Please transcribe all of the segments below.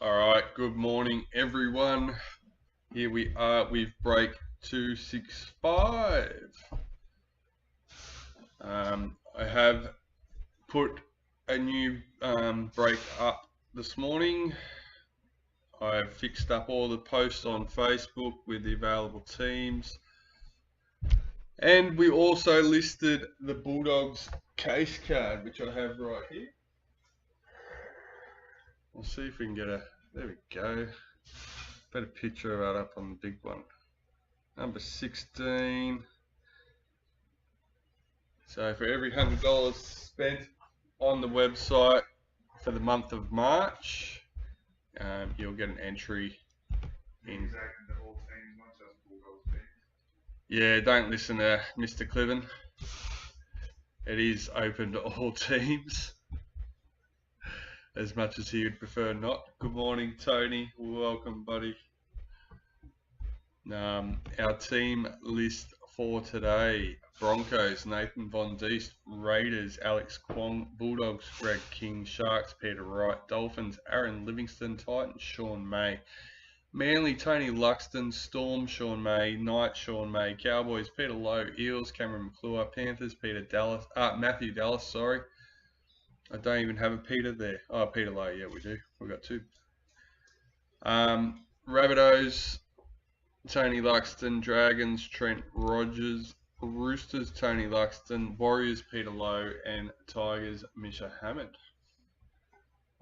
Alright, good morning everyone. Here we are with break 265. I have put a new break up this morning. I've fixed up all the posts on Facebook with the available teams. And we also listed the Bulldogs case card, which I have right here. We'll see if we can get there we go. Better picture of that up on the big one. Number 16. So for every $100 spent on the website for the month of March, you'll get an entry in. Yeah, don't listen to Mr. Cliven. It is open to all teams, as much as he would prefer not. Good morning, Tony. Welcome, buddy. Our team list for today: Broncos, Nathan Von Diest; Raiders, Alex Kwong; Bulldogs, Greg King; Sharks, Peter Wright; Dolphins, Aaron Livingston; Titans, Sean May; Manly, Tony Luxton; Storm, Sean May; Knight, Sean May; Cowboys, Peter Lowe; Eels, Cameron McClure; Panthers, Matthew Dallas. Sorry, I don't even have a Peter there. Oh, Peter Lowe. Yeah, we do. We've got two. Rabbitohs, Tony Luxton; Dragons, Trent Rogers; Roosters, Tony Luxton; Warriors, Peter Lowe; and Tigers, Misha Hammond.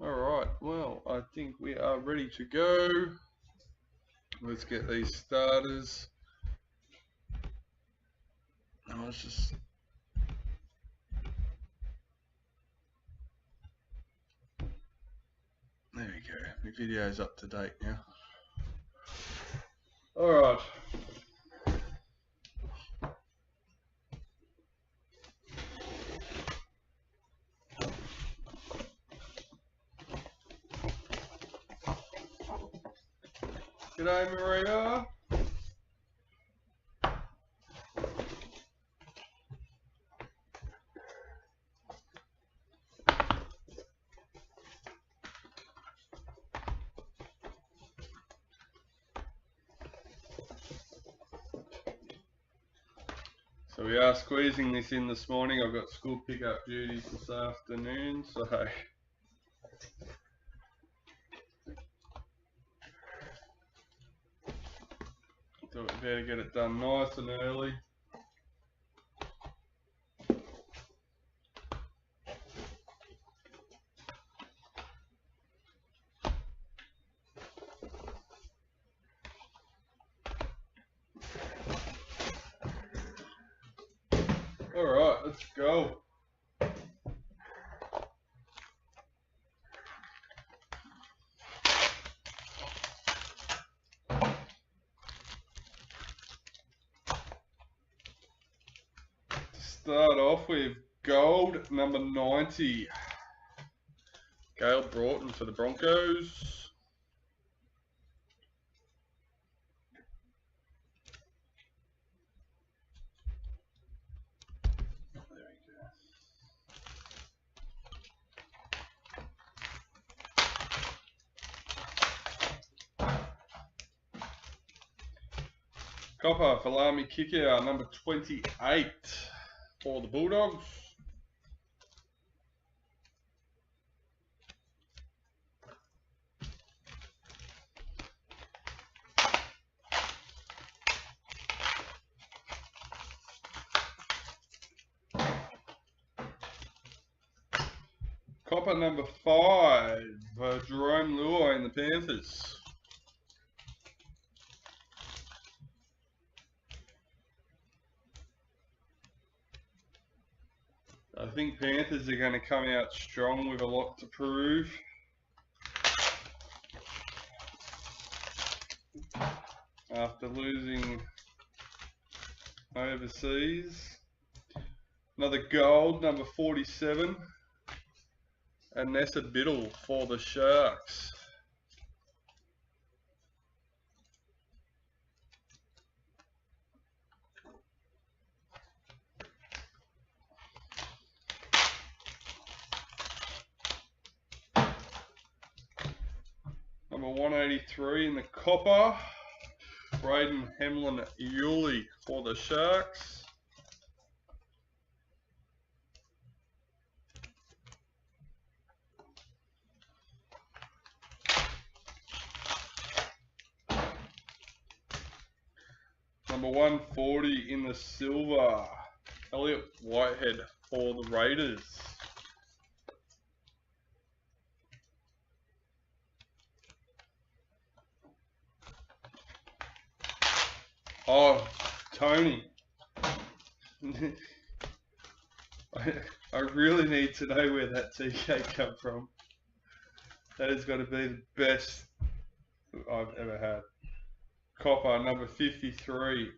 Alright, well, I think we are ready to go. Let's get these starters. There we go. My video's up to date now. Alright. G'day, Maria. So we are squeezing this in this morning. I've got school pickup duties this afternoon, so thought we better get it done nice and early. Alright, let's go. Start off with gold, number 90. Gale Broughton for the Broncos. Copper, Falami Kickout, number 28 for the Bulldogs. Copper, number 5, Jerome Luai in the Panthers. I think Panthers are going to come out strong with a lot to prove. After losing overseas. Another gold, number 47. Anessa Biddle for the Sharks. Number 183 in the copper, Braden Hamlin-Uele for the Sharks. Number 140 in the silver, Elliot Whitehead for the Raiders. Oh, Tony. I really need to know where that TK come from. That has got to be the best I've ever had. Copper, number 53,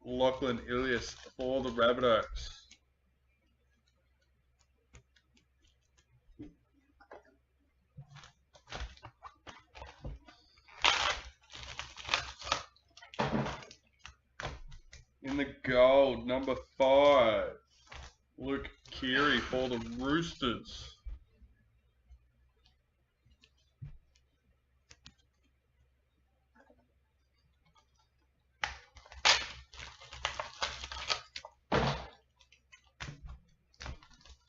Lachlan Ilias for the Rabbitohs. In the gold, number 5, Luke Keary for the Roosters.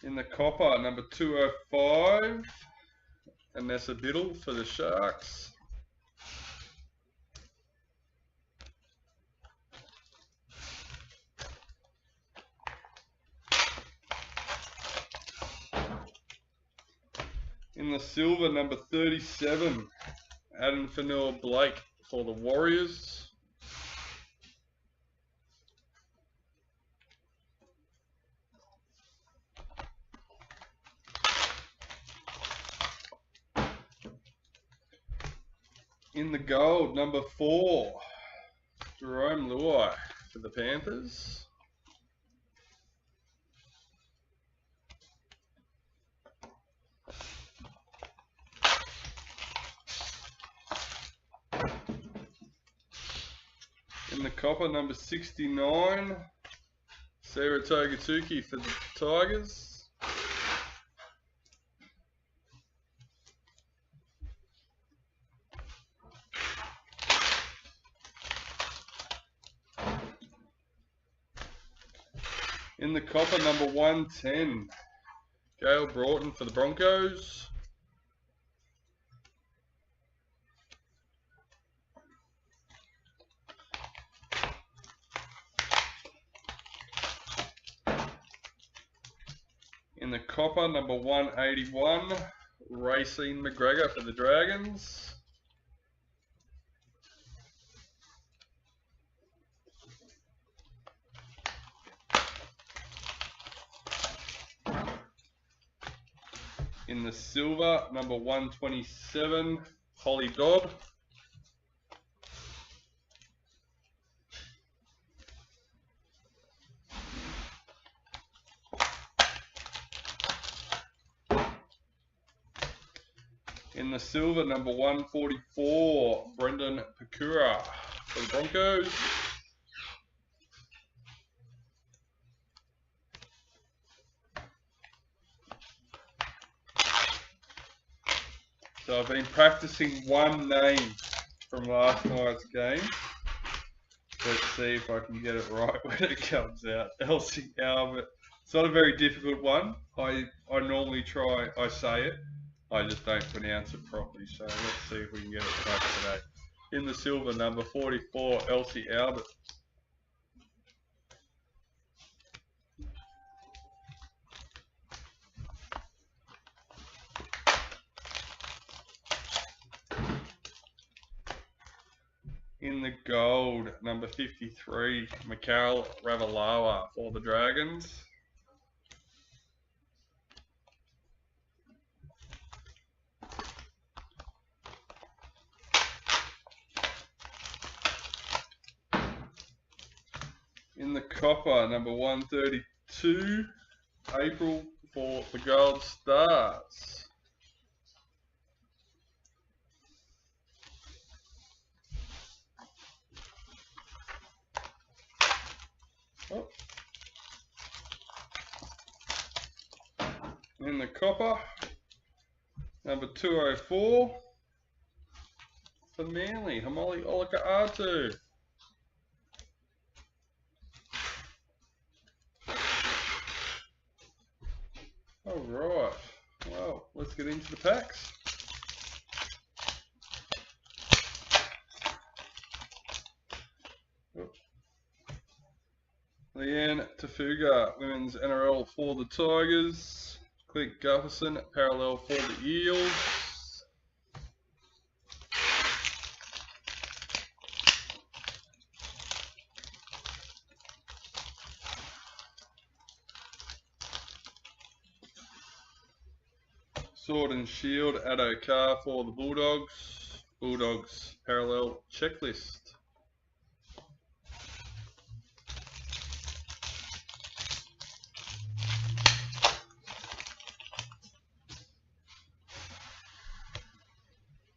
In the copper, number 205, Anessa Biddle for the Sharks. In the silver, number 37, Adam Fanua-Blake for the Warriors. In the gold, number 4, Jerome Luai for the Panthers. In the copper, number 69, Sarah Togatsuki for the Tigers. In the copper, number 110, Gail Broughton for the Broncos. In the copper, number 181, Racine McGregor for the Dragons. In the silver, number 127, Holly Dodd. In the silver, number 144, Brendan Pakura for the Broncos. So I've been practicing one name from last night's game. Let's see if I can get it right when it comes out. Elsie Albert. It's not a very difficult one. I normally try, I say it. I just don't pronounce it properly, so let's see if we can get it right today. In the silver, number 44, Elsie Albert. In the gold, number 53, Mikhail Ravalawa for the Dragons. In the copper, number 132, April for the Gold Stars. Oh. In the copper, number 204, for Manly, Hamoli Olaka-Atu. Alright, well, let's get into the packs. Leanne Tafuga, Women's NRL for the Tigers. Clint Gutherson, parallel for the Eels. Sword and Shield, Addo Carr for the Bulldogs. Bulldogs parallel checklist.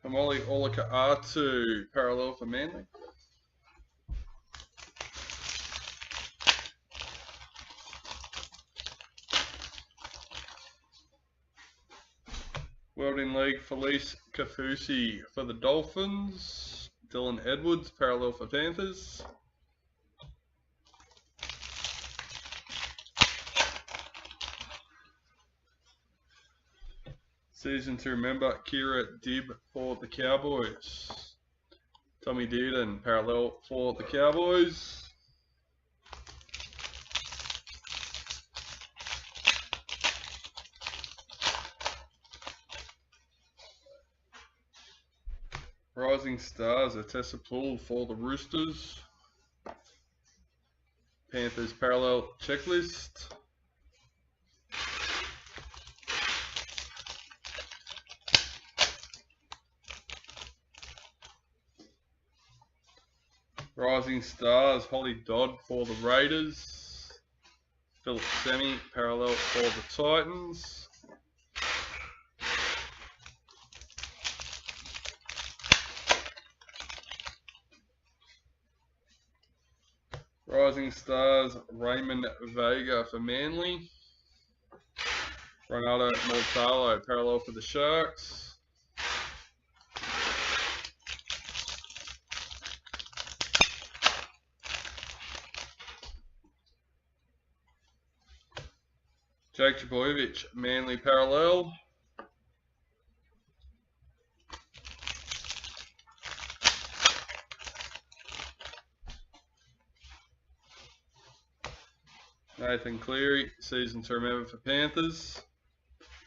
Hamoli Olaka-Atu, parallel for Manly. World in League, Felice Kafusi for the Dolphins. Dylan Edwards, parallel for Panthers. Season to remember, Kira Dibb for the Cowboys. Tommy Dearden, parallel for the Cowboys. Rising Stars, Atessa Poole for the Roosters. Panthers parallel checklist. Rising Stars, Holly Dodd for the Raiders. Philip Semi, parallel for the Titans. Rising Stars, Raymond Vega for Manly. Ronaldo Mortalo, parallel for the Sharks. Jake Trbojevic, Manly parallel. Nathan Cleary, season to remember for Panthers.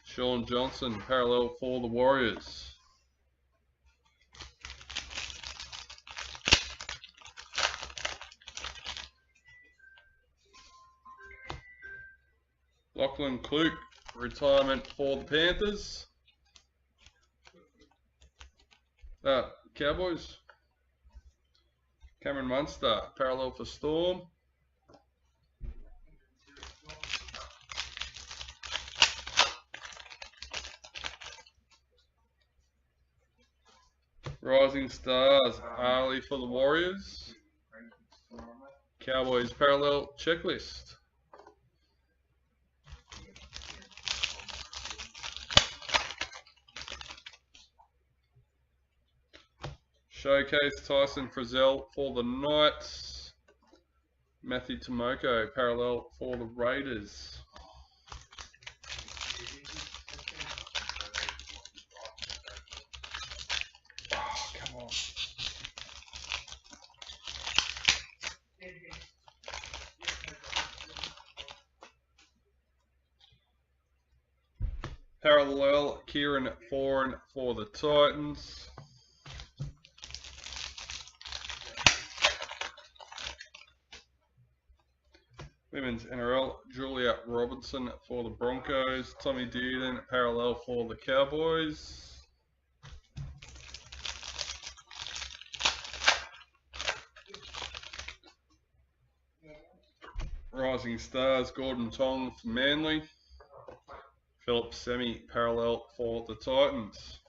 Sean Johnson, parallel for the Warriors. Lachlan Kluke, retirement for the Panthers. Cowboys. Cameron Munster, parallel for Storm. Rising Stars, Ali for the Warriors. Cowboys parallel checklist. Showcase Tyson Frizzell for the Knights. Matthew Tomoko, parallel for the Raiders. Oh, come on. Parallel, Kieran Foran for the Titans. Women's NRL, Julia Robinson for the Broncos. Tommy Dearden, parallel for the Cowboys. Rising Stars, Gordon Tong for Manly. Philip Semi, parallel for the Titans.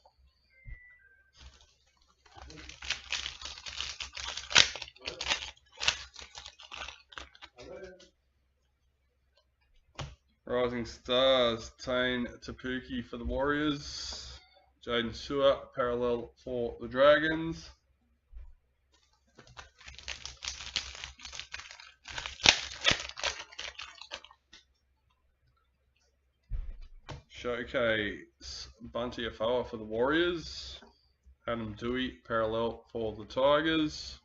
Rising Stars, Tane Tapuki for the Warriors. Jaden Sewer, parallel for the Dragons. Showcase Bunty Afoa for the Warriors. Adam Dewey, parallel for the Tigers.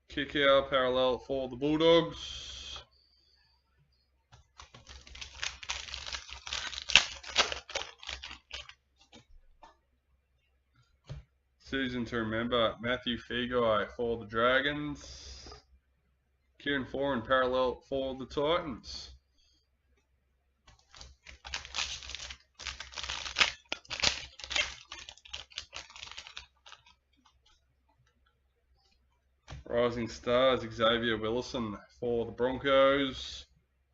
Kickout, parallel for the Bulldogs. Season to remember, Matthew Feagai for the Dragons. Kieran Foran, parallel for the Titans. Rising Stars, Xavier Willison for the Broncos.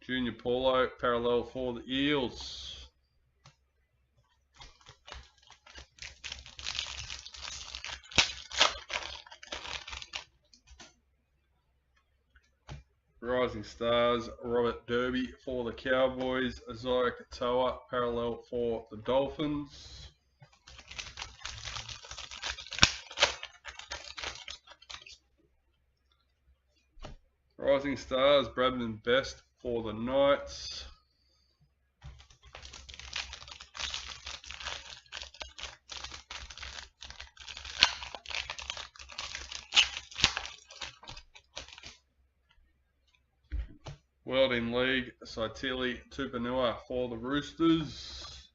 Junior Paulo, parallel for the Eels. Rising Stars, Robert Derby for the Cowboys. Isaiah Katoa, parallel for the Dolphins. Rising Stars, Bradman Best for the Knights. World in League, Saitili Tupanua for the Roosters.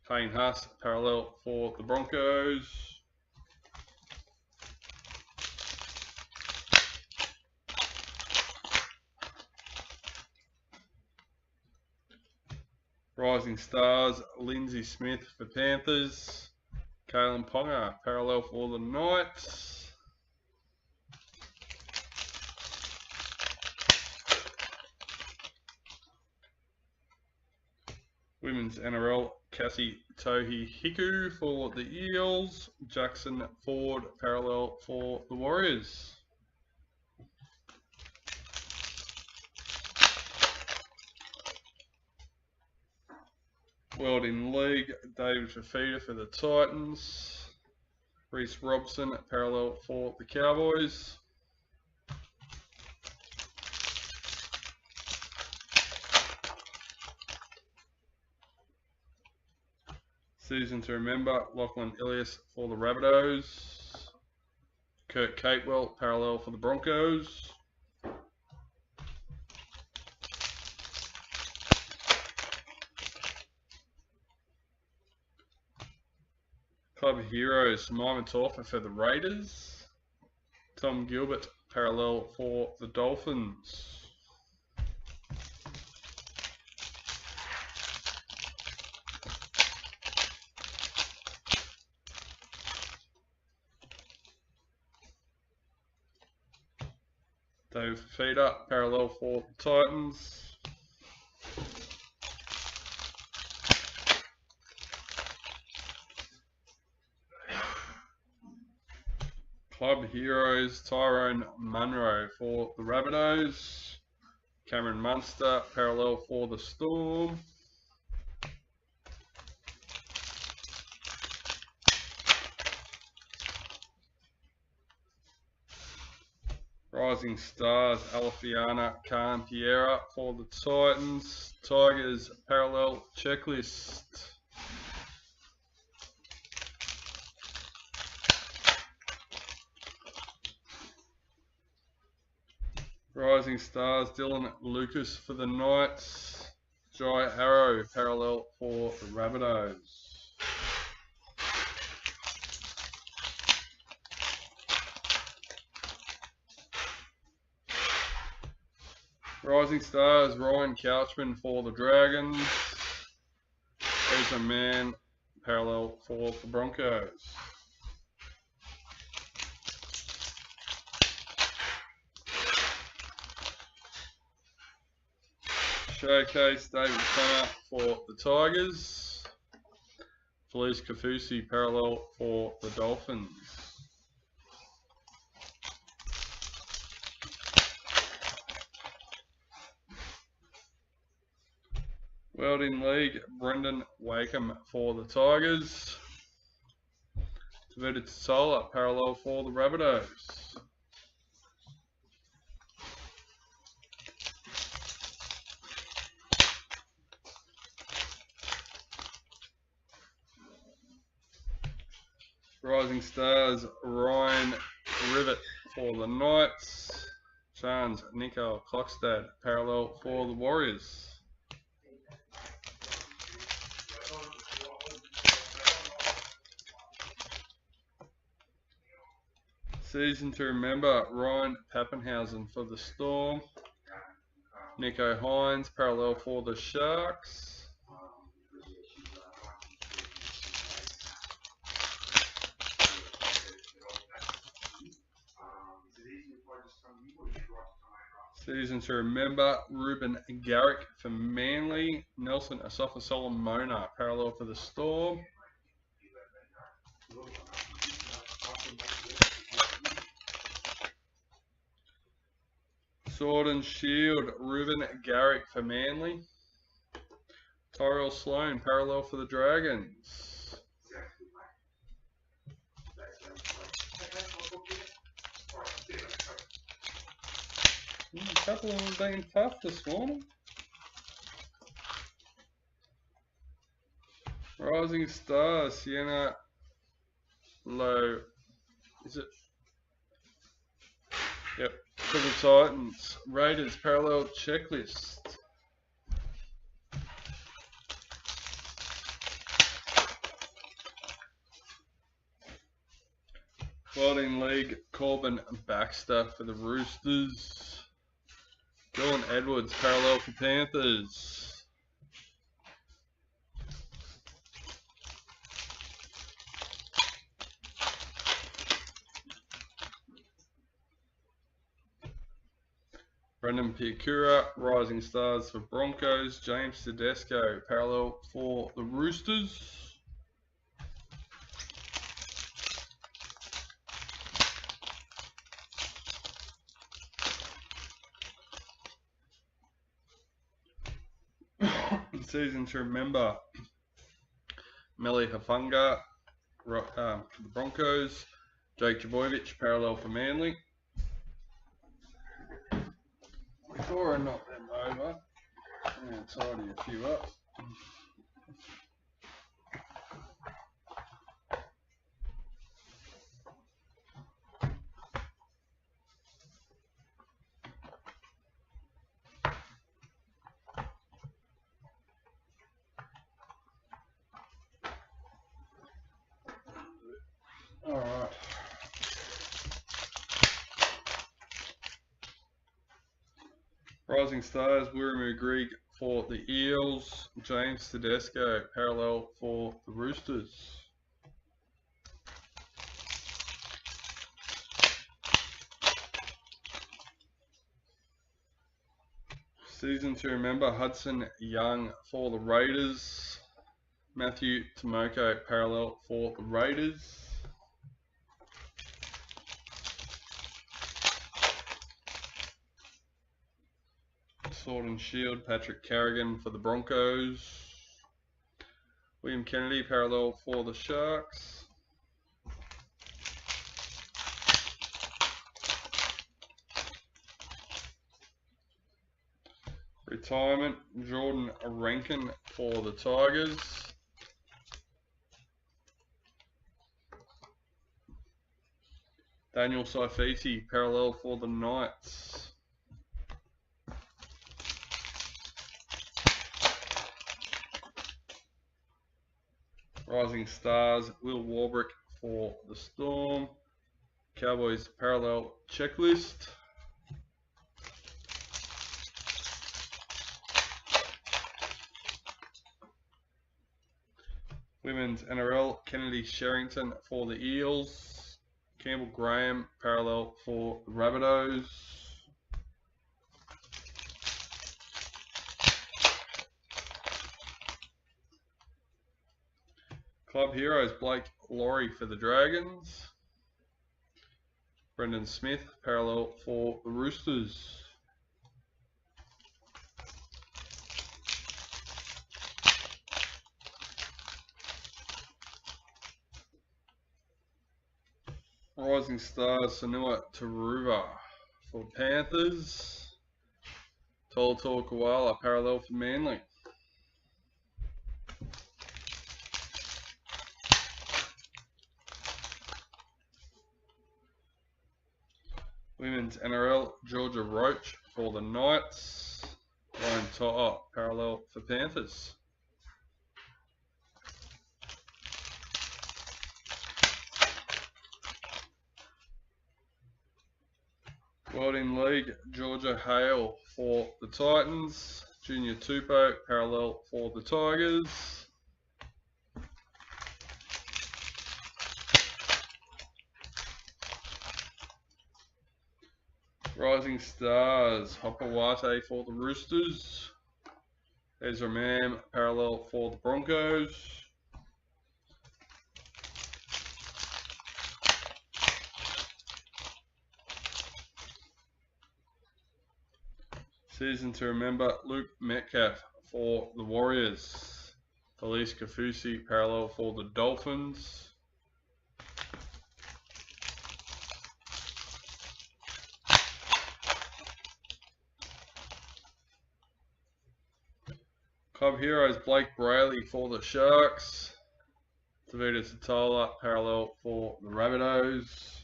Payne Haas, parallel for the Broncos. Rising Stars, Lindsay Smith for Panthers. Kalen Ponga, parallel for the Knights. Women's NRL, Cassie Tohi Hiku for the Eels. Jackson Ford, parallel for the Warriors. World in League, David Fafita for the Titans. Reece Robson, parallel for the Cowboys. Season to remember, Lachlan Ilias for the Rabbitohs. Kurt Capewell, parallel for the Broncos. Club Heroes, Mima Torfa for the Raiders. Tom Gilbert, parallel for the Dolphins. Dave Fafita, parallel for the Titans. Club Heroes, Tyrone Munro for the Rabbitohs. Cameron Munster, parallel for the Storm. Rising Stars, Alafiana Khan Piera for the Titans. Tigers, NRL Checklist. Rising Stars, Dylan Lucas for the Knights. Jai Arrow, parallel for the Rabbitohs. Rising Stars, Ryan Couchman for the Dragons. Ezra Mann, parallel for the Broncos. Showcase, David Connor for the Tigers. Felice Kafusi, parallel for the Dolphins. World in League, Brendan Wakeham for the Tigers. Converted to Solar, parallel for the Rabbitohs. Rising Stars, Ryan Rivet for the Knights. Chance, Nico Klokstad, parallel for the Warriors. Season to remember, Ryan Pappenhausen for the Storm. Nico Hines, parallel for the Sharks. Season to remember, Ruben Garrick for Manly. Nelson Asafa Solomona, parallel for the Storm. Sword and Shield, Ruben Garrick for Manly. Tyrell Sloan, parallel for the Dragons. A couple of them being tough this morning. Rising Stars, Sienna Low. Is it? Yep. For the Titans. Raiders parallel checklist. World in League, Corbin Baxter for the Roosters. Dylan Edwards, parallel for Panthers. Brendan Piakura, Rising Stars for Broncos. James Tedesco, parallel for the Roosters. Season to remember, Meli Hafunga for the Broncos. Jake Trbojevic, parallel for Manly. Before I knock them over, I'm going to tidy a few up. Alright. Rising Stars, Wiramu Greig for the Eels. James Tedesco, parallel for the Roosters. Season to remember, Hudson Young for the Raiders. Matthew Tomoko, parallel for the Raiders. Sword and Shield, Patrick Carrigan for the Broncos. William Kennedy, parallel for the Sharks. Retirement, Jordan Rankin for the Tigers. Daniel Saifiti, parallel for the Knights. Rising Stars, Will Warbrick for the Storm. Cowboys parallel checklist. Women's NRL, Kennedy Sherrington for the Eels. Campbell Graham, parallel for the Rabbitohs. Club Heroes, Blake Laurie for the Dragons. Brendan Smith, parallel for the Roosters. Rising Stars, Sanua Taruva for Panthers. Tolto Koala, parallel for Manly. Women's NRL, Georgia Roach for the Knights. Lone To'a, parallel for Panthers. World in League, Georgia Hale for the Titans. Junior Tupou, parallel for the Tigers. Rising Stars, Hopawate for the Roosters. Ezra Mam, parallel for the Broncos. Season to remember, Luke Metcalf for the Warriors. Elise Kafusi, parallel for the Dolphins. Club Heroes, Blake Brayley for the Sharks. Tavita Satola, parallel for the Rabbitohs.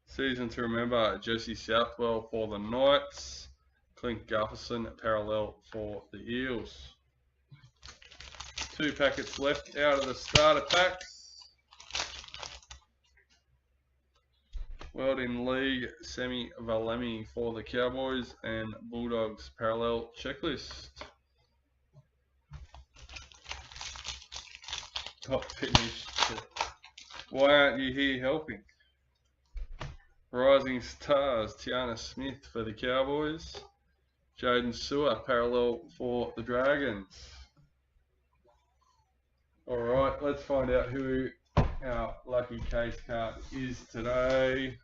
Season to remember, Jesse Southwell for the Knights. Clint Gutherson, parallel for the Eels. 2 packets left out of the starter packs. World in League, Semi Valemi for the Cowboys and Bulldogs parallel checklist. Top finished. Why aren't you here helping? Rising Stars, Tiana Smith for the Cowboys. Jaden Sewer, parallel for the Dragons. Alright, let's find out who our lucky case card is today.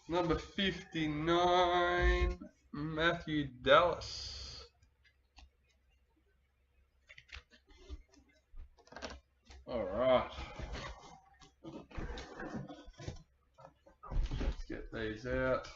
Number 59, Matthew Dallas. All right. Let's get these out.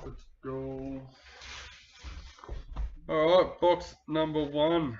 Let's go. Alright, box number 1.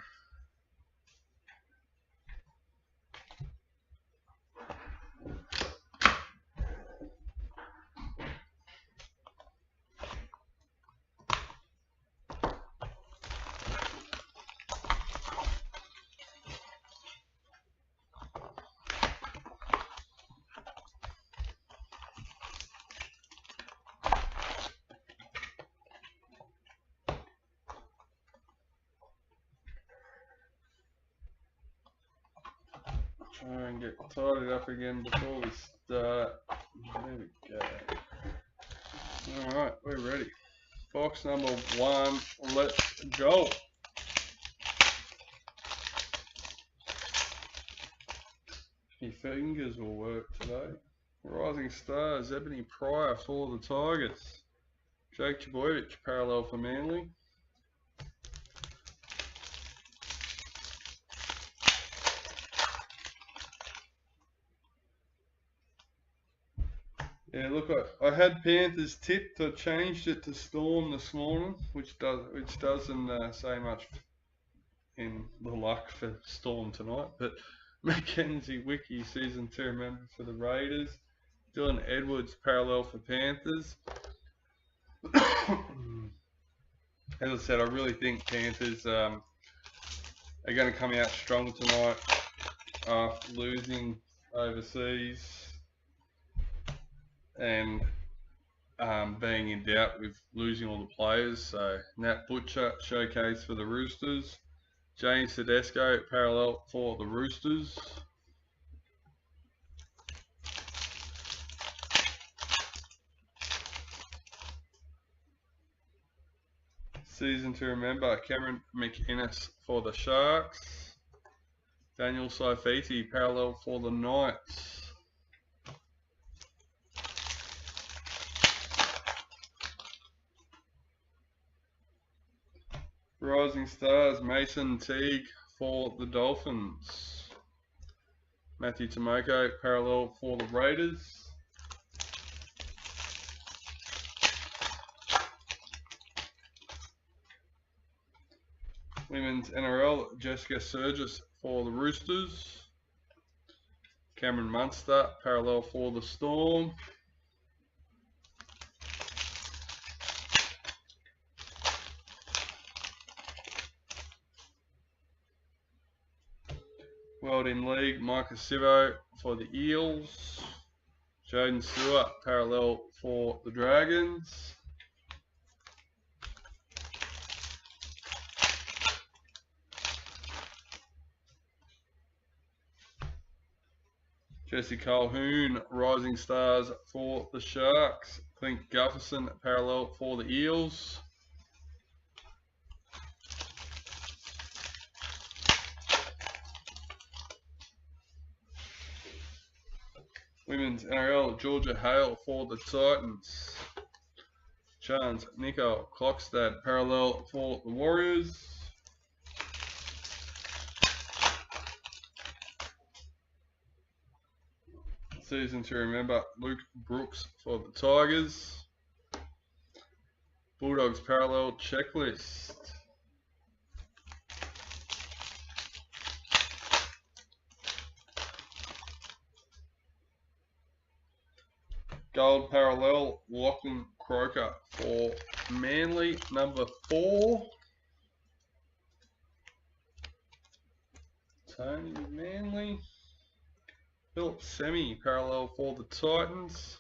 Try and get tidied up again before we start. There we go. Alright, we're ready. Box number 1, let's go. Your fingers will work today. Rising Stars, Ebony Pryor for the Tigers. Jake Chaboyevich, parallel for Manly. Yeah, look, I had Panthers tipped. I changed it to Storm this morning, which doesn't say much in the luck for Storm tonight. But Mackenzie Wiki, season 2 member for the Raiders. Dylan Edwards, parallel for Panthers. As I said, I really think Panthers are going to come out strong tonight after losing overseas and being in doubt with losing all the players. So Nat Butcher, showcase for the Roosters. James Tedesco, parallel for the Roosters. Season to remember, Cameron McInnes for the Sharks. Daniel Saifiti, parallel for the Knights. Rising Stars, Mason Teague for the Dolphins. Matthew Tomoko, parallel for the Raiders. Women's NRL, Jessica Surgis for the Roosters. Cameron Munster, parallel for the Storm. World in League, Micah Sivo for the Eels. Jaden Stewart, parallel for the Dragons. Jesse Calhoun, Rising Stars for the Sharks. Clint Gufferson, parallel for the Eels. Women's NRL, Georgia Hale for the Titans. Chance Nico Klokstad, parallel for the Warriors. Season to remember, Luke Brooks for the Tigers. Bulldogs parallel checklist. Gold parallel, Lachlan Croker for Manly, number 4. Tony Manly. Philip Semi, parallel for the Titans.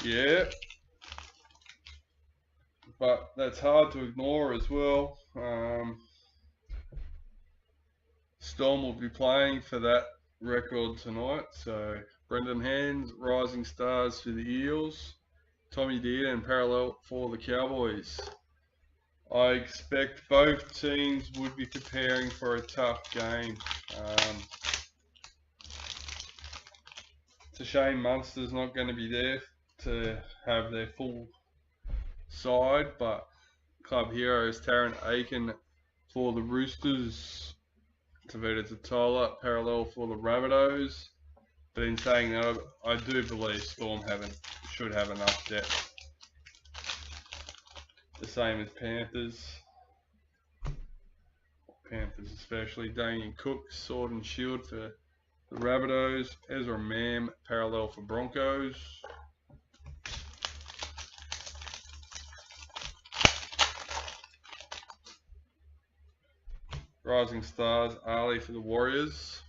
Yeah. But that's hard to ignore as well. Storm will be playing for that record tonight. So Brendan Hands, Rising Stars for the Eels. Tommy Dearden, parallel for the Cowboys. I expect both teams would be preparing for a tough game. It's a shame Munster's not going to be there to have their full side, but club heroes Taron Aiken for the Roosters. Tavita Totola, parallel for the Rabbitohs. But in saying that, I do believe Storm should have enough depth. The same as Panthers. Panthers especially. Damien Cook, Sword and Shield for the Rabbitohs. Ezra Mam, parallel for Broncos. Rising Stars, Ali for the Warriors.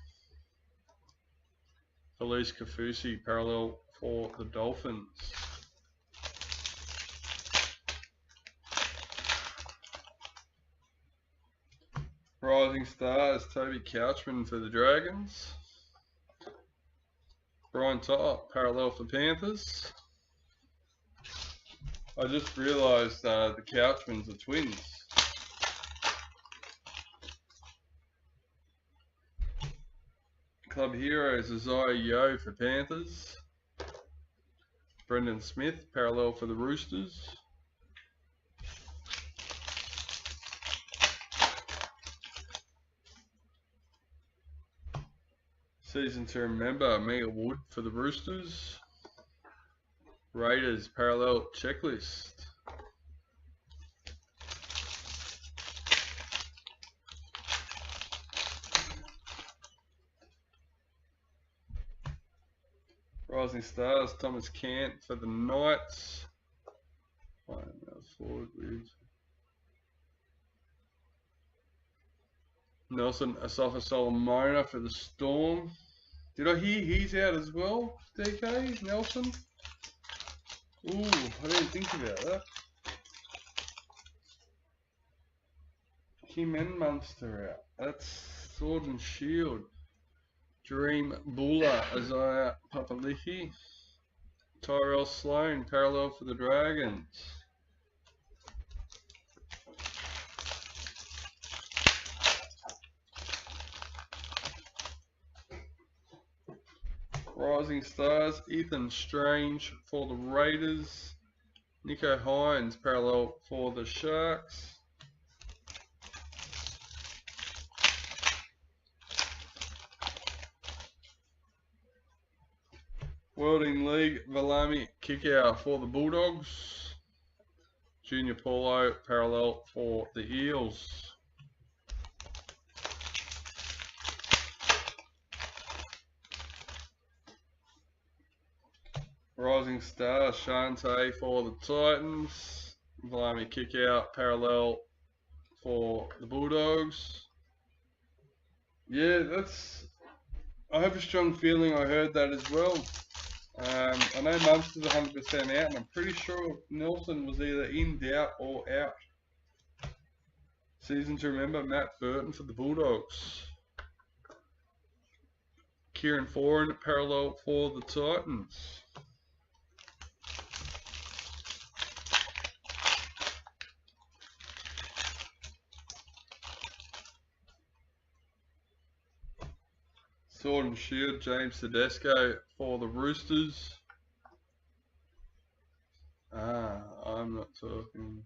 Felice Kafusi, parallel for the Dolphins. Rising Stars, Toby Couchman for the Dragons. Brian Top, parallel for Panthers. I just realised the Couchmans are twins. Club heroes, Isaiah Yeo for Panthers. Brendan Smith, parallel for the Roosters. Season to remember, Mega Wood for the Roosters. Raiders parallel checklist. Rising Stars, Thomas Cant for the Knights. Forward with Nelson Asafa Solomona for the Storm. Did I hear he's out as well, DK? Nelson? Ooh, I didn't think about that. Kim and Munster out. That's Sword and Shield. Dream Buller, Isaiah Papali'i. Tyrell Sloan, parallel for the Dragons. Rising Stars, Ethan Strange for the Raiders. Nico Hines, parallel for the Sharks. World in League, Valami Kickout for the Bulldogs. Junior Paulo, parallel for the Eels. Rising Star, Shante for the Titans. Valami Kickout, parallel for the Bulldogs. Yeah, I have a strong feeling I heard that as well. I know Munster's 100% out, and I'm pretty sure Nelson was either in, doubt, or out. Season to remember, Matt Burton for the Bulldogs. Kieran Foran, parallel for the Titans. Sword and Shield, James Tedesco for the Roosters. I'm not talking.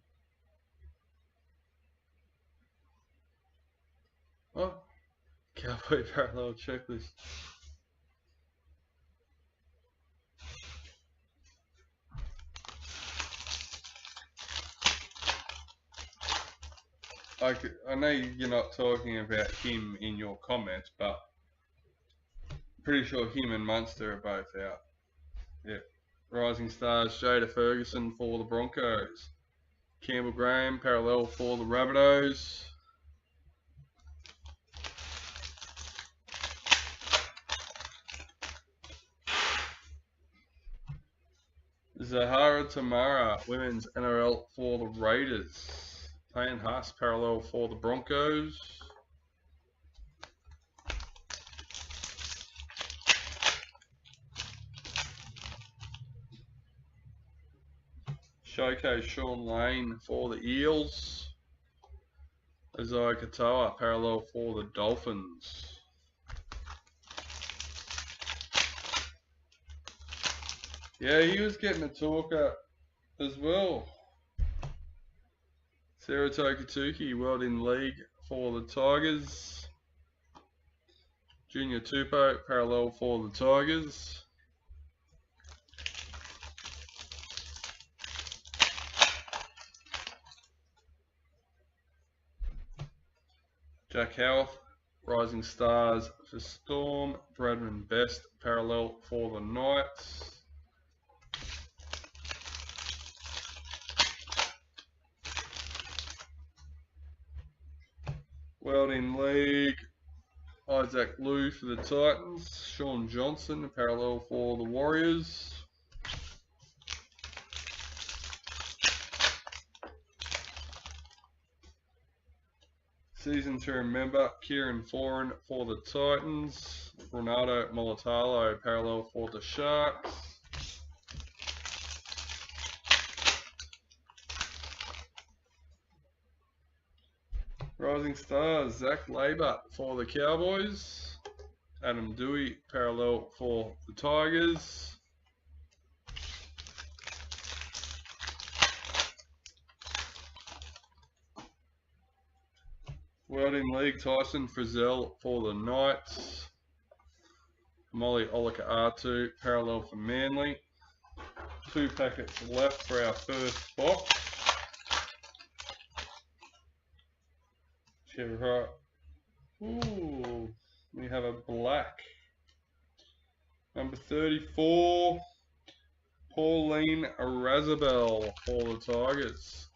Oh, Cowboy Parallel Checklist. I know you're not talking about him in your comments, but pretty sure him and Munster are both out. Yep. Rising Stars, Jada Ferguson for the Broncos. Campbell Graham, parallel for the Rabbitohs. Zahara Tamara, Women's NRL for the Raiders. Payne Haas, parallel for the Broncos. Showcase Sean Lane for the Eels. Isaiah Katoa, parallel for the Dolphins. Yeah, he was getting a talker as well. Sarah Tokatuki, World in League for the Tigers. Junior Tupou, parallel for the Tigers. Jack Howarth, Rising Stars for Storm. Bradman Best, parallel for the Knights. World in League, Isaac Liu for the Titans. Sean Johnson, parallel for the Warriors. Season to remember, Kieran Foran for the Titans. Ronaldo Molitalo, parallel for the Sharks. Rising Stars, Zach Labour for the Cowboys. Adam Dewey, parallel for the Tigers. World in League, Tyson Frizzell for the Knights. Molly Olika-Atu, parallel for Manly. 2 packets left for our first box. Ooh, we have a black. Number 34, Pauline Razabel for the Tigers.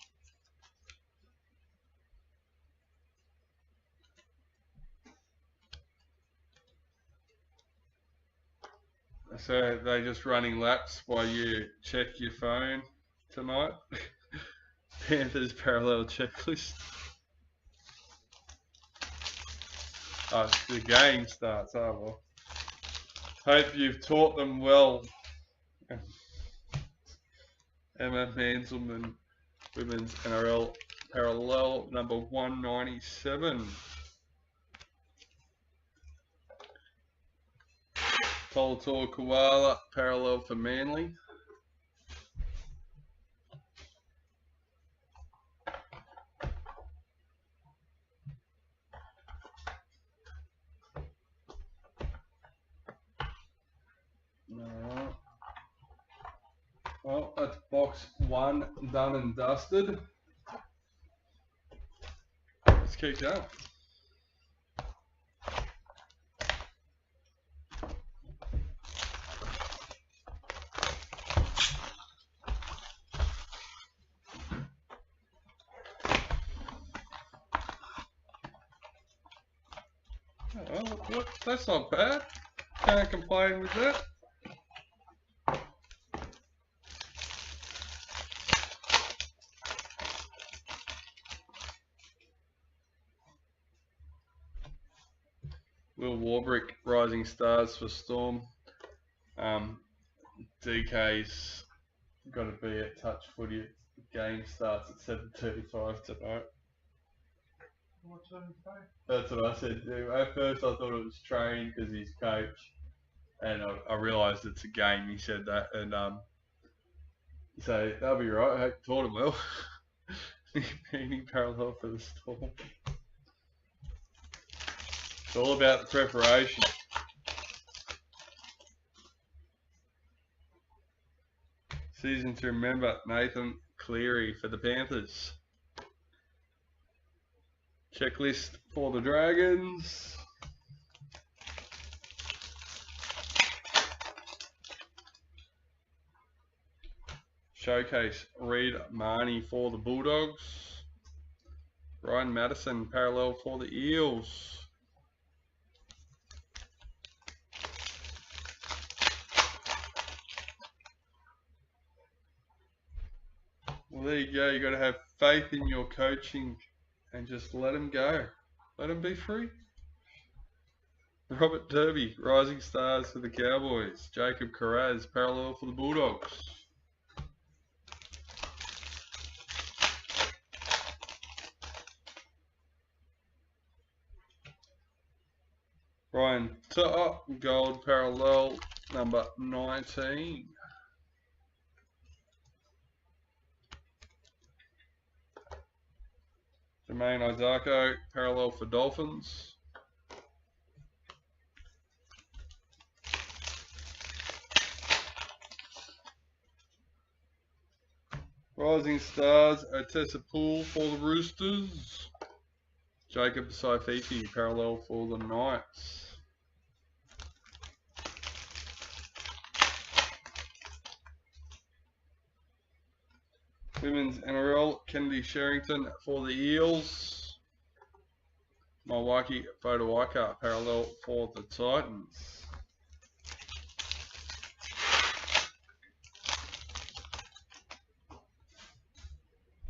So they're just running laps while you check your phone tonight. Panthers parallel checklist. Oh, the game starts. Oh well. Hope you've taught them well. Emma Manselman, Women's NRL Parallel number 197. Tolator Koala Parallel for Manly. Well, that's box 1 done and dusted. Let's keep going. Well, look, that's not bad. Can't complain with that. Will Warbrick, Rising Stars for Storm. DK's got to be at touch footy. The game starts at 7:35 tonight. That's what I said too. At first I thought it was train because he's coach, and I realised it's a game. He said that, and so that'll be right. I hope you taught him well. Meaning parallel for the Storm. It's all about the preparation. Season to remember, Nathan Cleary for the Panthers. Checklist for the Dragons. Showcase Reid Marnie for the Bulldogs. Ryan Madison parallel for the Eels. Well, there you go. You got to have faith in your coaching and just let them go. Let them be free. Robert Derby, Rising Stars for the Cowboys. Jacob Carraz, parallel for the Bulldogs. Ryan Top, gold parallel, number 19. Jermaine Isako, parallel for Dolphins. Rising Stars, Otessa Poole for the Roosters. Jacob Saififi, parallel for the Knights. Women's NRL, Kennedy Sherrington for the Eels. Milwaukee Fodawaika, parallel for the Titans.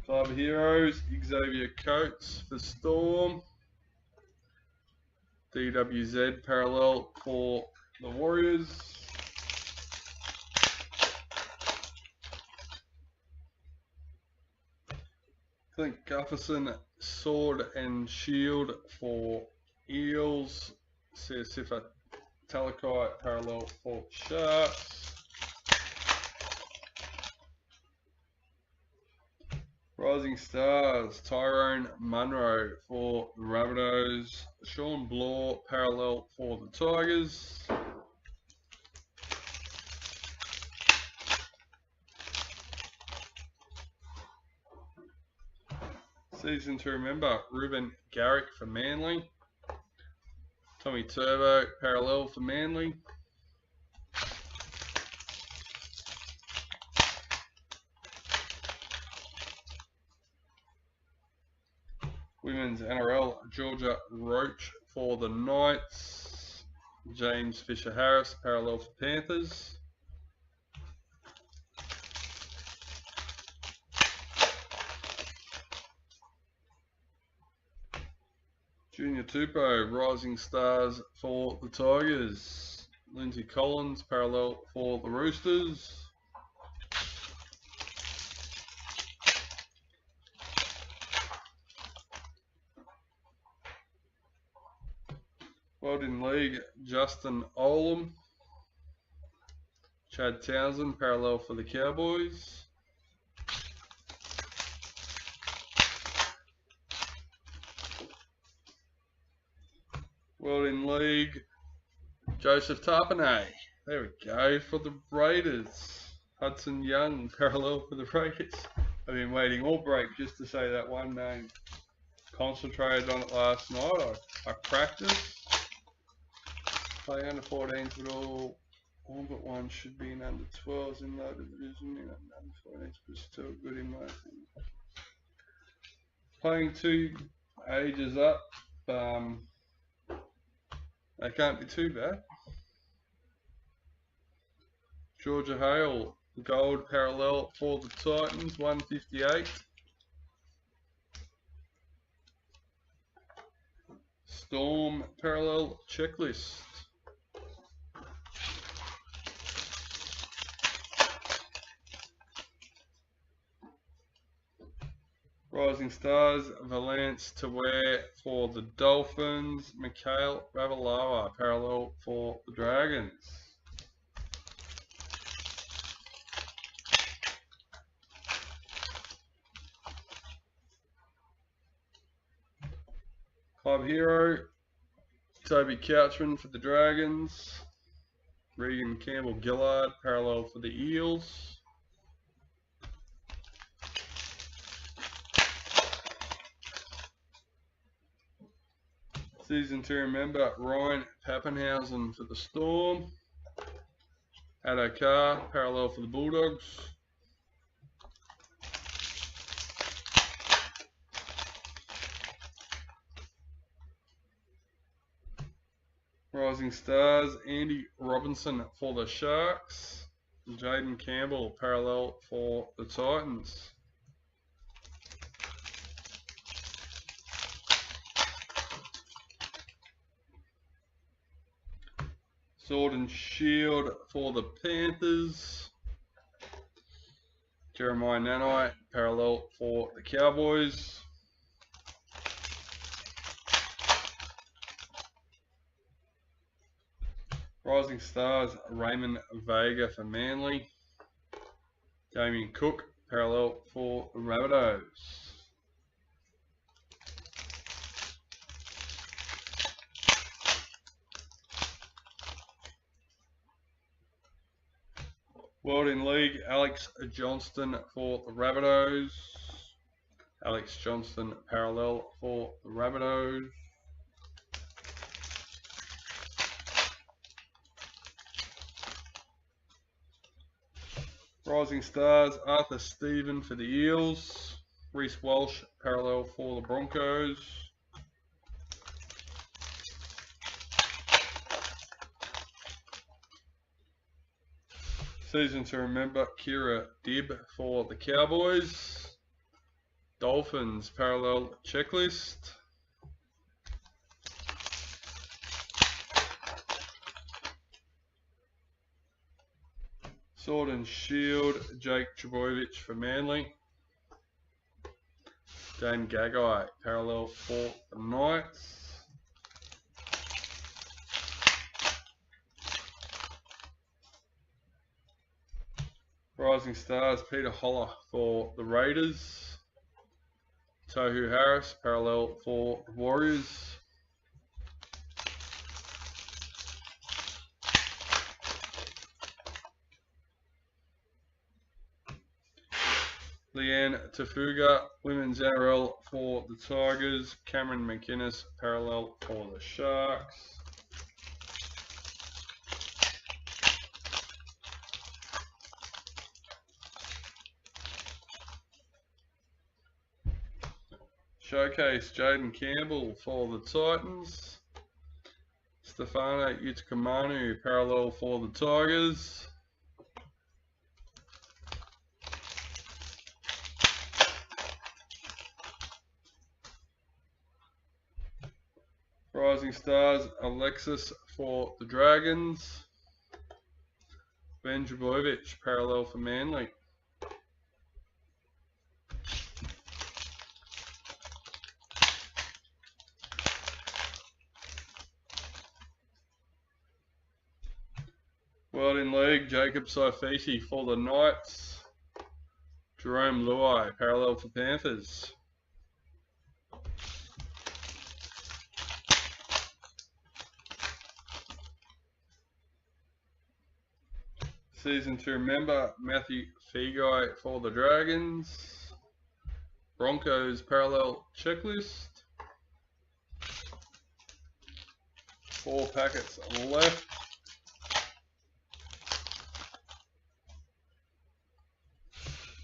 Club Heroes, Xavier Coates for Storm. DWZ parallel for the Warriors. Clint Gufferson, Sword and Shield for Eels. Sifa Talakai parallel for Sharks. Rising Stars, Tyrone Munro for the Rabbitohs. Sean Blaw, parallel for the Tigers. Season to remember, Ruben Garrick for Manly. Tommy Turbo, parallel for Manly. Women's NRL, Georgia Roach for the Knights. James Fisher-Harris, parallel for Panthers. Junior Tupou, Rising Stars for the Tigers. Lindsay Collins, parallel for the Roosters. World in League, Justin Olam. Chad Townsend, parallel for the Cowboys. World in League, Joseph Tarpanay. There we go for the Raiders. Hudson Young, parallel for the Raiders. I've been waiting all break just to say that one name. Concentrated on it last night. I practiced. Playing under 14s, but all but one should be in under 12s in low division. In under 14s, but still good in my opinion. Playing 2 ages up. They can't be too bad. Georgia Hale, gold parallel for the Titans, 158. Storm parallel checklist. Rising Stars, Valance to wear for the Dolphins. Mikhail Ravalawa, parallel for the Dragons. Club Hero, Toby Couchman for the Dragons. Regan Campbell Gillard, parallel for the Eels. Season to remember, Ryan Pappenhausen for the Storm. Addo Carr, parallel for the Bulldogs. Rising Stars, Andy Robinson for the Sharks. Jaden Campbell, parallel for the Titans. Sword and Shield for the Panthers. Jeremiah Nanai, parallel for the Cowboys. Rising Stars, Raymond Vega for Manly. Damien Cook, parallel for the Rabbitohs. World in League, Alex Johnston for the Rabbitohs. Alex Johnston, parallel for the Rabbitohs. Rising Stars, Arthur Stephen for the Eels. Reece Walsh, parallel for the Broncos. Season to remember, Kira Dibb for the Cowboys. Dolphins, parallel checklist. Sword and Shield, Jake Trbojevic for Manly. Dane Gagai, parallel for the Knights. Rising Stars, Peter Holler for the Raiders. Tohu Harris, parallel for the Warriors. Leanne Tafuga, Women's NRL for the Tigers. Cameron McInnes, parallel for the Sharks. Showcase Jaden Campbell for the Titans. Stefano Utakamanu parallel for the Tigers. Rising Stars Alexis for the Dragons. Ben Drabovic parallel for Manly. World in League, Jacob Saifiti for the Knights. Jerome Luai, parallel for Panthers. Season 2 member, Matthew Feagai for the Dragons. Broncos parallel checklist. 4 packets left.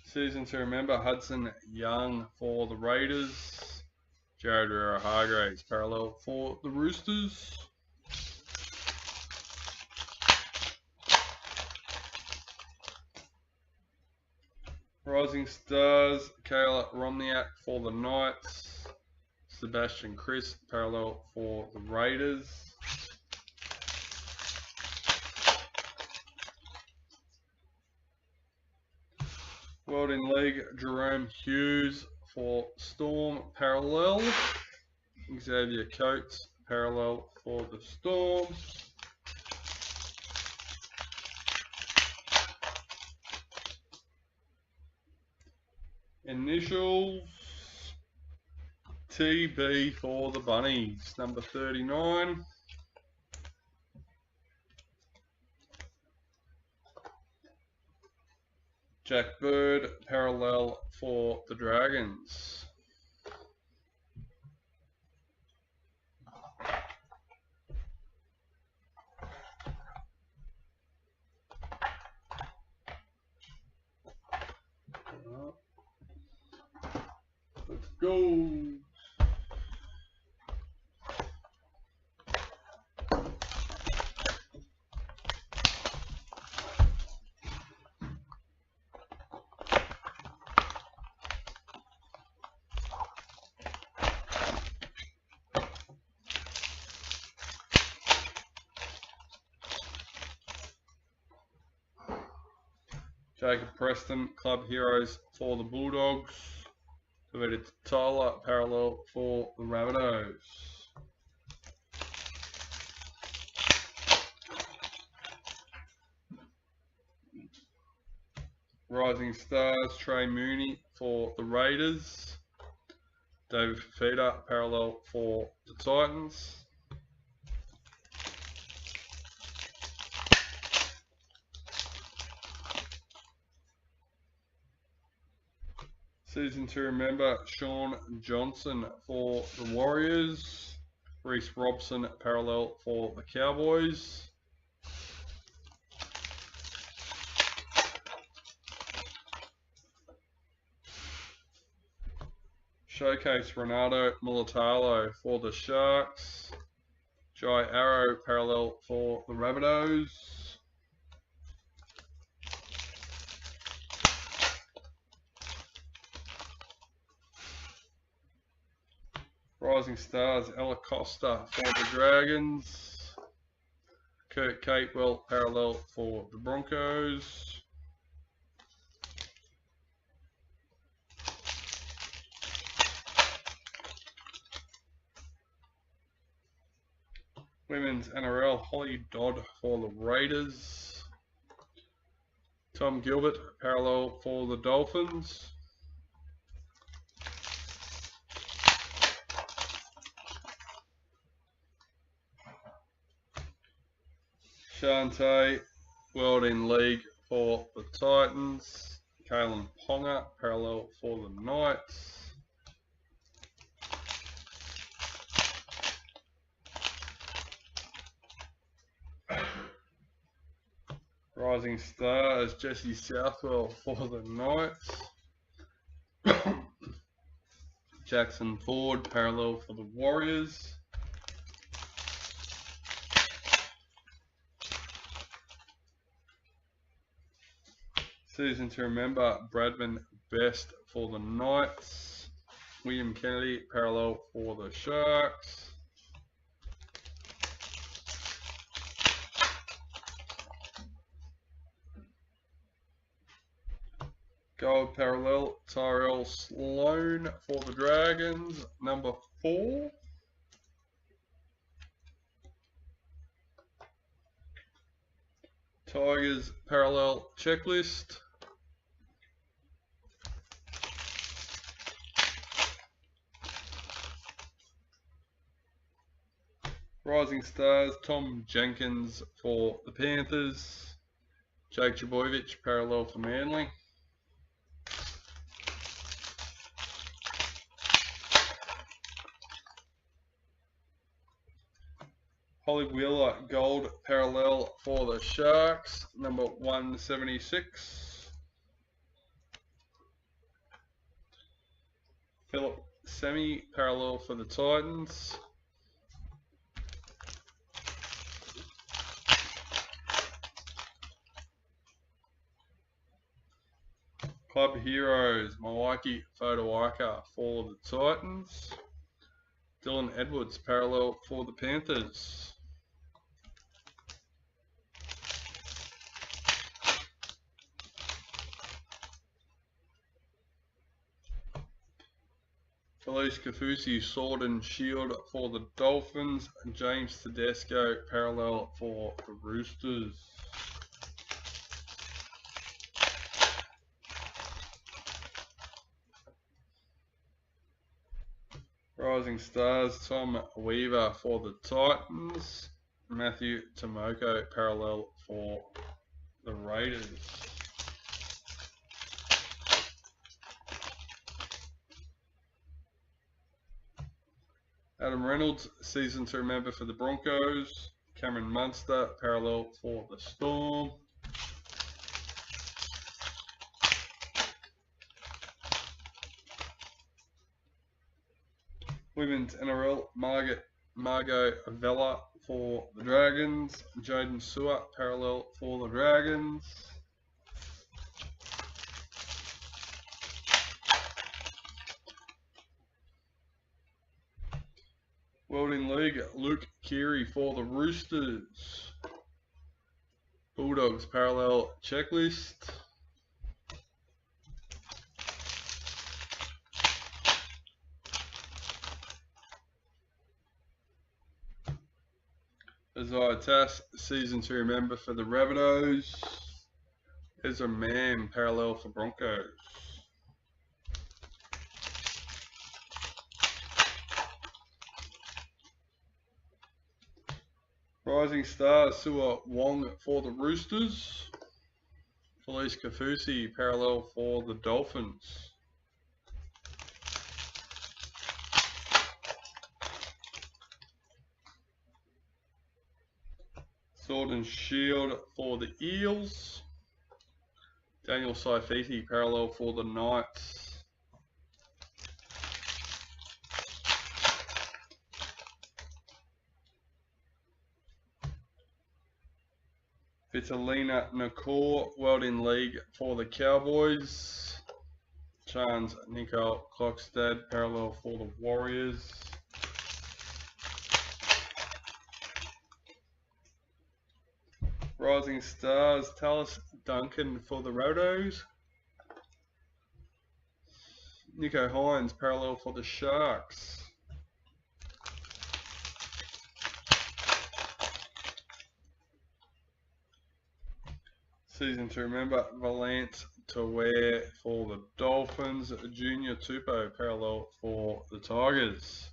Season 2 member, Hudson Young for the Raiders. Jared Rera-Hargraves parallel for the Roosters. Rising Stars, Kayla Romniak for the Knights. Sebastian Chris parallel for the Raiders. World in League, Jerome Hughes for Storm parallel. Xavier Coates parallel for the Storm. Initials TB for the Bunnies, number 39. Jack Bird parallel for the Dragons. Let's go. Jacob Preston, Club Heroes for the Bulldogs. David Tyler, parallel for the Rabbitohs. Rising Stars, Trey Mooney for the Raiders. David Fafita, parallel for the Titans. Season 2 member, Sean Johnson for the Warriors. Reece Robson, parallel for the Cowboys. Showcase Renato Militalo for the Sharks. Jai Arrow, parallel for the Rabbitohs. Rising Stars, Ella Costa for the Dragons. Kurt Capewell, parallel for the Broncos. Women's NRL, Holly Dodd for the Raiders. Tom Gilbert, parallel for the Dolphins. Shante, World in League for the Titans. Kalen Ponga, parallel for the Knights. Rising Stars, Jesse Southwell for the Knights. Jackson Ford, parallel for the Warriors. Season to remember, Bradman Best for the Knights. William Kennedy, parallel for the Sharks. Gold parallel, Tyrell Sloan for the Dragons, number 4. Tigers parallel checklist. Rising Stars, Tom Jenkins for the Panthers. Jake Trbojevic, parallel for Manly. Holly Wheeler, gold parallel for the Sharks, number 176. Philip Semi, parallel for the Titans. Club Heroes, Milwaukee Fodawaker for the Titans. Dylan Edwards, parallel for the Panthers. Felice Kafusi, Sword and Shield for the Dolphins. James Tedesco, parallel for the Roosters. Rising Stars, Tom Weaver for the Titans. Matthew Tomoko, parallel for the Raiders. Adam Reynolds, season to remember for the Broncos. Cameron Munster, parallel for the Storm. Women's NRL, Margot Vella for the Dragons. Jaden Sewer, parallel for the Dragons. Welding League, Luke Keary for the Roosters. Bulldogs parallel checklist. Isaiah Tass, season to remember for the Rabbitohs. Ezra Mann, parallel for Broncos. Rising Star, Sua Wong for the Roosters. Felice Kafusi, parallel for the Dolphins. Sword and Shield for the Eels. Daniel Saifiti, parallel for the Knights. Vitalina Nakor, Welding League for the Cowboys. Chance Nicole Klokstad, parallel for the Warriors. Rising Stars, Tallis Duncan for the Rabbitohs. Nico Hines, parallel for the Sharks. Season to remember, Valance to wear for the Dolphins. Junior Tupou, parallel for the Tigers.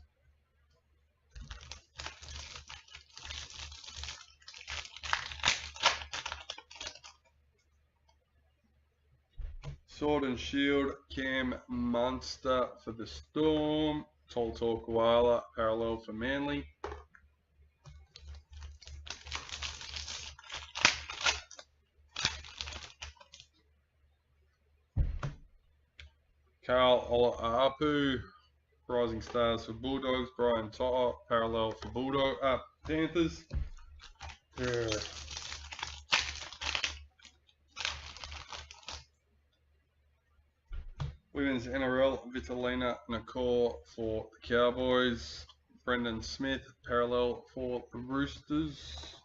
Sword and Shield, Cam Munster for the Storm. Toltor Koala, parallel for Manly. Carl Olaapu, Rising Stars for Bulldogs, Brian Totter, parallel for Panthers. Yeah. Women's NRL, Vitalina Nakor for the Cowboys, Brendan Smith, parallel for the Roosters.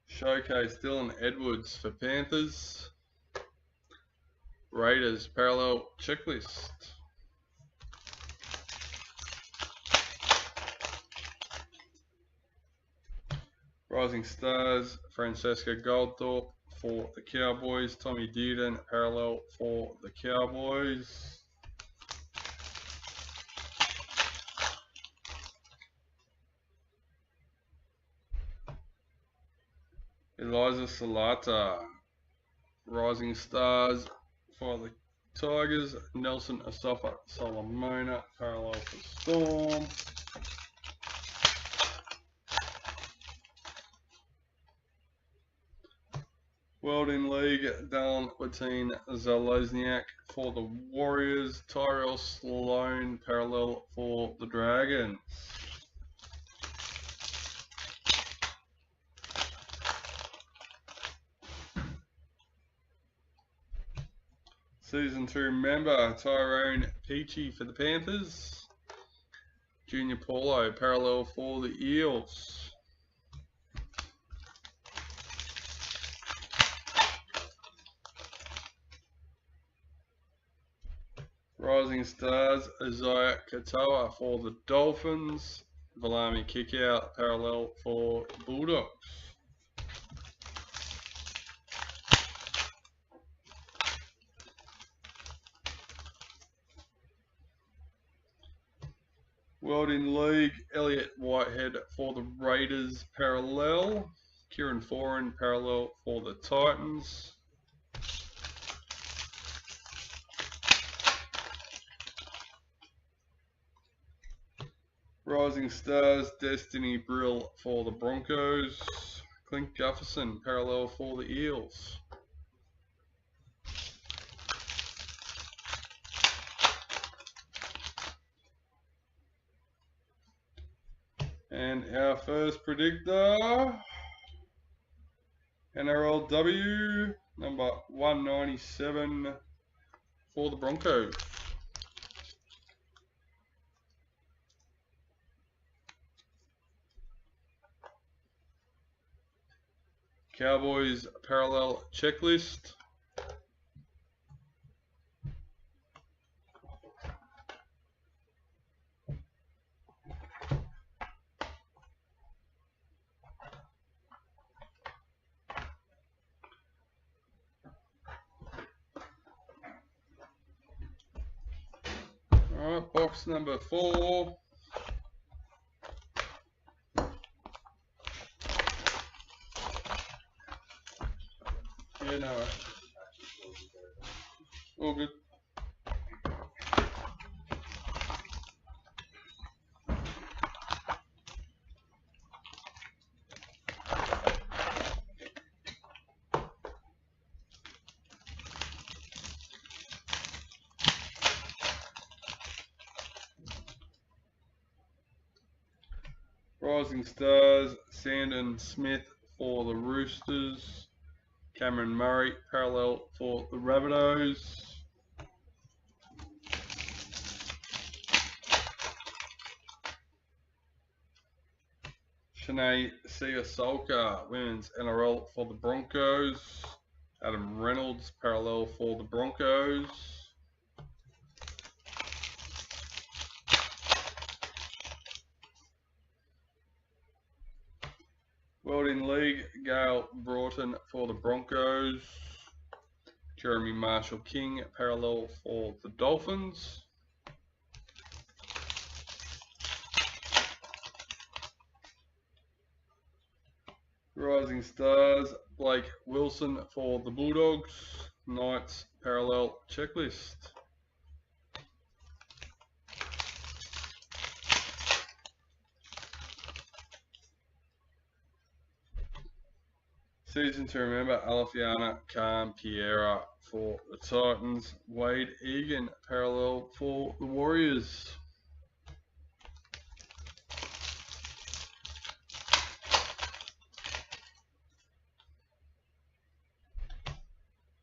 Showcase Dylan Edwards for Panthers. Raiders parallel checklist. Rising Stars, Francesca Goldthorpe for the Cowboys. Tommy Dearden parallel for the Cowboys. Eliza Salata, Rising Stars for the Tigers. Nelson Asafa Solomona, parallel for Storm. World in League, Dallin Watine Zalozniak for the Warriors. Tyrell Sloan, parallel for the Dragons. Season 2 member, Tyrone Peachy for the Panthers. Junior Paulo, parallel for the Eels. Rising Stars, Isaiah Katoa for the Dolphins. Valami Kickout, parallel for Bulldogs. World in League, Elliot Whitehead for the Raiders, parallel. Kieran Foran, parallel for the Titans. Rising Stars, Destiny Brill for the Broncos. Clint Gufferson, parallel for the Eels. And our first predictor, NRLW, number 197 for the Broncos. Cowboys parallel checklist. Alright, box number 4. Yeah, no. All good. Rising Stars, Sandon Smith for the Roosters. Cameron Murray, parallel for the Rabbitohs. Shanae Siasolka, Women's NRL for the Broncos. Adam Reynolds, parallel for the Broncos. World in League, Gail Broughton for the Broncos. Jeremy Marshall King, parallel for the Dolphins. Rising Stars, Blake Wilson for the Bulldogs. Knights parallel checklist. Season to remember, Alafiana, Khan, Piera for the Titans, Wade Egan, parallel for the Warriors.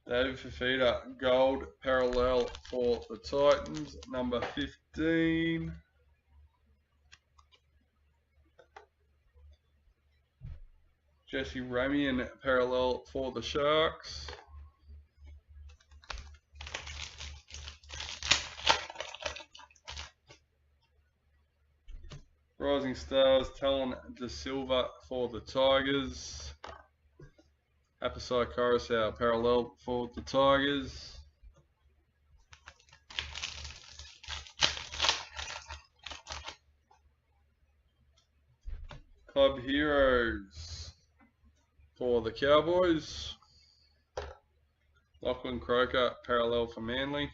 David Fafita, gold parallel for the Titans, number 15. Jesse Ramian, parallel for the Sharks. Rising Stars, Talon De Silva for the Tigers. Apasai Coruscant, parallel for the Tigers. Club Heroes for the Cowboys. Lachlan Croker, parallel for Manly.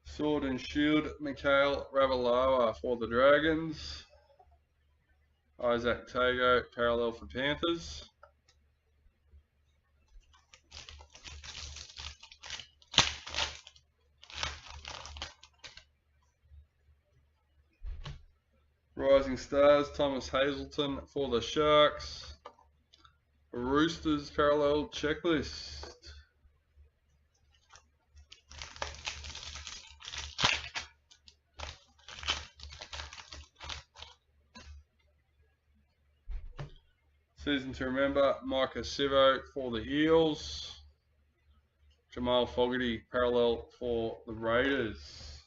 Sword and Shield, Mikhail Ravalawa for the Dragons. Isaac Tago, parallel for Panthers. Rising Stars, Thomas Hazelton for the Sharks. Roosters, parallel checklist. Season to remember, Micah Sivo for the Eels. Jamal Fogarty, parallel for the Raiders.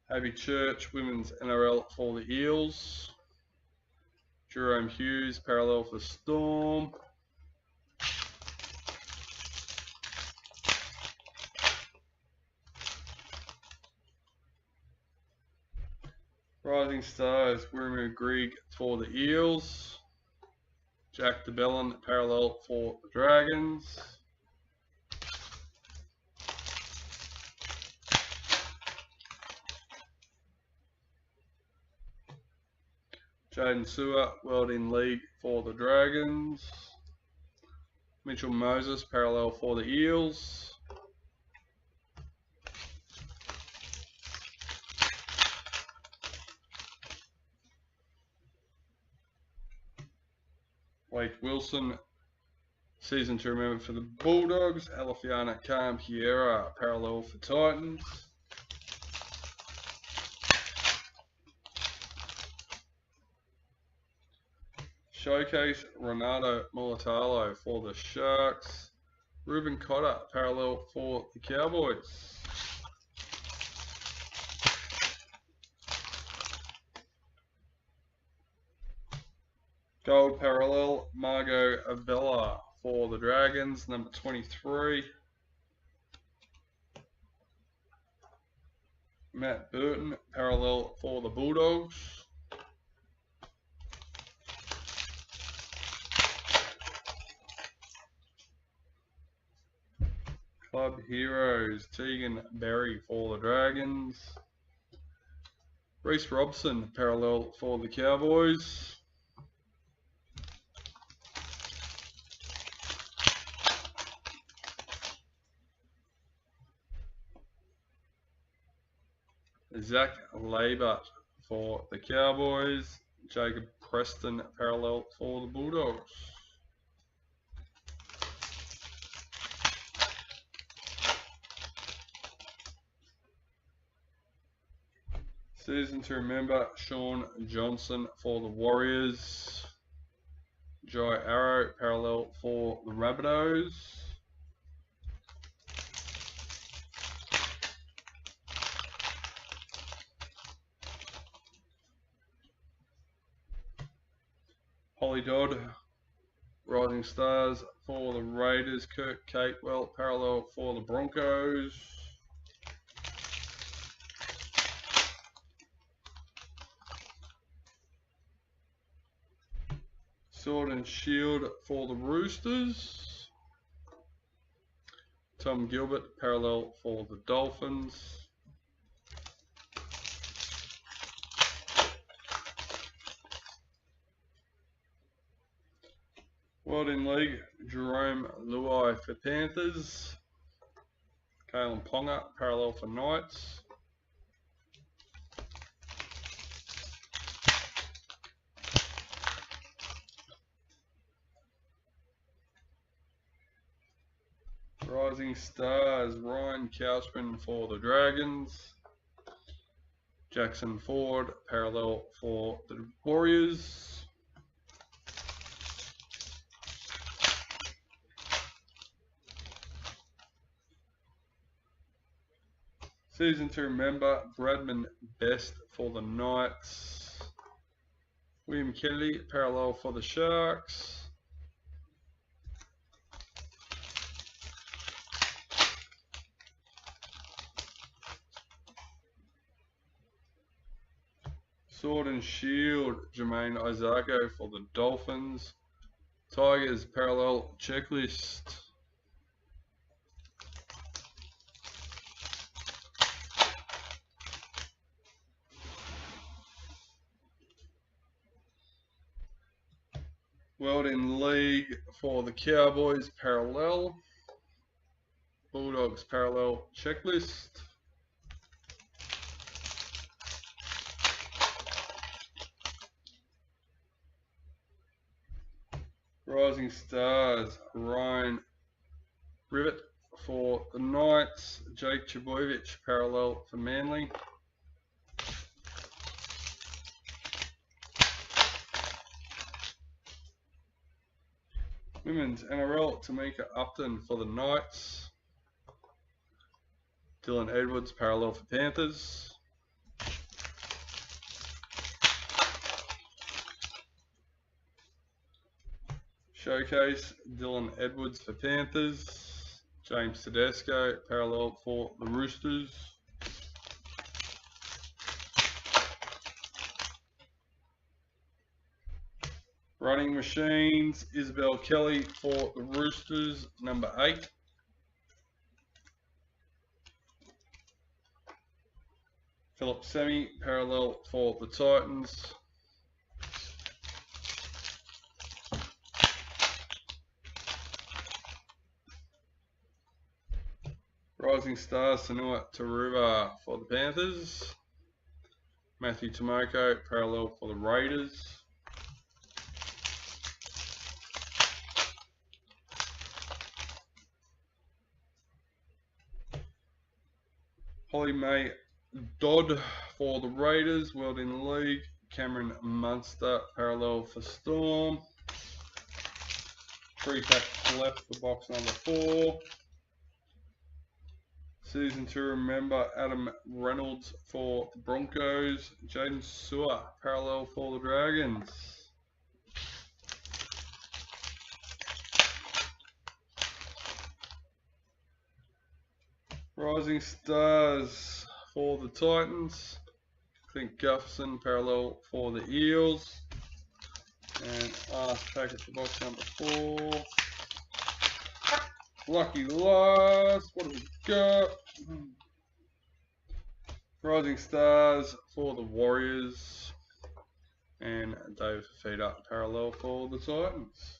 Abby Church, Women's NRL for the Eels. Jerome Hughes, parallel for Storm. Rising Stars, Gurimu Grieg for the Eels. Jack DeBellin, parallel for the Dragons. Jaden Sewer, World in League for the Dragons. Mitchell Moses, parallel for the Eels. Wade Wilson, season to remember for the Bulldogs. Alafiana Khan Piera, parallel for Titans. Showcase, Renato Mulatalo for the Sharks. Ruben Cotter, parallel for the Cowboys. Gold parallel, Margot Avella for the Dragons, number 23. Matt Burton, parallel for the Bulldogs. Club Heroes, Tegan Berry for the Dragons. Reece Robson, parallel for the Cowboys. Zach Labert for the Cowboys. Jacob Preston, parallel for the Bulldogs. Season to remember, Sean Johnson for the Warriors. Jai Arrow, parallel for the Rabbitohs. Holly Dodd, Rising Stars for the Raiders. Kurt Catewell, parallel for the Broncos. Sword and Shield for the Roosters. Tom Gilbert, parallel for the Dolphins. World in League, Jerome Luai for Panthers. Kalen Ponga, parallel for Knights. Rising Stars, Ryan Cowspin for the Dragons. Jackson Ford, parallel for the Warriors. Season 2 member, Bradman Best for the Knights. William Kennedy, parallel for the Sharks. Sword and Shield, Jermaine Isako for the Dolphins. Tigers, parallel checklist. World in League for the Cowboys, parallel. Bulldogs, parallel checklist. Rising Stars, Ryan Rivet for the Knights. Jake Trbojevic, parallel for Manly. Women's NRL, Tamika Upton for the Knights. Dylan Edwards, parallel for Panthers. Showcase, Dylan Edwards for Panthers. James Tedesco, parallel for the Roosters. Running Machines, Isabel Kelly for the Roosters, number 8. Philip Semi, parallel for the Titans. Rising Stars, Sanua Taruva for the Panthers. Matthew Tomoko, parallel for the Raiders. Holly May Dodd for the Raiders. World in League, Cameron Munster, parallel for Storm. 3 packs left for box number 4. Season 2 member, Adam Reynolds for the Broncos. Jaden Sewer, parallel for the Dragons. Rising Stars for the Titans. Clint Gufferson, parallel for the Eels. And last packet for box number 4. Lucky last. What have we got? Rising Stars for the Warriors. And Dave Fafita, parallel for the Titans.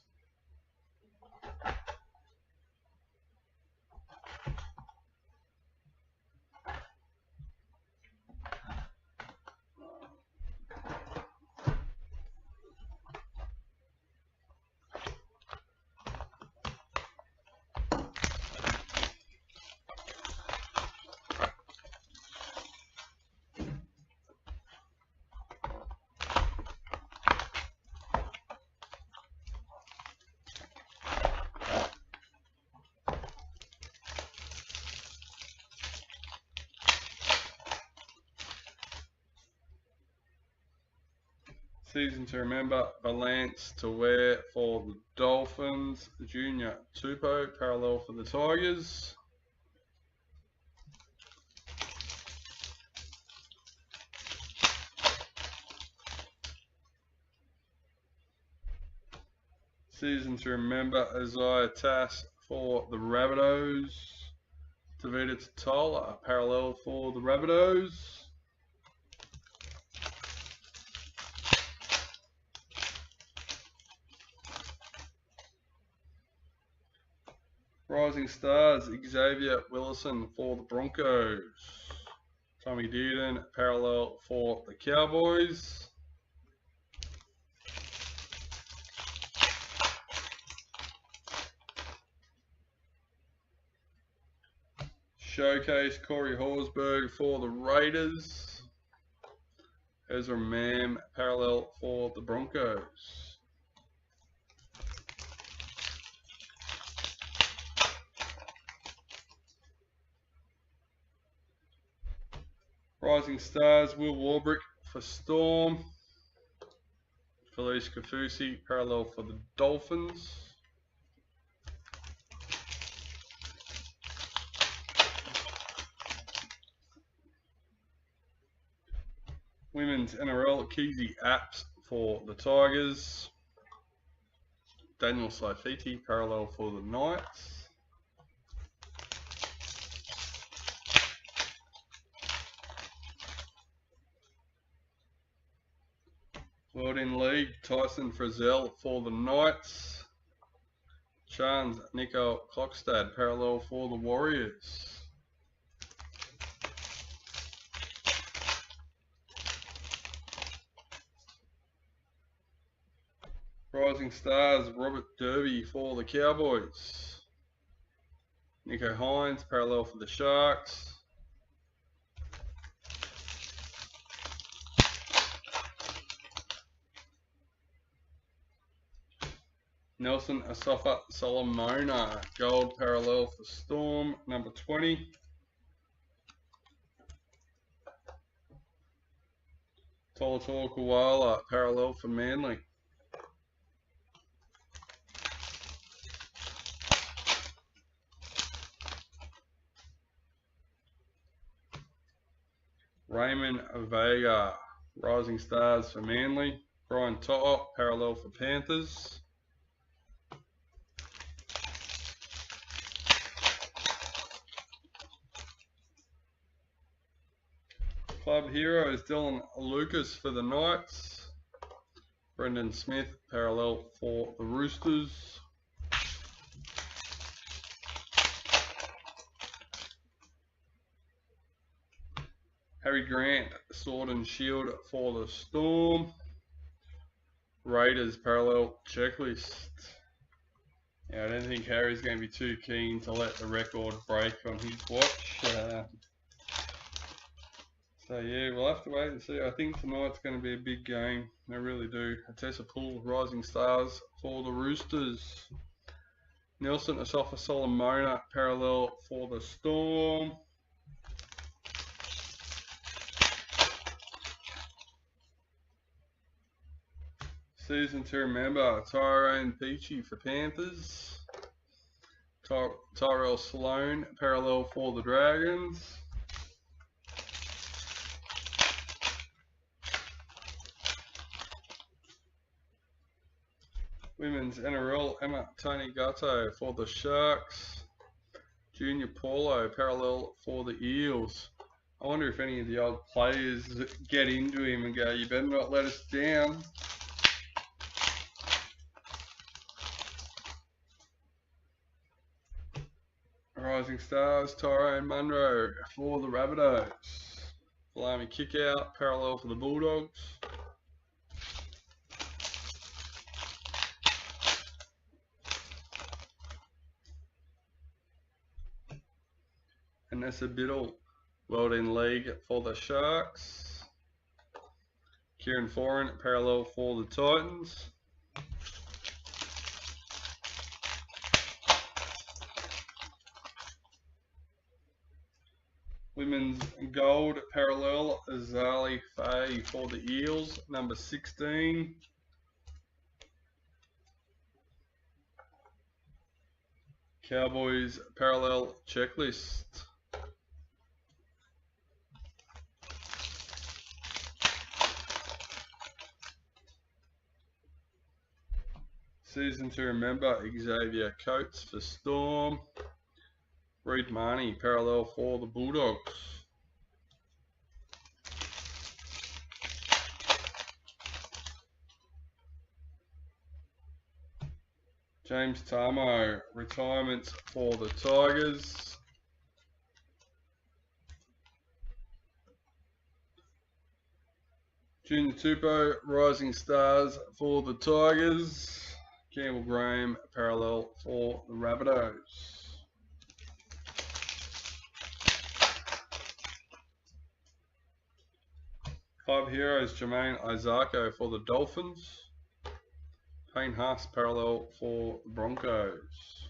Season to remember, Balance to wear for the Dolphins. Junior Tupou, parallel for the Tigers. Season to remember, Isaiah Tass for the Rabbitohs. Tavita Totola, parallel for the Rabbitohs. Rising Stars, Xavier Willison for the Broncos. Tommy Dearden, parallel for the Cowboys. Showcase, Corey Horsburgh for the Raiders. Ezra Mam, parallel for the Broncos. Rising Stars, Will Warbrick for Storm. Felice Kafusi, parallel for the Dolphins. Women's NRL, Keezy Apps for the Tigers. Daniel Saifiti, parallel for the Knights. World in League, Tyson Frizzell for the Knights. Chance Nico Klokstad, parallel for the Warriors. Rising Stars, Robert Derby for the Cowboys. Nico Hines, parallel for the Sharks. Nelson Asafa Solomona, gold parallel for Storm, number 20. Tolatoa Koala, parallel for Manly. Raymond Vega, Rising Stars for Manly. Brian To'o, parallel for Panthers. Club Heroes, Dylan Lucas for the Knights. Brendan Smith, parallel for the Roosters. Harry Grant, Sword and Shield for the Storm. Raiders, parallel checklist. Yeah, I don't think Harry's going to be too keen to let the record break on his watch. So yeah, we'll have to wait and see. I think tonight's going to be a big game. I really do. Atessa Poole, Rising Stars for the Roosters. Nelson Asafa Solomona, parallel for the Storm. Season to remember, Tyrone Peachy for Panthers. Tyrell Sloan, parallel for the Dragons. Women's NRL, Emma Tony Gatto for the Sharks. Junior Paulo, parallel for the Eels. I wonder if any of the old players get into him and go, you better not let us down. Rising Stars, Tyrone Munro for the Rabbitohs. Blimey kick out, parallel for the Bulldogs. Anessa Biddle, World in League for the Sharks. Kieran Foran, parallel for the Titans. Women's Gold, parallel, Azali Faye for the Eels, number 16. Cowboys, parallel checklist. Season to remember, Xavier Coates for Storm. Reid Marnie, parallel for the Bulldogs. James Tarmo, retirements for the Tigers. Junior Tupou, Rising Stars for the Tigers. Campbell Graham, parallel for the Rabbitohs. Club Heroes, Jermaine Isako for the Dolphins. Payne Haas, parallel for the Broncos.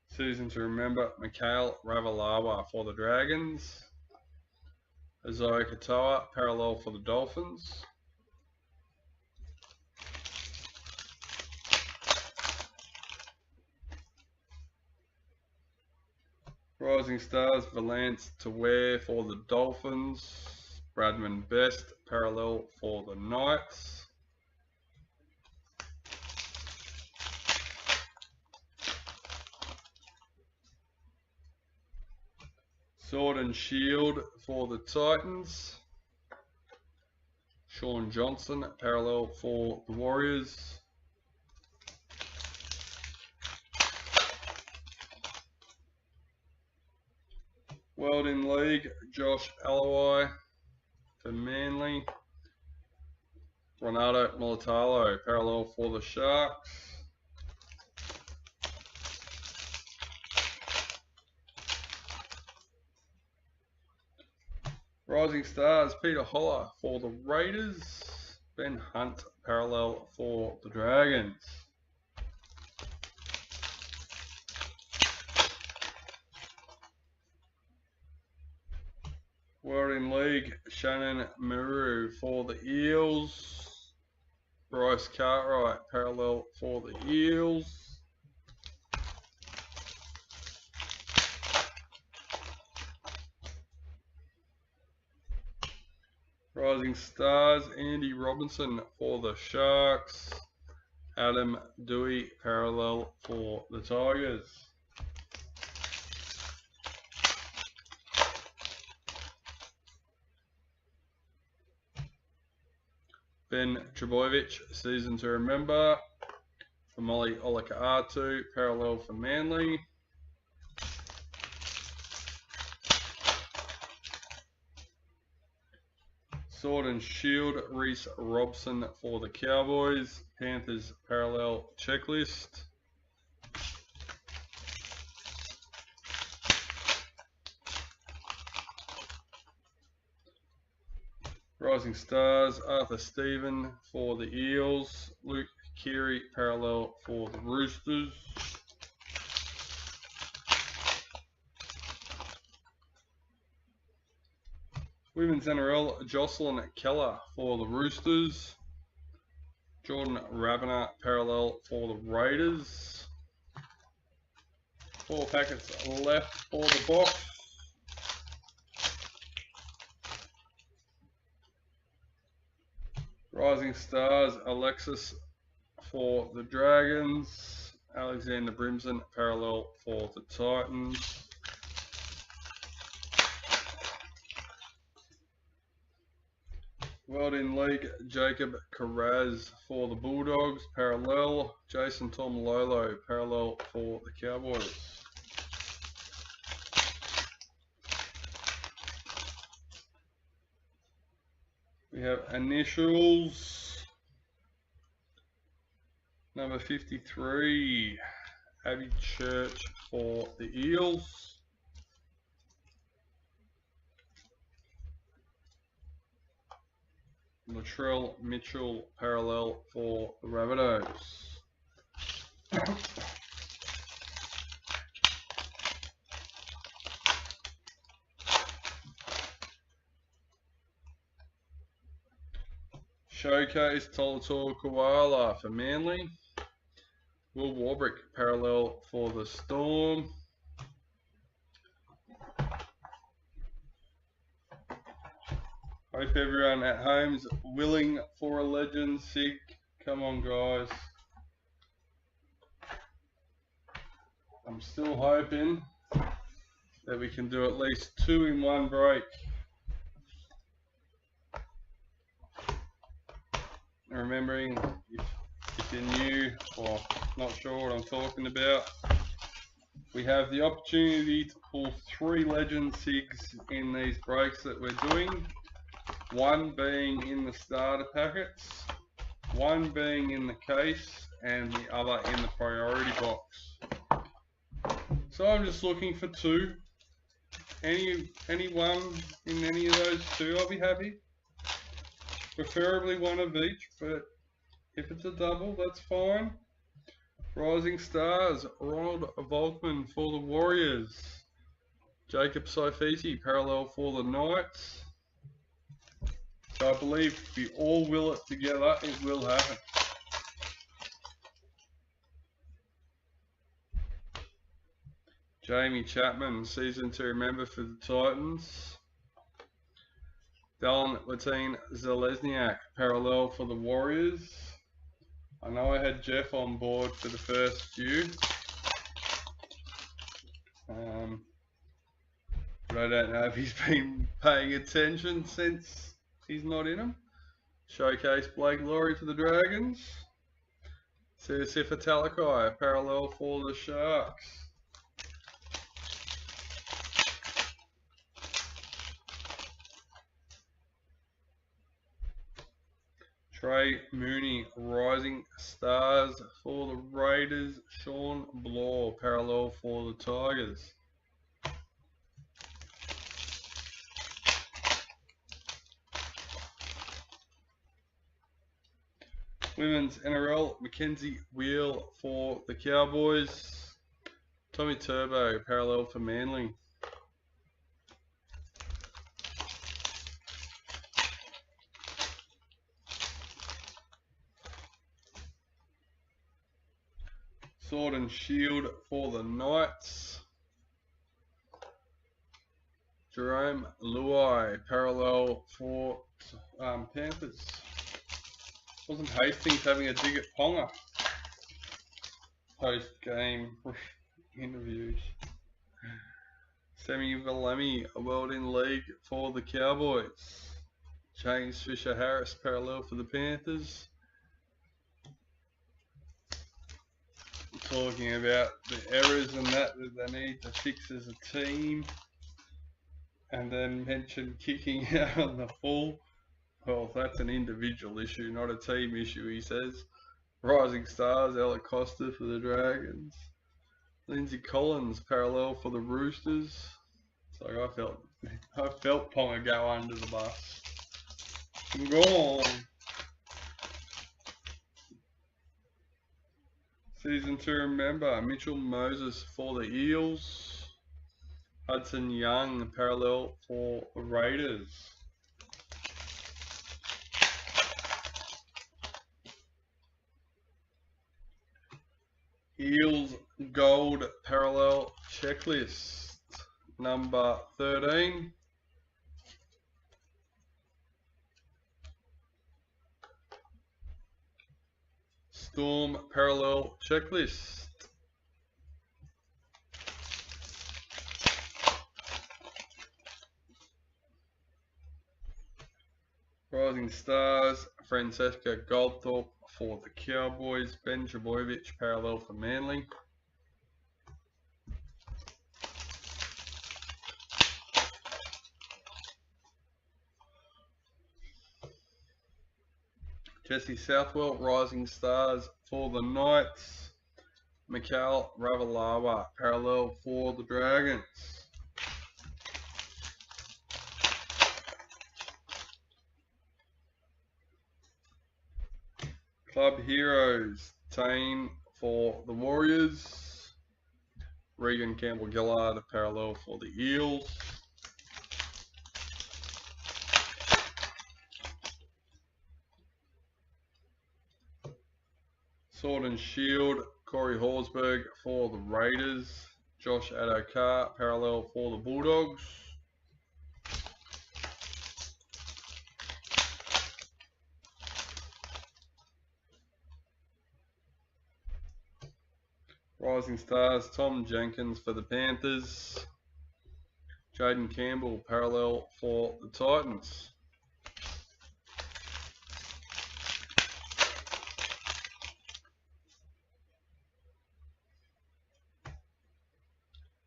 Season to remember, Mikhail Ravalawa for the Dragons. Isaiah Katoa, parallel for the Dolphins. Rising Stars, Valance to wear for the Dolphins. Bradman Best, parallel for the Knights. Sword and Shield for the Titans. Sean Johnson, parallel for the Warriors. World in League, Josh Alawai for Manly. Ronaldo Mulitalo, parallel for the Sharks. Rising Stars, Peter Holler for the Raiders. Ben Hunt, parallel for the Dragons. World in League, Shannon Muru for the Eels. Bryce Cartwright, parallel for the Eels. Rising Stars, Andy Robinson for the Sharks. Adam Dewey, parallel for the Tigers. Ben Trebojevic, season to remember. For Molly Olakau'atu, parallel for Manly. Sword and Shield, Reese Robson for the Cowboys. Panthers parallel checklist. Rising Stars, Arthur Stephen for the Eels. Luke Keary, parallel for the Roosters. Women's NRL, Jocelyn Keller for the Roosters. Jordan Rabiner, parallel for the Raiders. 4 packets left for the box. Rising Stars, Alexis for the Dragons. Alexander Brimson, parallel for the Titans. World in League, Jacob Carraz for the Bulldogs, parallel. Jason Tomololo, parallel for the Cowboys. We have initials. Number 53, Abby Church for the Eels. Latrell Mitchell, parallel for the Rabbitohs. Showcase, Tolator Koala for Manly. Will Warbrick, parallel for the Storm. Hope everyone at home's willing for a legend sig. Come on, guys. I'm still hoping that we can do at least 2 in one break. Remembering, if you're new or not sure what I'm talking about, we have the opportunity to pull 3 legend sigs in these breaks that we're doing. 1 being in the starter packets, 1 being in the case, and the other in the priority box. So I'm just looking for 2. Anyone in any of those 2, I'll be happy. Preferably 1 of each, but if it's a double, that's fine. Rising Stars, Ronald Volkman for the Warriors. Jacob Saifiti, parallel for the Knights. So I believe if we all will it together, it will happen. Jamie Chapman, season to remember for the Titans. Dallin Latine-Zalesniak, parallel for the Warriors. I know I had Jeff on board for the first few. But I don't know if he's been paying attention since he's not in them. Showcase Blake Laurie to the Dragons. Sifa Talakai, parallel for the Sharks. Trey Mooney, Rising Stars for the Raiders. Sean Bloor, parallel for the Tigers. Women's NRL, Mackenzie Wheel for the Cowboys. Tommy Turbo, parallel for Manly. Sword and Shield for the Knights. Jerome Luai, parallel for Panthers. Wasn't Hastings having a dig at Ponga? Post-game interviews. Sammy Valemi, a World in League for the Cowboys. James Fisher-Harris, parallel for the Panthers. Talking about the errors and that they need to fix as a team, and then mention kicking out on the full. Well, that's an individual issue, not a team issue, he says. Rising Stars, Ella Costa for the Dragons. Lindsay Collins, parallel for the Roosters. So I felt Ponga go under the bus. Go on. Season to remember, Mitchell Moses for the Eels. Hudson Young, parallel for the Raiders. Eels Gold Parallel Checklist, number 13. Storm Parallel Checklist. Rising Stars, Francesca Goldthorpe for the Cowboys. Ben Trbojevic, parallel for Manly. Jesse Southwell, Rising Stars for the Knights. Mikhail Ravalawa, parallel for the Dragons. Club Heroes, Tane for the Warriors. Regan Campbell-Gillard, parallel for the Eels. Sword and Shield, Corey Horsburgh for the Raiders. Josh Adokar, parallel for the Bulldogs. Rising Stars, Tom Jenkins for the Panthers. Jaden Campbell, parallel for the Titans.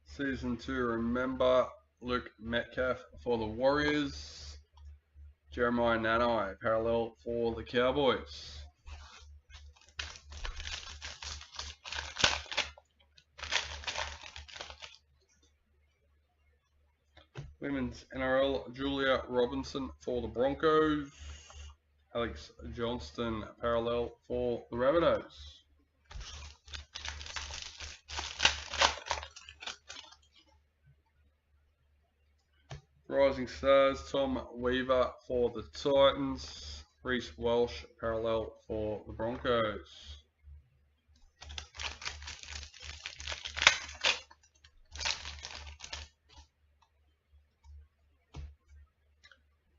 Season 2, remember Luke Metcalf for the Warriors. Jeremiah Nanai, parallel for the Cowboys. Women's NRL, Julia Robinson for the Broncos. Alex Johnston, parallel for the Rabbitohs. Rising Stars, Tom Weaver for the Titans. Reece Welsh, parallel for the Broncos.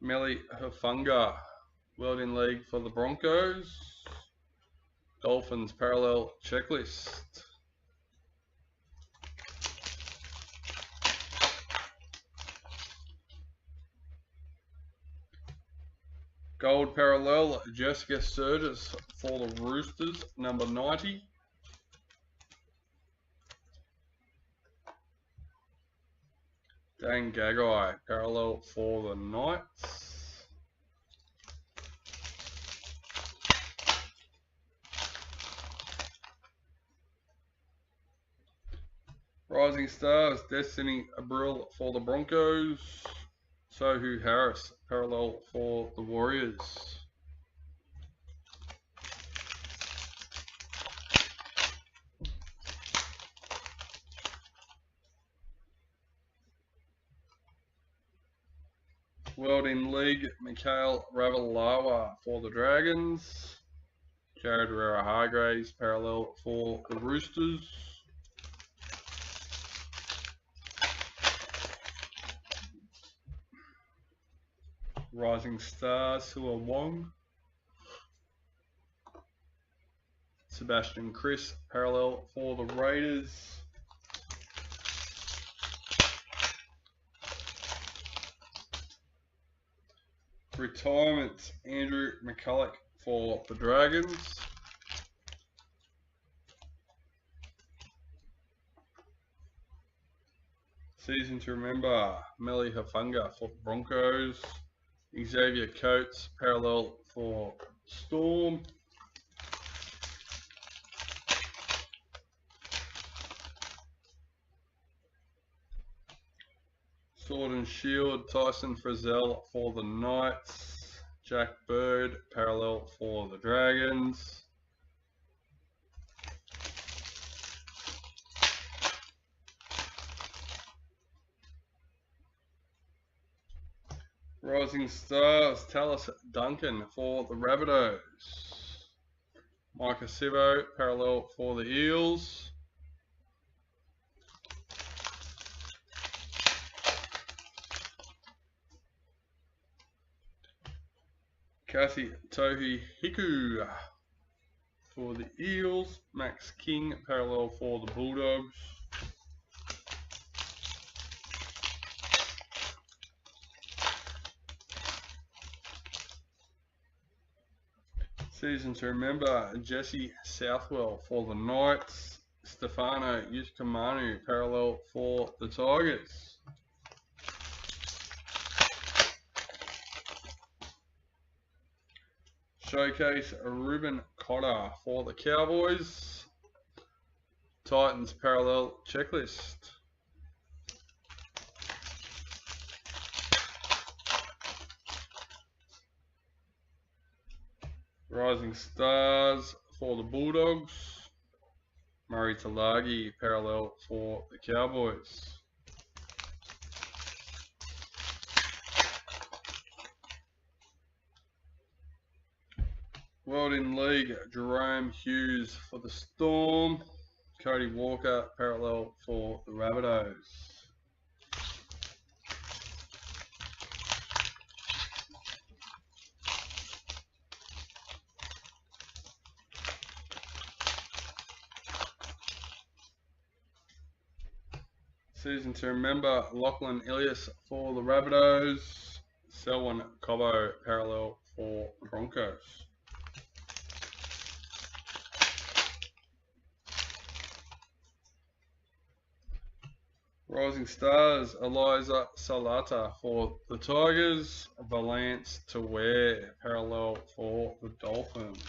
Melly Hafunga, World in League for the Broncos. Dolphins parallel checklist. Gold parallel, Jessica Sturgis for the Roosters, number 90. Dan Gagai, parallel for the Knights. Rising Stars, Destiny Abril for the Broncos. Sohu Harris, parallel for the Warriors. World in League, Mikhail Ravalawa for the Dragons. Jared Rara-Hargraves, parallel for the Roosters. Rising Stars, Sua Wong. Sebastian Chris, parallel for the Raiders. Retirement, Andrew McCulloch for the Dragons. Season to remember, Melly Hafunga for the Broncos. Xavier Coates, parallel for Storm. Sword and Shield, Tyson Frizzell for the Knights. Jack Bird, parallel for the Dragons. Rising Stars, Tallis Duncan for the Rabbitohs. Micah Sivo, parallel for the Eels. Kasi Tohi Hiku for the Eels. Max King, parallel for the Bulldogs. Season to remember, Jesse Southwell for the Knights. Stefano Yusukamanu, parallel for the Tigers. Showcase Ruben Cotter for the Cowboys. Titans parallel checklist. Rising Stars for the Bulldogs. Murray Talagi, parallel for the Cowboys. World in League, Jerome Hughes for the Storm. Cody Walker, parallel for the Rabbitohs. Season to remember, Lachlan Ilias for the Rabbitohs. Selwyn Cobbo parallel for the Broncos. Rising Stars, Eliza Salata for the Tigers. Valance to wear parallel for the Dolphins.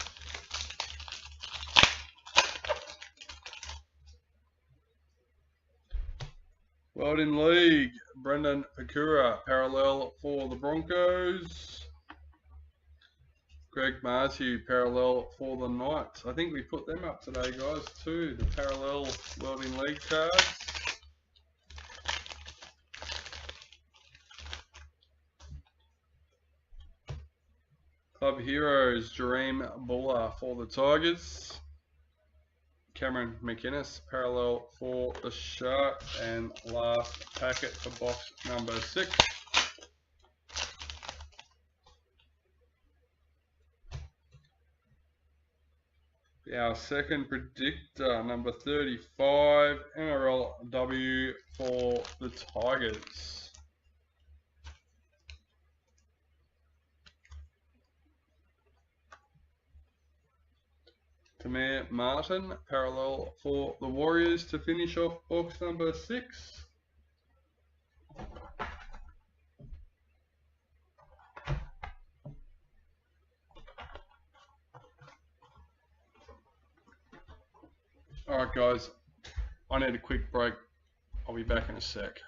World in League, Brendan Pakura parallel for the Broncos. Greg Martu parallel for the Knights. I think we put them up today, guys, too. The parallel World in League cards. Club Heroes, Jareem Buller for the Tigers. Cameron McInnes parallel for the Sharks. And last packet for box number 6. Our second predictor, number 35, NRLW for the Tigers. Tamir Martin, parallel for the Warriors to finish off box number 6. Alright guys, I need a quick break. I'll be back in a sec.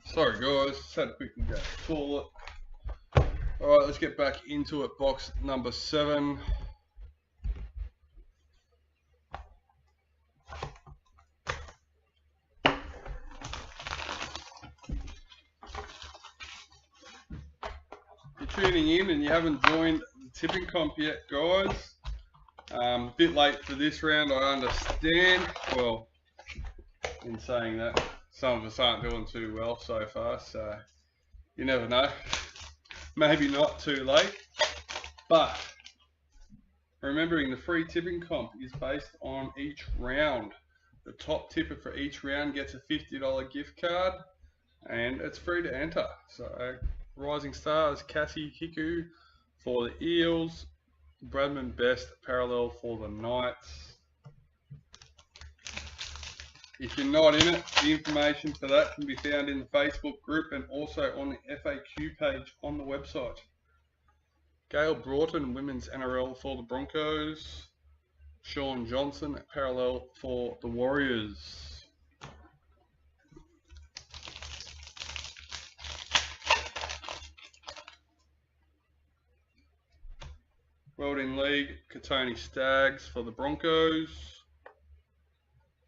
Sorry guys, just had a quick go to the toilet. Alright, let's get back into it. Box number 7. If you're tuning in and you haven't joined the tipping comp yet, guys, a bit late for this round, I understand. Well, in saying that, some of us aren't doing too well so far, so you never know. Maybe not too late, but remembering the free tipping comp is based on each round. The top tipper for each round gets a $50 gift card, and it's free to enter. So, Rising Stars, Cassie Hiku for the Eels, Bradman Best parallel for the Knights. If you're not in it, the information for that can be found in the Facebook group and also on the FAQ page on the website. Gail Broughton, Women's NRL for the Broncos. Sean Johnson, parallel for the Warriors. World in League, Katoni Stags for the Broncos.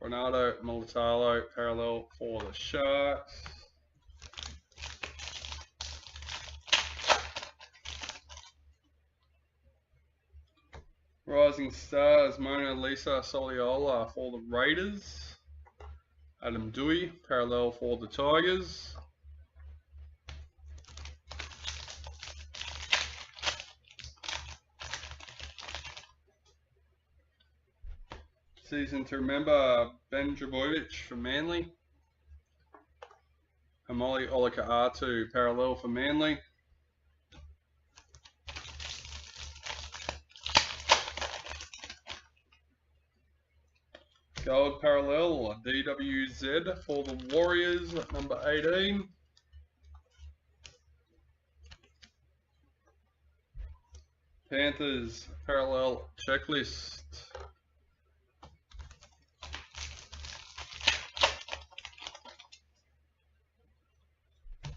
Ronaldo Mulitalo parallel for the Sharks. Rising Stars, Mona Lisa Soliola for the Raiders. Adam Dewey parallel for the Tigers. Season to remember, Ben Drabovic for Manly. Hamoli Olika-Atu parallel for Manly. Gold parallel, DWZ for the Warriors, number 18. Panthers parallel checklist.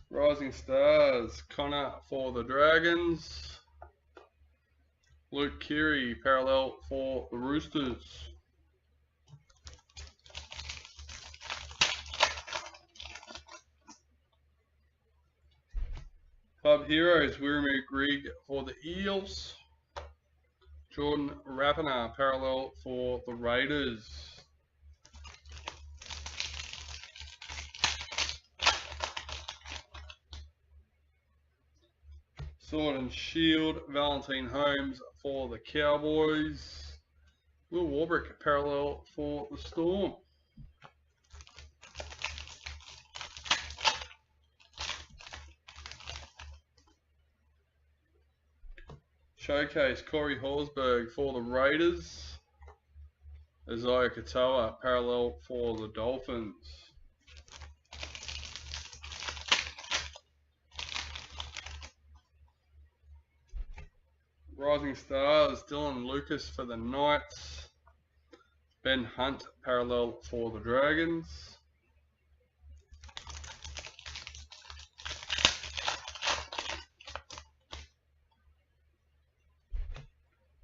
Rising Stars, Connor for the Dragons. Luke Keary parallel for the Roosters. Club Heroes, Wiremu Grigg for the Eels. Jordan Rapana parallel for the Raiders. Sword and Shield, Valentine Holmes for the Cowboys. Will Warbrick parallel for the Storm. Showcase, Corey Horsburgh for the Raiders. Isaiah Katoa parallel for the Dolphins. Rising Stars, Dylan Lucas for the Knights. Ben Hunt parallel for the Dragons.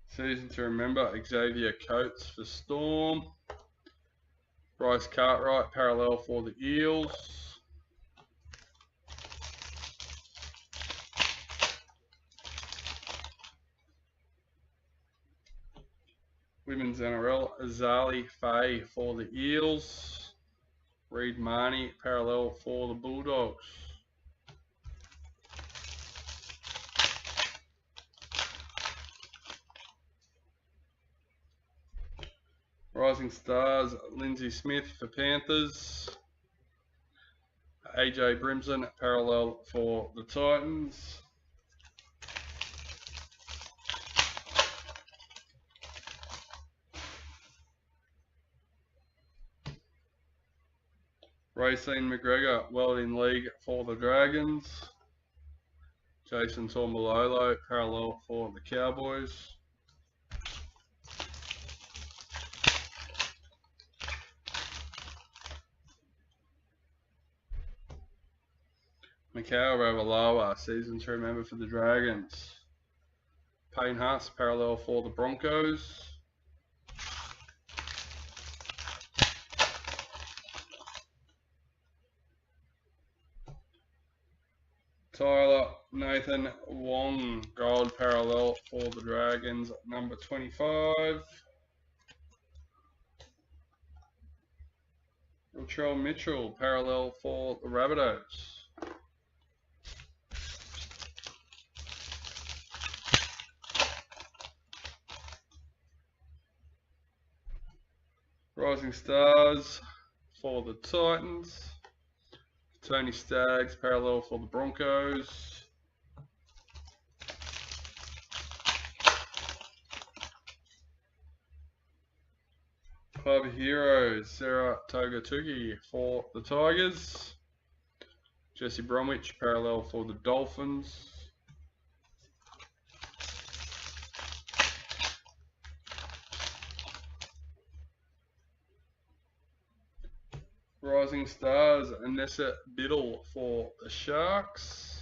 Season to remember, Xavier Coates for Storm. Bryce Cartwright parallel for the Eels. Women's NRL, Azali Faye for the Eels. Reed Marnie parallel for the Bulldogs. Rising Stars, Lindsay Smith for Panthers. AJ Brimson parallel for the Titans. Racine McGregor, World in League for the Dragons. Jason Tormalolo parallel for the Cowboys. Mikhail Ravalawa, season to remember for the Dragons. Payne Haas parallel for the Broncos. Tyler Nathan Wong, gold parallel for the Dragons, number 25. Latrell Mitchell, parallel for the Rabbitohs. Rising Stars for the Titans. Tony Staggs, parallel for the Broncos. Club Heroes, Sarah Togatuki for the Tigers. Jesse Bromwich, parallel for the Dolphins. Rising Stars, Anessa Biddle for the Sharks.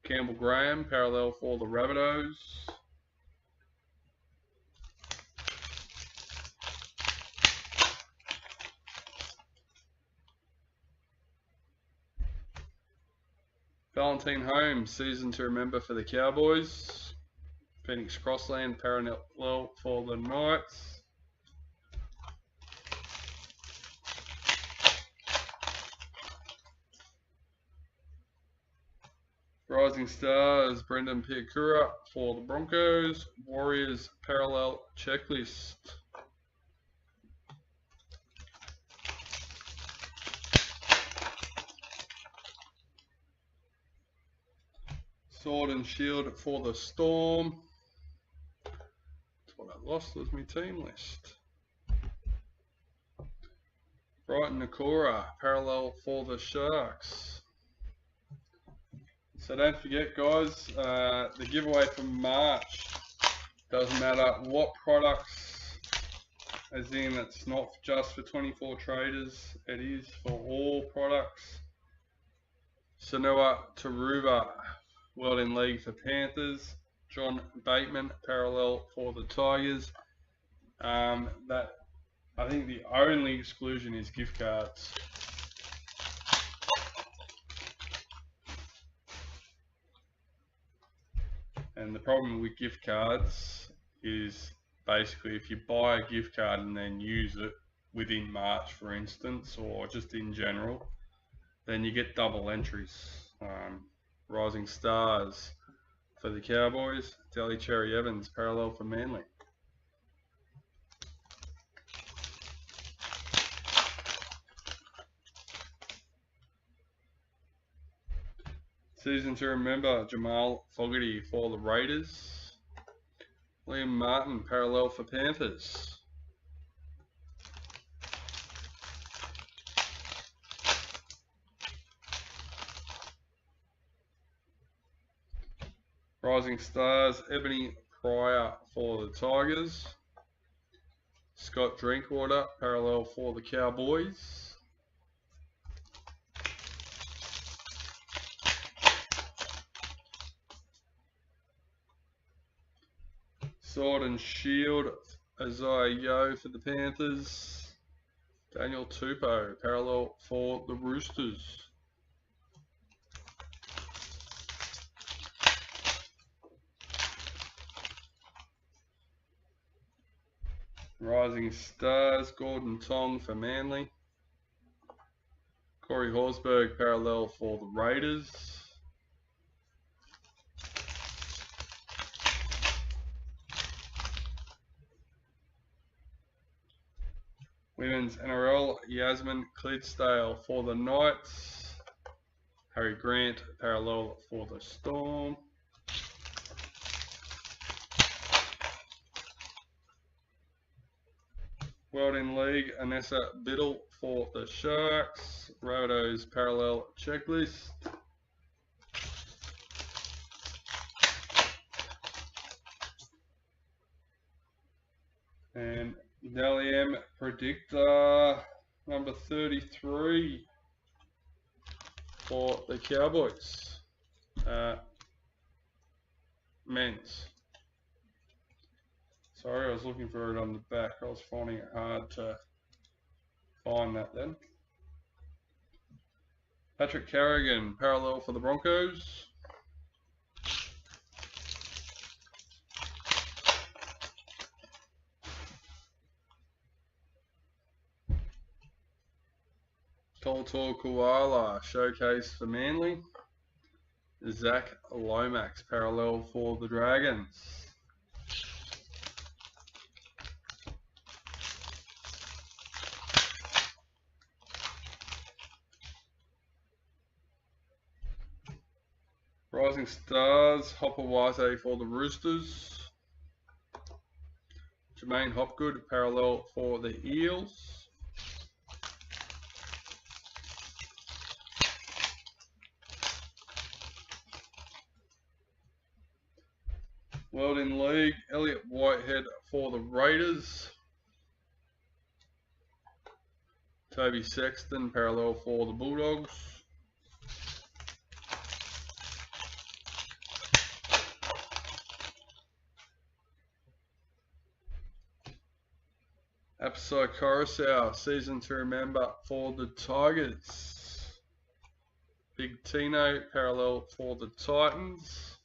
Campbell Graham, parallel for the Rabbitohs. Valentine Holmes, season to remember for the Cowboys. Phoenix Crossland, parallel for the Knights. Rising Stars, Brendan Piakura for the Broncos. Warriors, parallel checklist. Sword and Shield for the Storm. That's what I lost, was my team list. Brighton Nakora, parallel for the Sharks. So don't forget, guys, the giveaway for March doesn't matter what products, as in it's not just for 24 traders, it is for all products. Sanoa Taruva, World in League for Panthers. John Bateman, parallel for the Tigers. That I think the only exclusion is gift cards. And the problem with gift cards is basically if you buy a gift card and then use it within March, for instance, or just in general, then you get double entries. Rising Stars for the Cowboys. Delhi Cherry Evans, parallel for Manly. Season to remember, Jamal Fogarty for the Raiders. Liam Martin, parallel for Panthers. Rising Stars, Ebony Pryor for the Tigers. Scott Drinkwater, parallel for the Cowboys. Sword and Shield, Isaiah Yo for the Panthers. Daniel Tupou, parallel for the Roosters. Rising Stars, Gordon Tong for Manly. Corey Horsburgh, parallel for the Raiders. Women's NRL, Yasmin Clydesdale for the Knights. Harry Grant, parallel for the Storm. World in League, Anessa Biddle for the Sharks. Rabbitohs, parallel checklist. And Dally M Predictor number 33 for the Cowboys. Men's. Sorry, I was looking for it on the back. I was finding it hard to find that then. Patrick Carrigan, parallel for the Broncos. Toltor Koala, showcase for Manly. Zach Lomax, parallel for the Dragons. Rising Stars, Hopper Wise for the Roosters. Jermaine Hopgood, parallel for the Eels. World in League, Elliot Whitehead for the Raiders. Toby Sexton, parallel for the Bulldogs. Apsai Coruscant, season to remember for the Tigers. Big Tino, parallel for the Titans.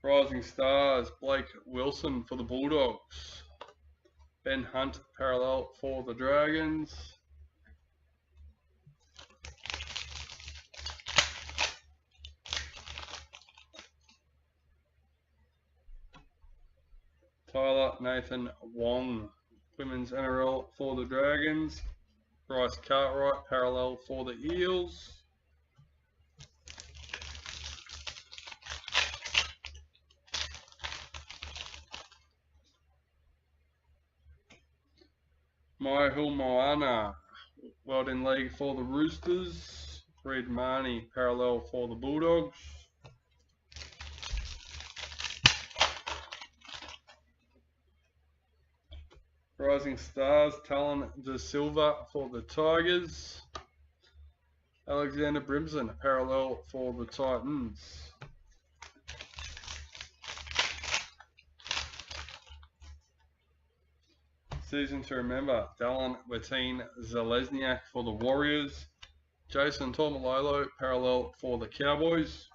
Rising Stars, Blake Wilson for the Bulldogs. Ben Hunt, parallel for the Dragons. Tyler Nathan Wong, Women's NRL for the Dragons. Bryce Cartwright, parallel for the Eels. Maihul Moana, World in League for the Roosters. Reid Marnie, parallel for the Bulldogs. Rising Stars, Talon De Silva for the Tigers. Alexander Brimson, parallel for the Titans. Season to remember, Dallin Martin Zalesniak for the Warriors. Jason Tormalolo, parallel for the Cowboys.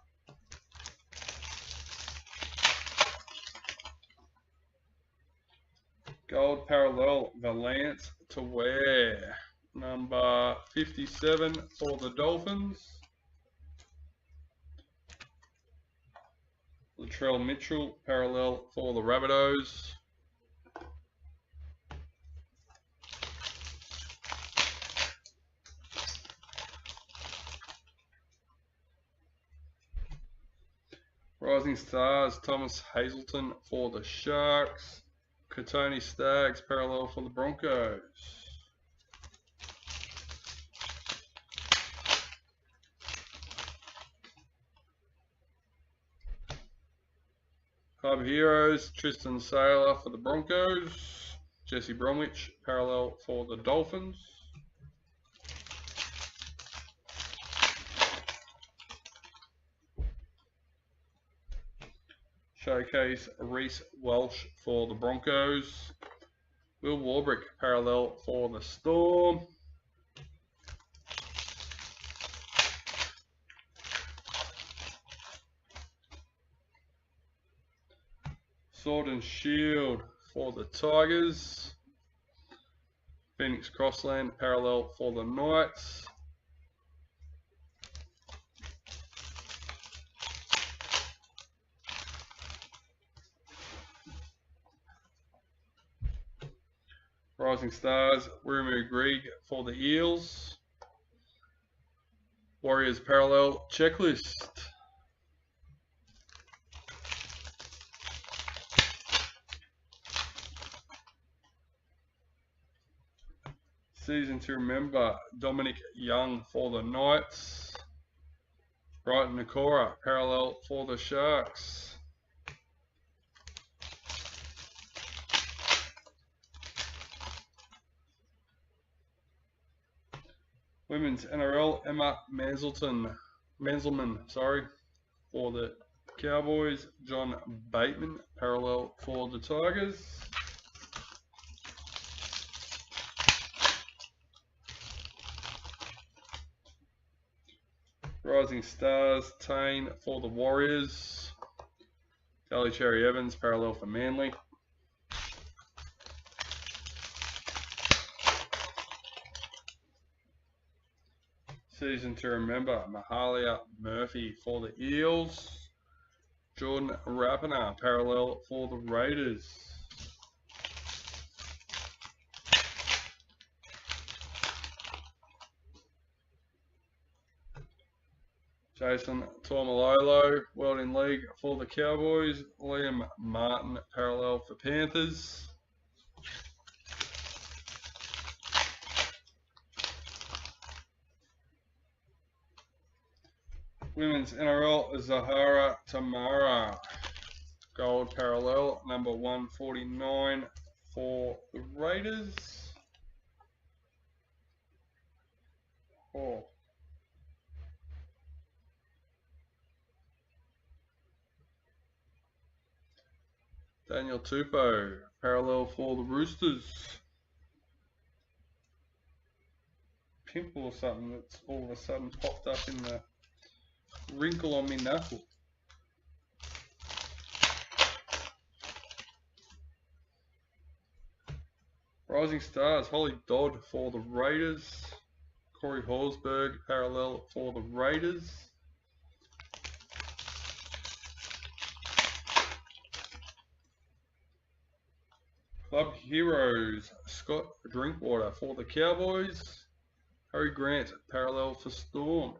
Gold parallel, Valance to wear. Number 57 for the Dolphins. Latrell Mitchell, parallel for the Rabbitohs. Rising Stars, Thomas Hazelton for the Sharks. Katoni Staggs, parallel for the Broncos. Club Heroes, Tristan Saylor for the Broncos. Jesse Bromwich, parallel for the Dolphins. Showcase Reece Welsh for the Broncos. Will Warbrick, parallel for the Storm. Sword and Shield for the Tigers. Phoenix Crossland, parallel for the Knights. Rising Stars, Rumu Grieg for the Eels. Warriors parallel checklist. Season to remember, Dominic Young for the Knights. Brighton Nakora, parallel for the Sharks. Women's NRL, Emma Manselman, for the Cowboys. John Bateman, parallel for the Tigers. Rising Stars, Tane for the Warriors. Daly Cherry Evans, parallel for Manly. Season to remember, Mahalia Murphy for the Eels. Jordan Rapana, parallel for the Raiders. Jason Tormalolo, World in League for the Cowboys. Liam Martin, parallel for Panthers. Women's NRL, Zahara Tamara, gold parallel, number 149 for the Raiders. Oh. Daniel Tupou, parallel for the Roosters. Pimple or something that's all of a sudden popped up in the wrinkle on my knuckle. Rising Stars, Holly Dodd for the Raiders. Corey Horsburgh, parallel for the Raiders. Club Heroes, Scott Drinkwater for the Cowboys. Harry Grant, parallel for Storm.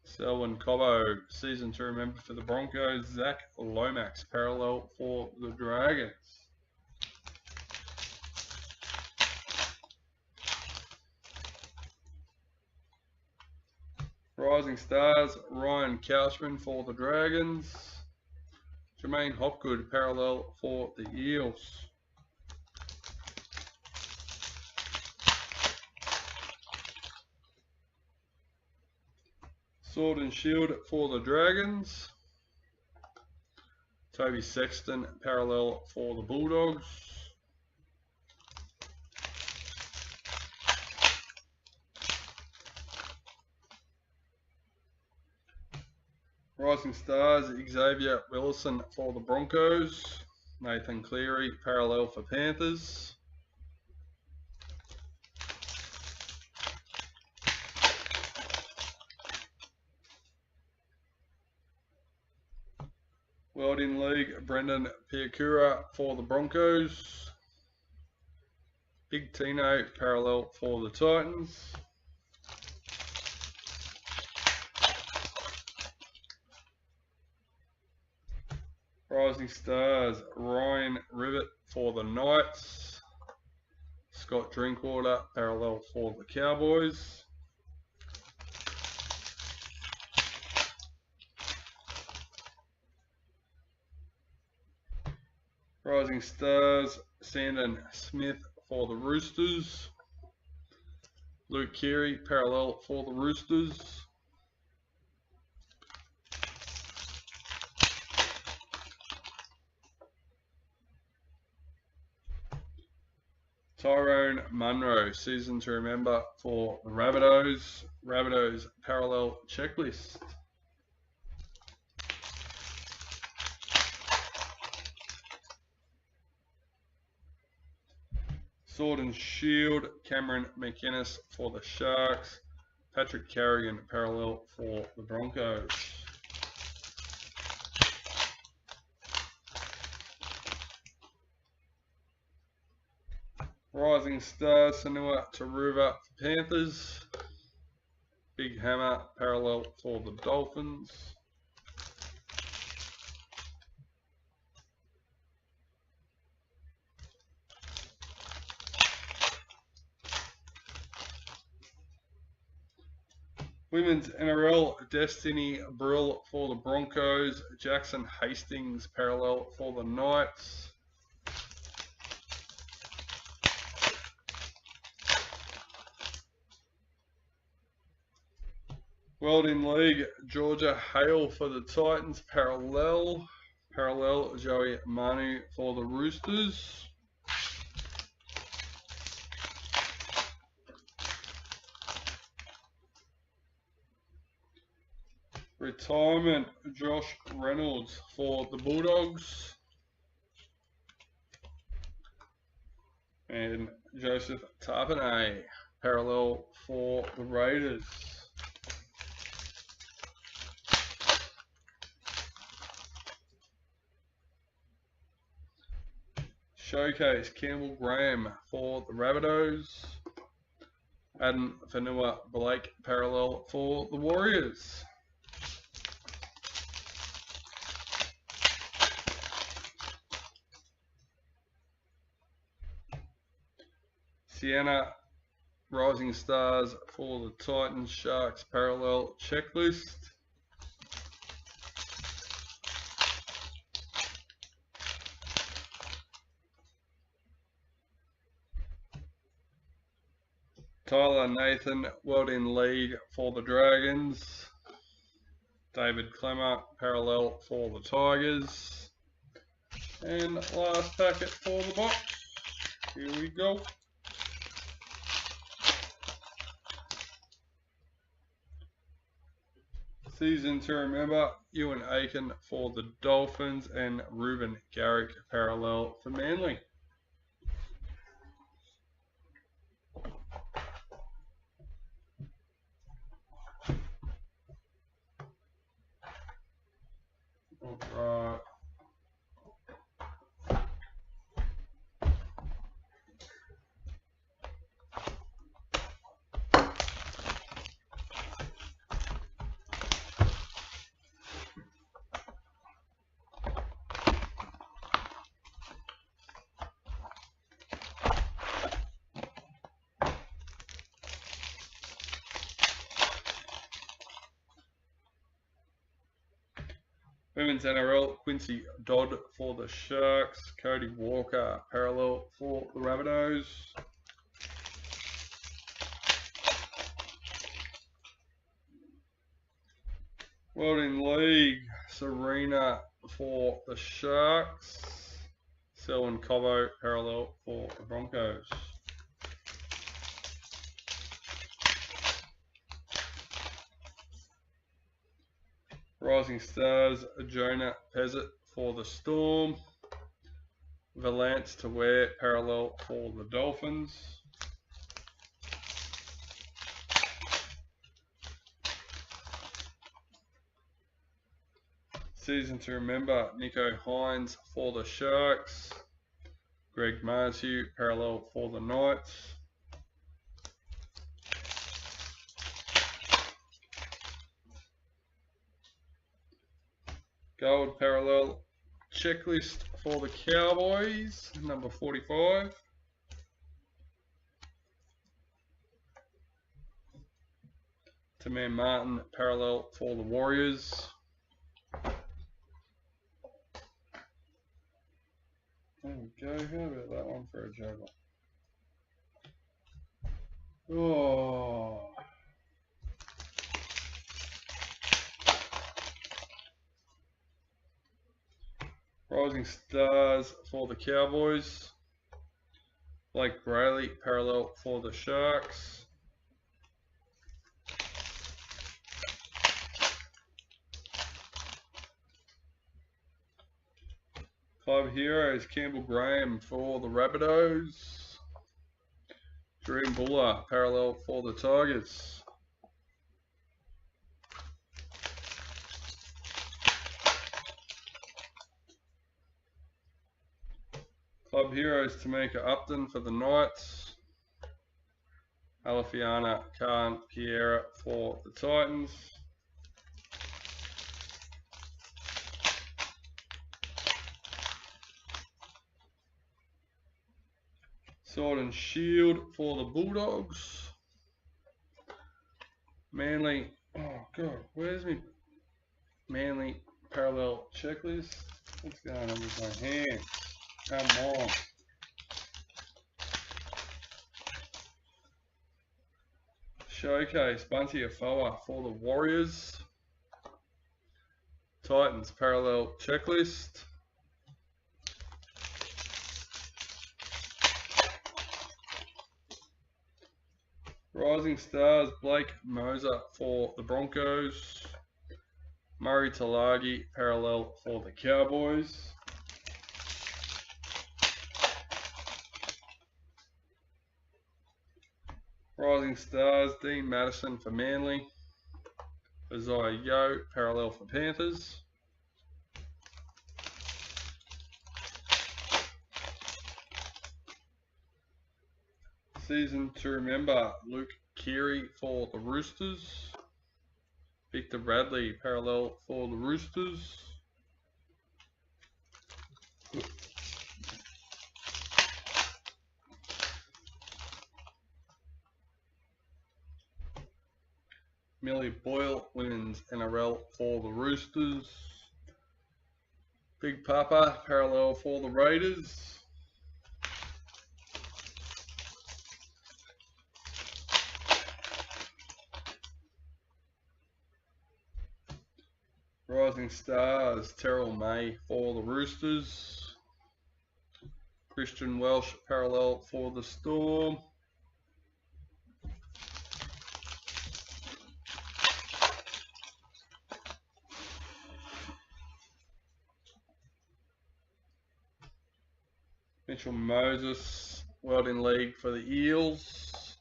Selwyn Cobbo, season to remember for the Broncos. Zach Lomax, parallel for the Dragons. Rising Stars, Ryan Couchman for the Dragons. Jermaine Hopgood, parallel for the Eels. Sword and Shield for the Dragons. Toby Sexton, parallel for the Bulldogs. Rising Stars, Xavier Willison for the Broncos. Nathan Cleary, parallel for Panthers. World in League, Brendan Piakura for the Broncos. Big Tino, parallel for the Titans. Rising Stars, Ryan Rivet for the Knights. Scott Drinkwater, parallel for the Cowboys. Rising Stars, Sandon Smith for the Roosters. Luke Keary, parallel for the Roosters. Tyrone Munro, season to remember for the Rabbitohs. Rabbitohs parallel checklist. Sword and Shield, Cameron McInnes for the Sharks. Patrick Carrigan, parallel for the Broncos. Rising Stars, Sanua Taruva for Panthers. Big Hammer, parallel for the Dolphins. Women's NRL, Destiny Brill for the Broncos. Jackson Hastings, parallel for the Knights. World in League, Georgia Hale for the Titans, parallel. Parallel, Joey Manu for the Roosters. Retirement, Josh Reynolds for the Bulldogs. And Joseph Tapine, parallel for the Raiders. Showcase Campbell Graham for the Rabbitohs. Adam Fanua Blake parallel for the Warriors. Sienna Rising Stars for the Titans Sharks parallel checklist. Tyler Nathan World in League for the Dragons. David Clemmer parallel for the Tigers. And last packet for the box. Here we go. Season to remember, Ewan Aiken for the Dolphins and Ruben Garrick parallel for Manly. Alright. Women's NRL, Quincy Dodd for the Sharks, Cody Walker parallel for the Rabbitohs. World in League, Serena for the Sharks, Selwyn Cobbo parallel for the Broncos. Rising Stars, Jonah Pezzett for the Storm. Valance to wear parallel for the Dolphins. Season to remember, Nico Hines for the Sharks. Greg Marzu parallel for the Knights. Gold parallel checklist for the Cowboys, number 45. Taman Martin parallel for the Warriors. There we go. How about that one for a juggle? Oh. Rising Stars for the Cowboys. Blake Brayley parallel for the Sharks. Club Heroes, Campbell Graham for the Rabbitohs. Dream Buller parallel for the Tigers. Club Heroes, Tamika Upton for the Knights. Alafiana Khan Piera for the Titans. Sword and Shield for the Bulldogs. Manly, oh god, where's me Manly parallel checklist? What's going on with my hands? Come on. Showcase Bunty Afoa for the Warriors. Titans parallel checklist. Rising Stars, Blake Moser for the Broncos. Murray Talagi parallel for the Cowboys. Rising Stars, Dean Madison for Manly. Isaiah Yo parallel for Panthers. Season to remember, Luke Keary for the Roosters. Victor Bradley, parallel for the Roosters. Millie Boyle, Women's NRL for the Roosters. Big Papa, parallel for the Raiders. Rising Stars, Terrell May for the Roosters. Christian Welsh, parallel for the Storm. Mitchell Moses, World in League for the Eels.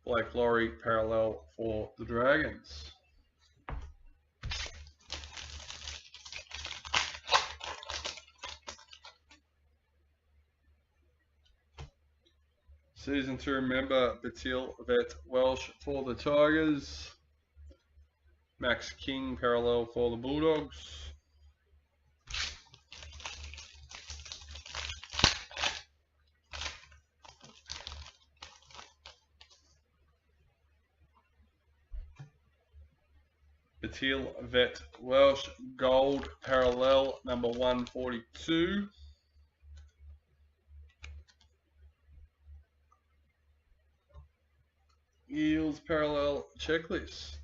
Blake Laurie, parallel for the Dragons. Season to remember, Batil Vet Welsh for the Tigers. Max King, parallel for the Bulldogs. Batil Vet Welsh Gold, parallel number 142. Eels parallel checklist.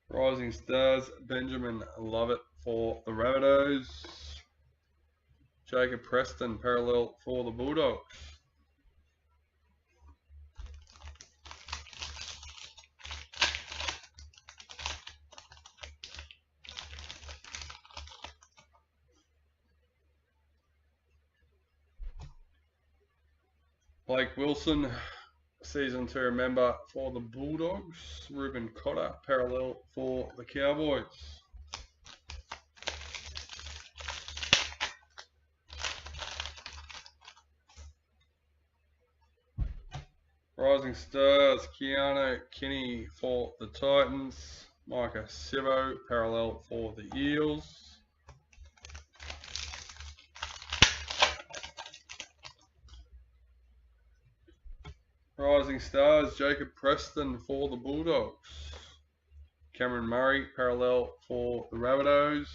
Rising Stars, Benjamin Lovett for the Rabbitohs. Jacob Preston, parallel for the Bulldogs. Blake Wilson, season to remember for the Bulldogs. Ruben Cotter, parallel for the Cowboys. Rising Stars, Keanu Kinney for the Titans. Micah Sivo, parallel for the Eels. Rising Stars, Jacob Preston for the Bulldogs. Cameron Murray, parallel for the Rabbitohs.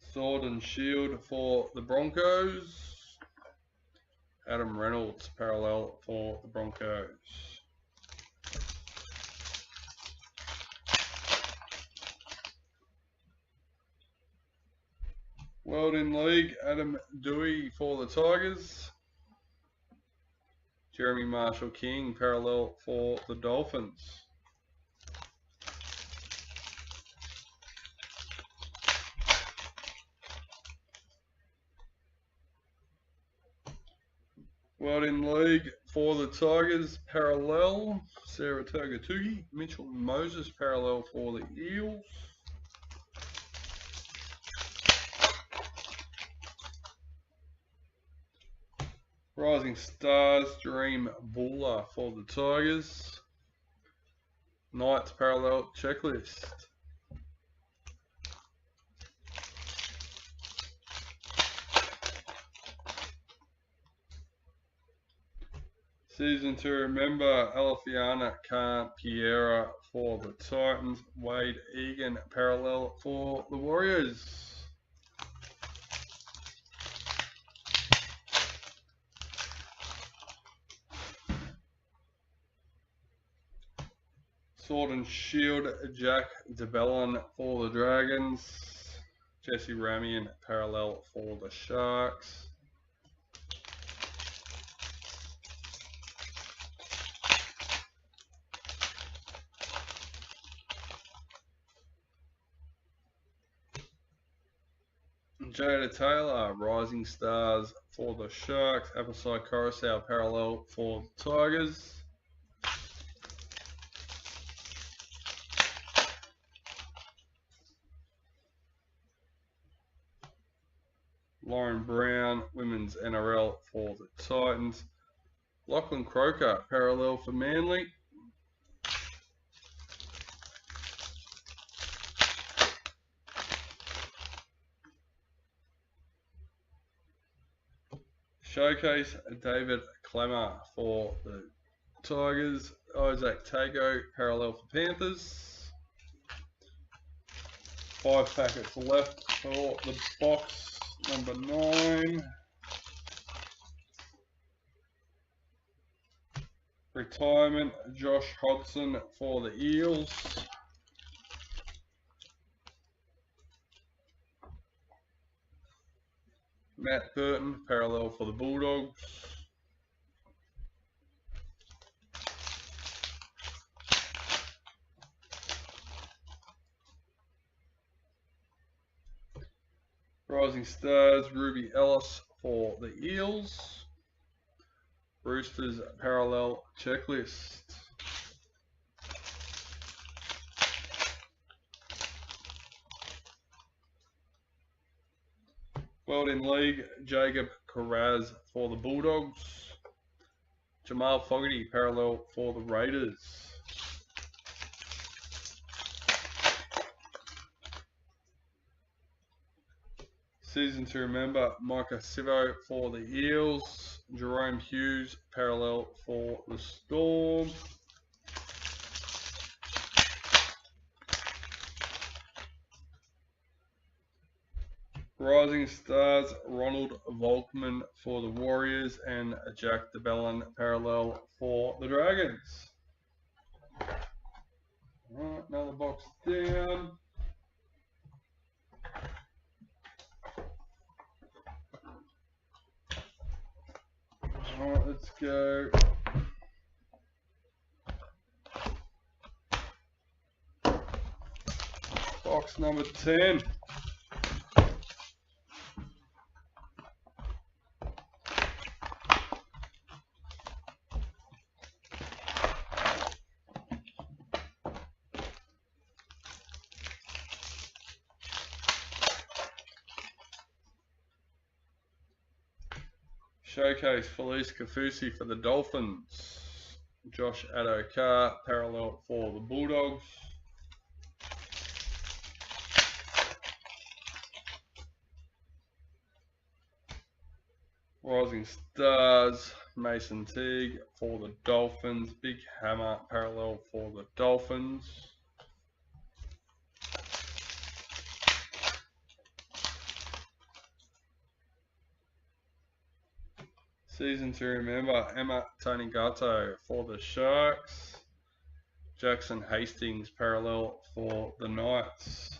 Sword and Shield for the Broncos. Adam Reynolds, parallel for the Broncos. World in League, Adam Dewey for the Tigers. Jeremy Marshall King, parallel for the Dolphins. World in League for the Tigers, parallel, Sarah Togatugi. Mitchell Moses, parallel for the Eels. Rising Stars, Dream Buller for the Tigers. Knights parallel checklist. Season to remember, Alafiana Khan Piera for the Titans. Wade Egan, parallel for the Warriors. Sword and Shield, Jack DeBellin for the Dragons. Jesse Ramian, parallel for the Sharks. Jada Taylor, Rising Stars for the Sharks. Appleside Coruscant parallel for the Tigers. Lauren Brown, Women's NRL for the Titans. Lachlan Croker, parallel for Manly. Showcase David Clemmer for the Tigers. Isaac Tago, parallel for Panthers. 5 packets left for the box number 9. Retirement, Josh Hodgson for the Eels. Matt Burton, parallel for the Bulldogs. Rising Stars, Ruby Ellis for the Eels. Roosters parallel checklist. World in League, Jacob Carraz for the Bulldogs. Jamal Fogarty parallel for the Raiders. Season to remember, Micah Sivo for the Eels. Jerome Hughes parallel for the Storm. Rising Stars, Ronald Volkman for the Warriors and Jack DeBellin parallel for the Dragons. Alright, another box down. Alright, let's go. Box number 10. Showcase Felice Kafusi for the Dolphins. Josh Adokar parallel for the Bulldogs. Rising Stars, Mason Teague for the Dolphins. Big Hammer parallel for the Dolphins. Season to remember, Emma Tonigato for the Sharks. Jackson Hastings parallel for the Knights.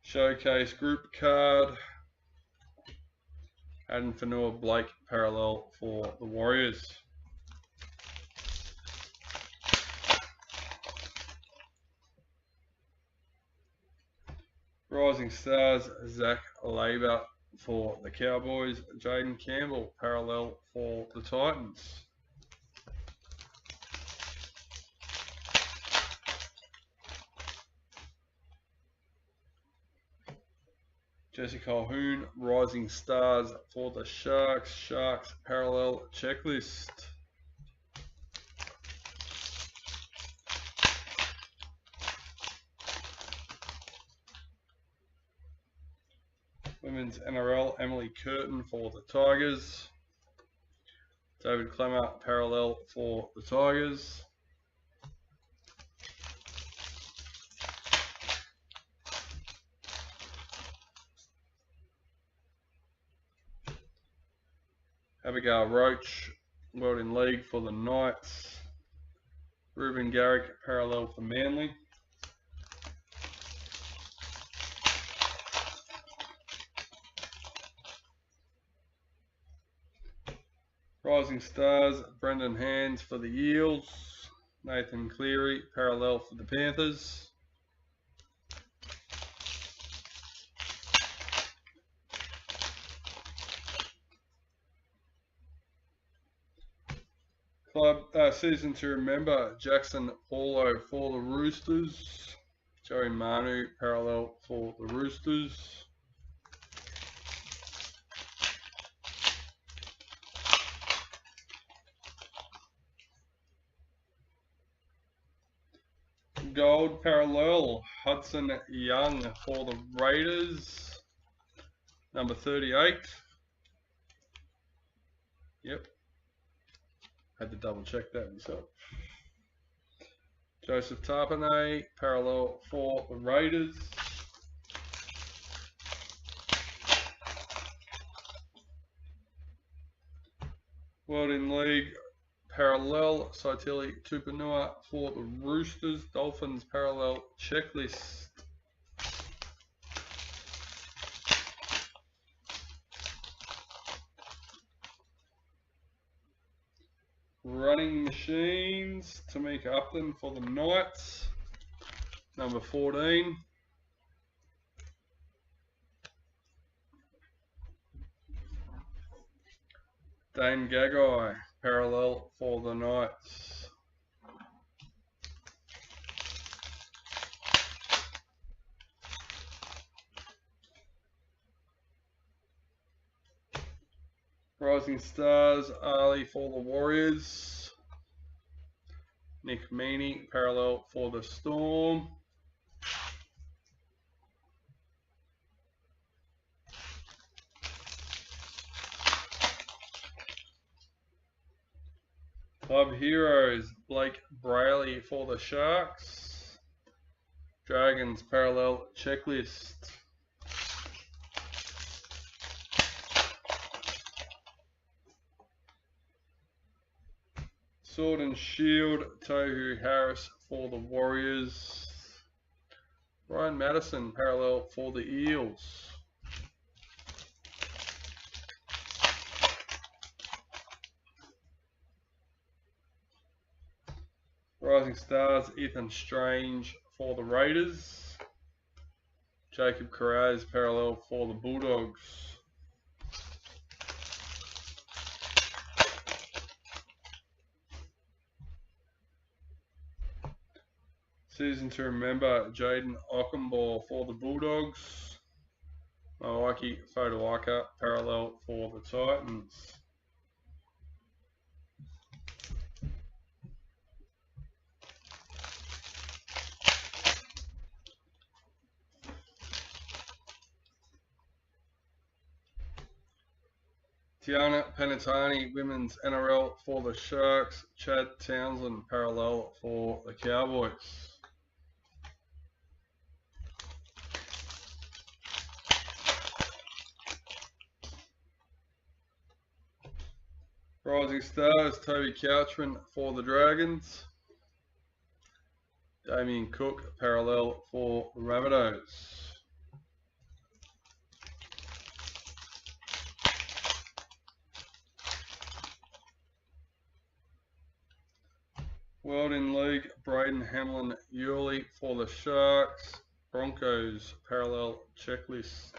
Showcase group card. Adam Fanua Blake parallel for the Warriors. Rising Stars, Zach Labour for the Cowboys. Jaden Campbell parallel for the Titans. Jesse Colhoun, Rising Stars for the Sharks. Sharks parallel checklist. Women's NRL, Emily Curtin for the Tigers. David Clemmer parallel for the Tigers. Abigail Roach, World in League for the Knights. Ruben Garrick parallel for Manly. Rising Stars, Brendan Hands for the Eels. Nathan Cleary, parallel for the Panthers. Club season to remember, Jackson Paulo for the Roosters. Joey Manu, parallel for the Roosters. Gold parallel, Hudson Young for the Raiders. Number 38. Yep. Had to double check that myself. Joseph Tarpanay, parallel for the Raiders. World in League, parallel, Saitili Tupanua for the Roosters. Dolphins, parallel, checklist. Running Machines, Tamika Upton for the Knights. Number 14. Dane Gagai, parallel for the Knights. Rising Stars, Ali for the Warriors. Nick Meaney, parallel for the Storm. Club Heroes, Blake Brayley for the Sharks. Dragons, parallel checklist. Sword and Shield, Tohu Harris for the Warriors. Ryan Madison, parallel for the Eels. Rising Stars, Ethan Strange for the Raiders. Jacob Carraz, parallel for the Bulldogs. Season to remember, Jaden Ockenbaugh for the Bulldogs. Mawaki Fotuaika, parallel for the Titans. Tiana Penatani, Women's NRL for the Sharks. Chad Townsend, parallel for the Cowboys. Rising Stars, Toby Couchman for the Dragons. Damien Cook, parallel for the Rabbitohs. World in League, Braden Hamlin Yuli for the Sharks. Broncos, parallel checklist.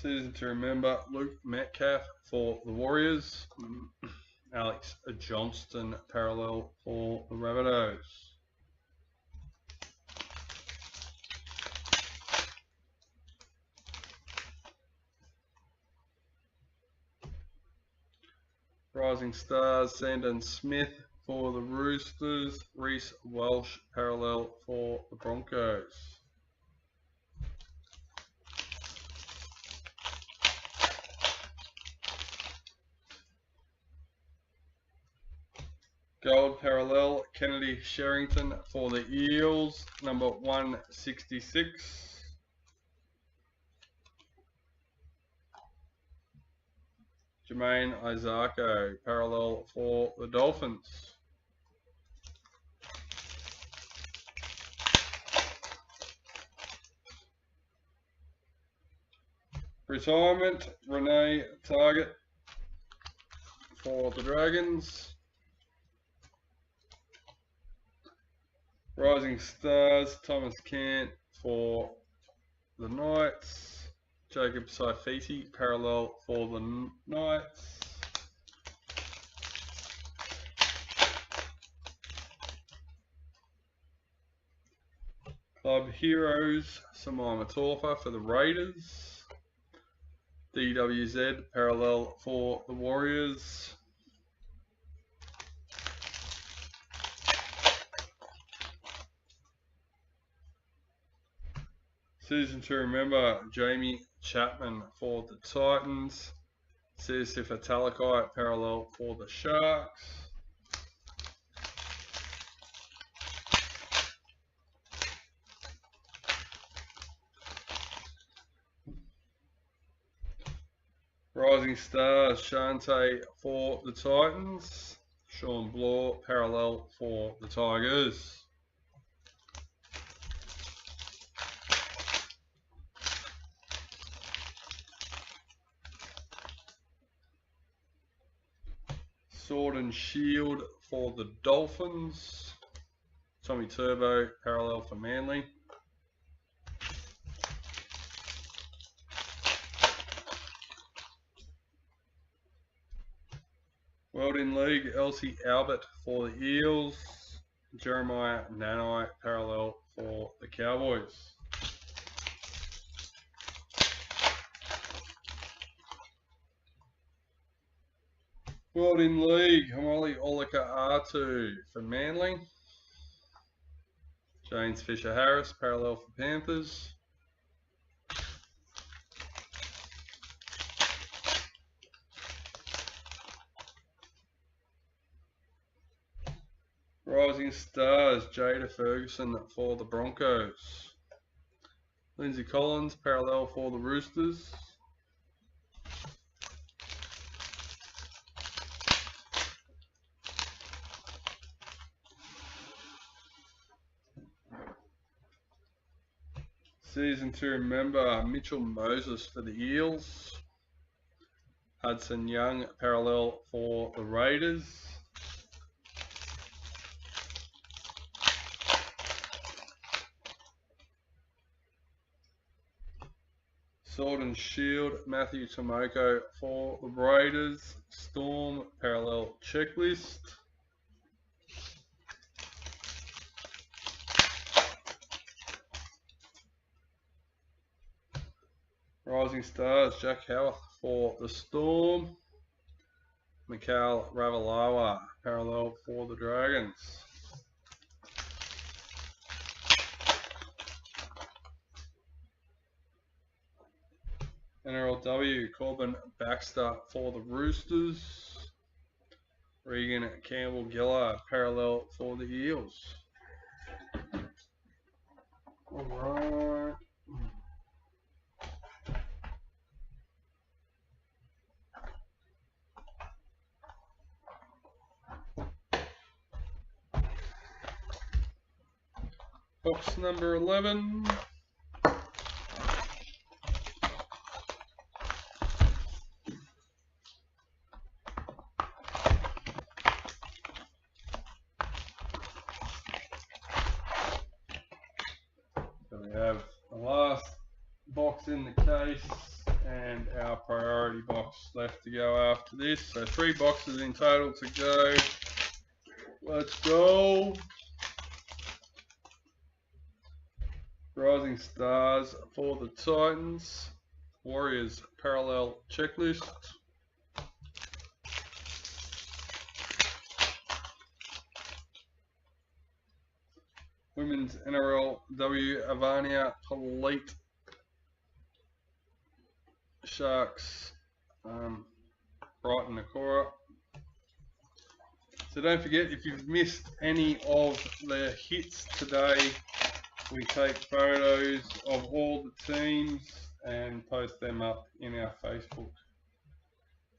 Season to remember, Luke Metcalf for the Warriors. Alex Johnston, parallel for the Rabbitohs. Rising Stars, Sandon Smith for the Roosters. Reece Welsh, parallel for the Broncos. Gold parallel, Kennedy Sherrington for the Eels, number 166. Jermaine Isako, parallel for the Dolphins. Retirement, Renee Target for the Dragons. Rising Stars, Thomas Cant for the Knights. Jacob Saifiti, parallel for the Knights. Club Heroes, Samima Torfa for the Raiders. DWZ, parallel for the Warriors. Season to remember, Jamie Chapman for the Titans. Sifa Talakai, parallel for the Sharks. Rising Stars, Shante for the Titans. Sean Bloor, parallel for the Tigers. Sword and Shield for the Dolphins. Tommy Turbo, parallel for Manly. World in League, Elsie Albert for the Eels. Jeremiah Nanai, parallel for the Cowboys. World in League, Hamali Olika R2 for Manly. James Fisher Harris, parallel for Panthers. Rising Stars, Jada Ferguson for the Broncos. Lindsay Collins, parallel for the Roosters. Season to remember, Mitchell Moses for the Eels. Hudson Young, parallel for the Raiders. Sword and Shield, Matthew Tomoko for the Raiders. Storm, parallel checklist. Rising Stars, Jack Howarth for the Storm. Mikhail Ravalawa, parallel for the Dragons. NRLW, Corbin Baxter for the Roosters. Regan Campbell Gillard, parallel for the Eels. Alright. Box number 11. So we have the last box in the case and our priority box left to go after this. So 3 boxes in total to go. Let's go. Rising Stars for the Titans. Warriors parallel checklist. Women's NRLW Avania Polite Sharks Brighton Nakora. So don't forget, if you've missed any of the hits today, we take photos of all the teams and post them up in our Facebook.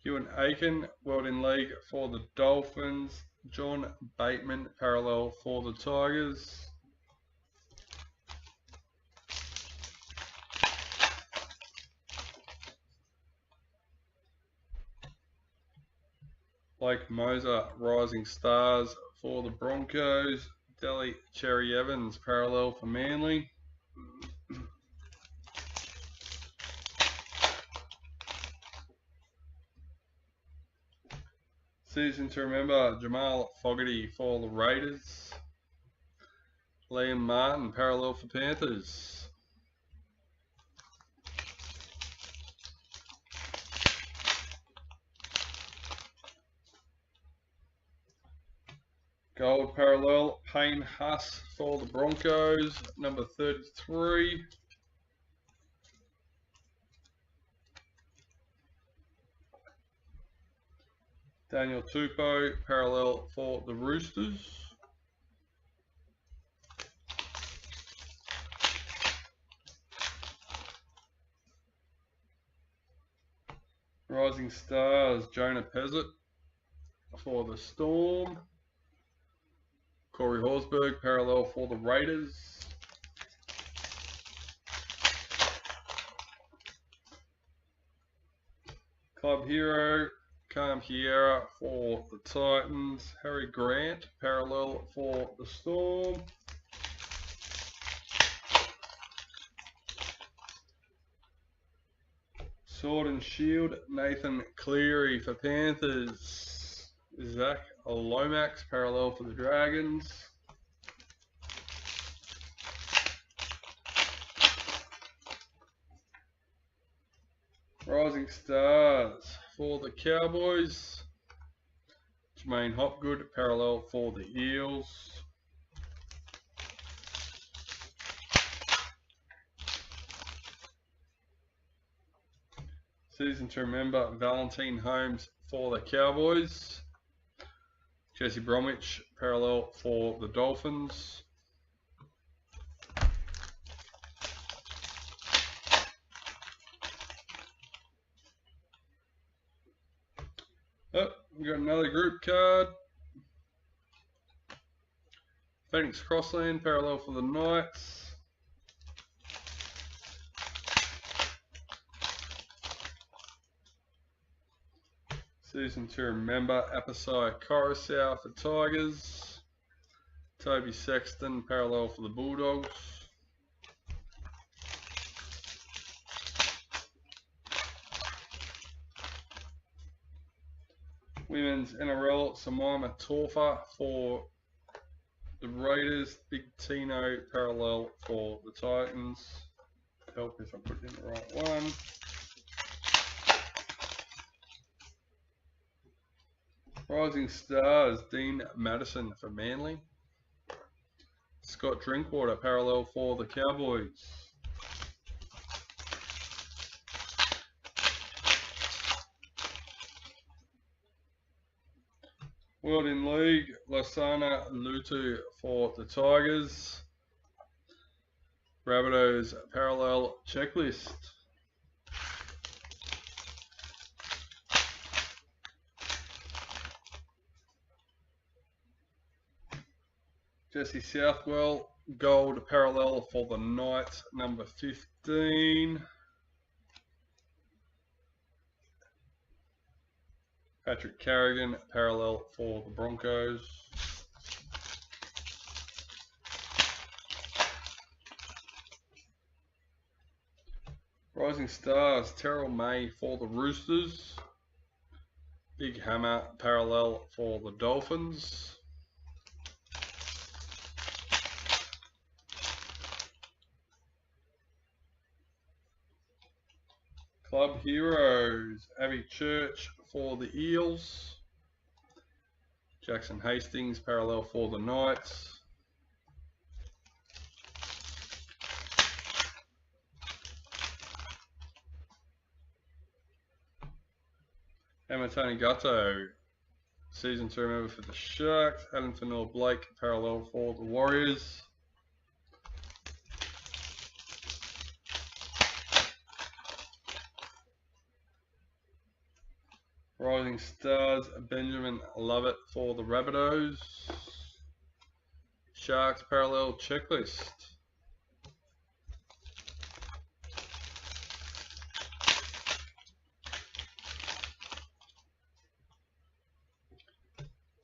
Ewan Aiken, World in League for the Dolphins. John Bateman, parallel for the Tigers. Blake Moser, Rising Stars for the Broncos. Delhi Cherry Evans, parallel for Manly. Season to remember, Jamal Fogarty for the Raiders. Liam Martin, parallel for Panthers. Gold parallel, Payne Huss for the Broncos, number 33. Daniel Tupou, parallel for the Roosters. Rising Stars, Jonah Pezzett for the Storm. Corey Horsburgh, parallel for the Raiders. Club Hero, Cam Hiera for the Titans. Harry Grant, parallel for the Storm. Sword and Shield, Nathan Cleary for Panthers. Zach Lomax, parallel for the Dragons. Rising Stars for the Cowboys. Jermaine Hopgood, parallel for the Eels. Season to remember, Valentine Holmes for the Cowboys. Jesse Bromwich, parallel for the Dolphins. Oh, we got another group card. Phoenix Crossland, parallel for the Knights. Season to remember, Apisai Coruscant for Tigers. Toby Sexton, parallel for the Bulldogs. Women's NRL, Samaima Torfa for the Raiders. Big Tino, parallel for the Titans. Help if I put in the right one. Rising Stars, Dean Madison for Manly. Scott Drinkwater, parallel for the Cowboys. World in League, Lasana Lutu for the Tigers. Rabbitohs parallel checklist. Jesse Southwell, gold parallel for the Knights, number 15. Patrick Carrigan, parallel for the Broncos. Rising Stars, Terrell May for the Roosters. Big Hammer, parallel for the Dolphins. Club Heroes, Avi Church for the Eels. Jackson Hastings, parallel for the Knights. Amatoni Gatto, season to remember for the Sharks. Adam Fanor Blake, parallel for the Warriors. Rising Stars, Benjamin Lovett for the Rabbitohs. Sharks parallel checklist.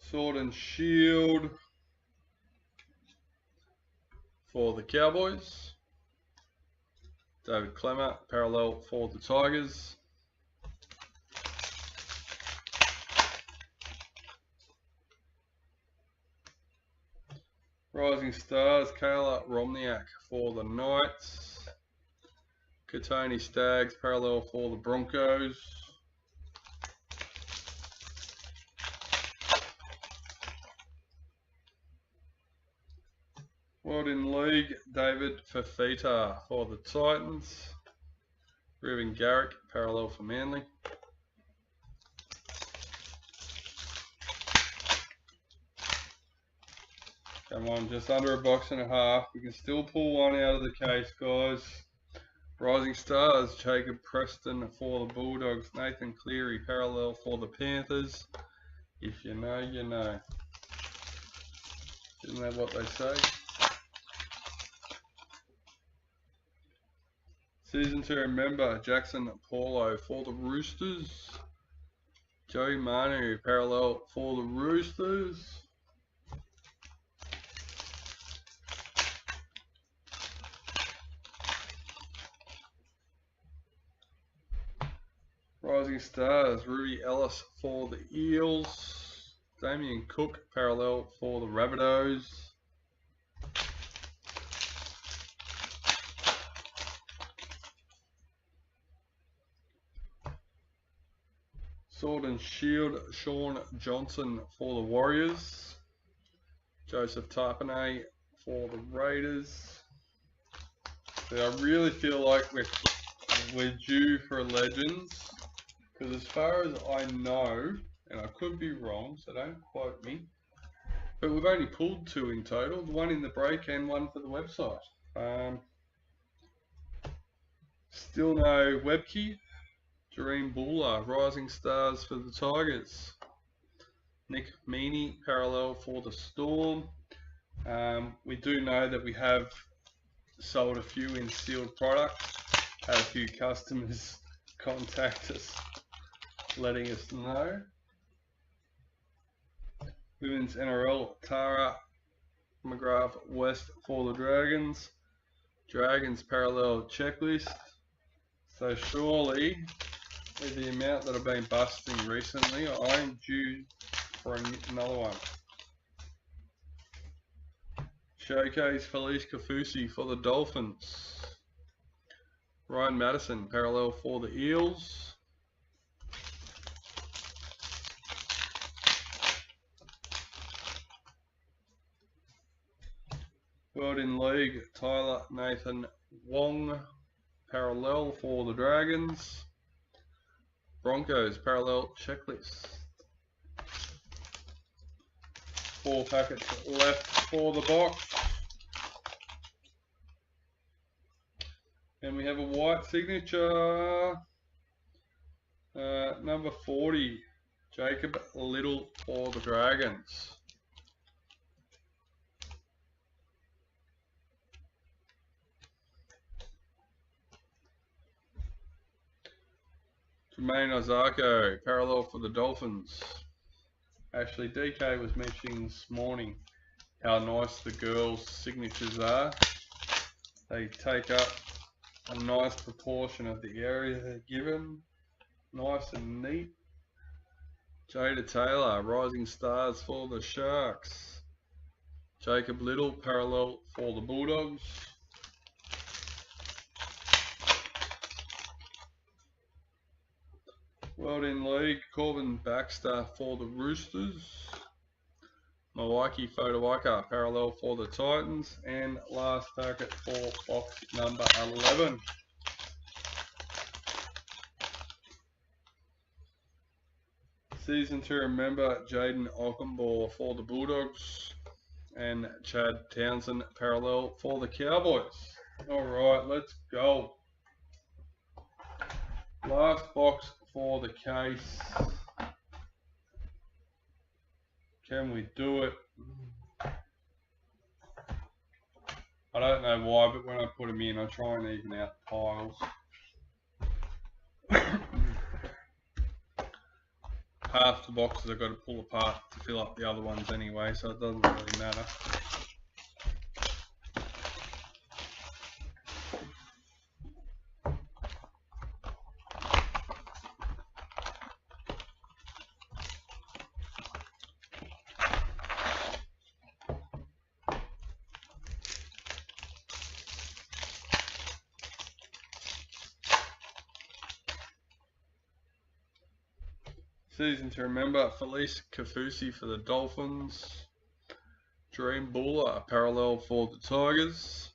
Sword and Shield for the Cowboys. David Clemmer, parallel for the Tigers. Rising Stars, Kayla Romniak for the Knights. Katoni Staggs, parallel for the Broncos. World in League, David Fafita for the Titans. Reuben Garrick, parallel for Manly. Come on, just under a box and a half. We can still pull one out of the case, guys. Rising Stars, Jacob Preston for the Bulldogs. Nathan Cleary, parallel for the Panthers. If you know, you know. Isn't that what they say? Season 2 member, Jackson Paulo for the Roosters. Joey Manu, parallel for the Roosters. Rising Stars, Ruby Ellis for the Eels. Damien Cook, parallel for the Rabbitohs. Sword and Shield, Sean Johnson for the Warriors. Joseph Tarpanay for the Raiders. So I really feel like we're due for a Legends, because as far as I know, and I could be wrong, so don't quote me, but we've only pulled 2 in total, one in the break and one for the website. Still no Webkey. Jareem Buller, Rising Stars for the Tigers. Nick Meaney, parallel for the Storm. We do know that we have sold a few in sealed products. Had a few customers contact us, letting us know. Women's NRL, Tara McGrath West for the Dragons. Dragons parallel checklist. So surely, with the amount that have been busting recently, I am due for another one. Showcase Felice Kafusi for the Dolphins. Ryan Madison, parallel for the Eels. World in League, Tyler Nathan Wong, parallel for the Dragons. Broncos, parallel checklist. 4 packets left for the box. And we have a white signature, number 40, Jacob Little for the Dragons. Jermaine Ozarko, parallel for the Dolphins. Actually, DK was mentioning this morning how nice the girls' signatures are. They take up a nice proportion of the area they're given. Nice and neat. Jada Taylor, Rising Stars for the Sharks. Jacob Little, parallel for the Bulldogs. World in League, Corbin Baxter for the Roosters. Mawaki Fodawaika, parallel for the Titans. And last packet for box number 11. Season 2 member, Jaden Ockenbaugh for the Bulldogs. And Chad Townsend, parallel for the Cowboys. Alright, let's go. Last box for the case. Can we do it? I don't know why, but when I put them in, I try and even out the piles. half the boxes I've got to pull apart to fill up the other ones anyway, so it doesn't really matter. Season to remember, Felice Kafusi for the Dolphins. Dream Buller, parallel for the Tigers.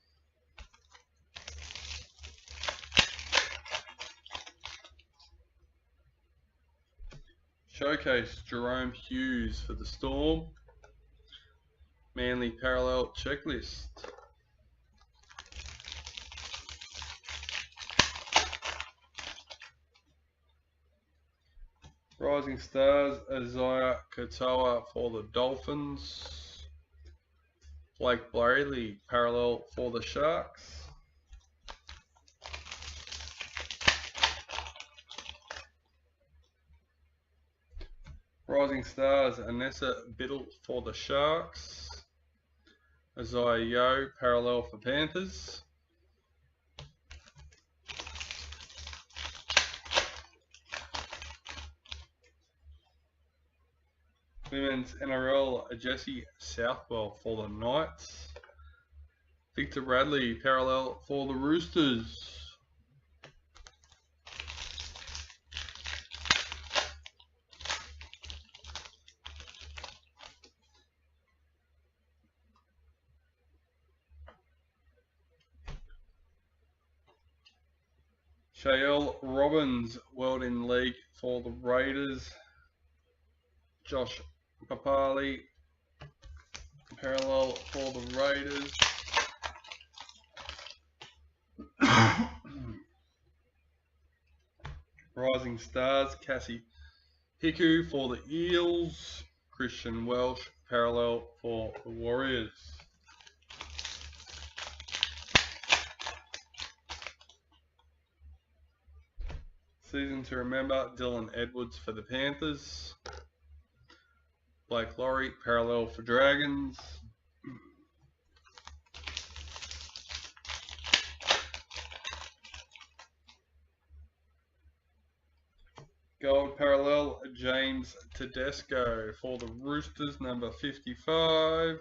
Showcase, Jerome Hughes for the Storm. Manly parallel checklist. Rising Stars, Isaiah Katoa for the Dolphins. Blake Brayley, parallel for the Sharks. Rising Stars, Anessa Biddle for the Sharks. Isaiah Yeo, parallel for Panthers. Women's NRL, Jesse Southwell for the Knights. Victor Radley, parallel for the Roosters. Shael Robbins, World in League for the Raiders. Josh Papali, parallel for the Raiders. Rising Stars, Cassie Hiku for the Eels. Christian Welsh, parallel for the Warriors. Season to remember, Dylan Edwards for the Panthers. Blake Laurie, parallel for Dragons. Gold parallel, James Tedesco for the Roosters, number 55.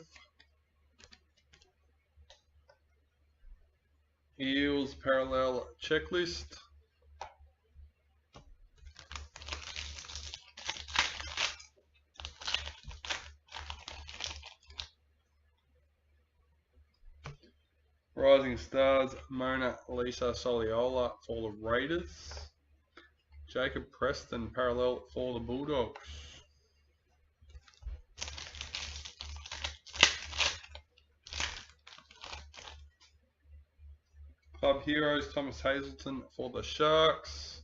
Eels parallel checklist. Rising Stars, Mona Lisa Soliola for the Raiders. Jacob Preston, parallel for the Bulldogs. Club Heroes, Thomas Hazelton for the Sharks.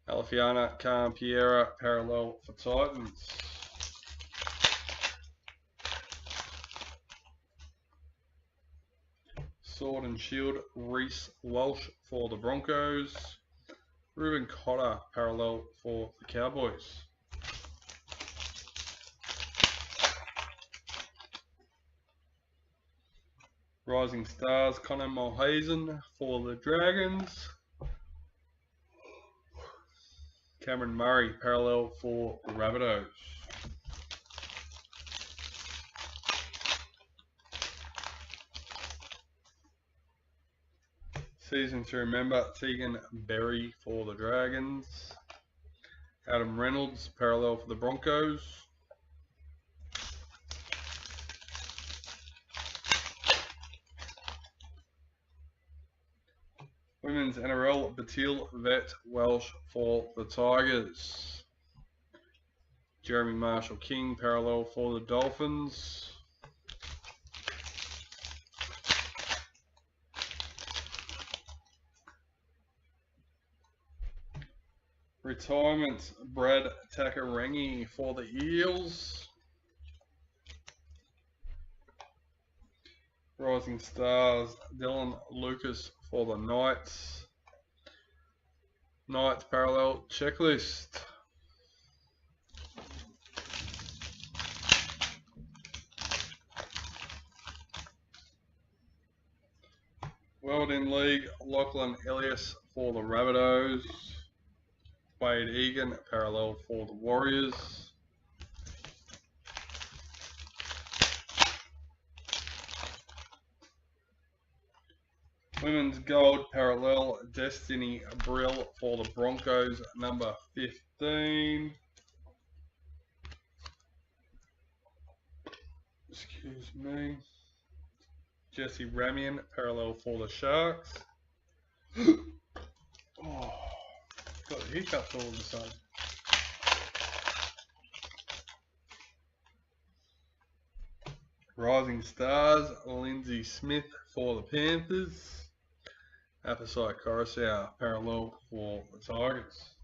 Alifiana Campiera, parallel for Titans. Sword and Shield, Reece Walsh for the Broncos. Ruben Cotter, parallel for the Cowboys. Rising Stars, Connor Mulhazen for the Dragons. Cameron Murray, parallel for the Rabbitohs. Season to remember, Tegan Berry for the Dragons. Adam Reynolds, parallel for the Broncos. Women's NRL, Batil Vet Welsh for the Tigers. Jeremy Marshall King, parallel for the Dolphins. Retirement, Brad Takarangi for the Eels. Rising Stars, Dylan Lucas for the Knights. Knights parallel checklist. World in League, Lachlan Elias for the Rabbitohs. Wade Egan, parallel for the Warriors. Women's Gold, parallel, Destiny Brill for the Broncos, number 15. Excuse me. Jesse Ramian, parallel for the Sharks. Oh, got the hiccups all of a sudden. Rising Stars, Lindsay Smith for the Panthers. Apposite Coruscant, parallel for the Tigers.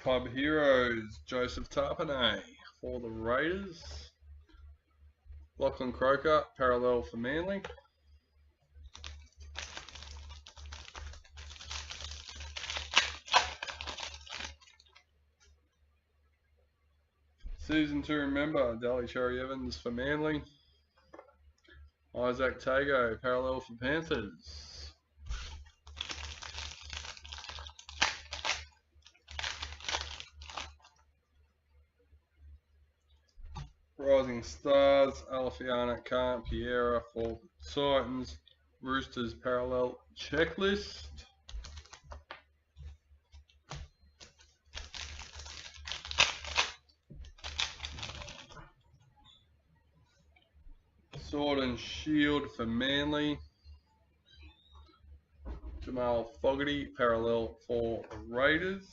Club Heroes, Joseph Tarpanay for the Raiders. Lachlan Croker, parallel for Manly. Season to remember, Daly Cherry Evans for Manly. Isaac Tago, parallel for Panthers. Rising Stars, Alafiana Khan Piera for the Titans. Roosters parallel checklist. Sword and Shield for Manly. Jamal Fogarty, parallel for the Raiders.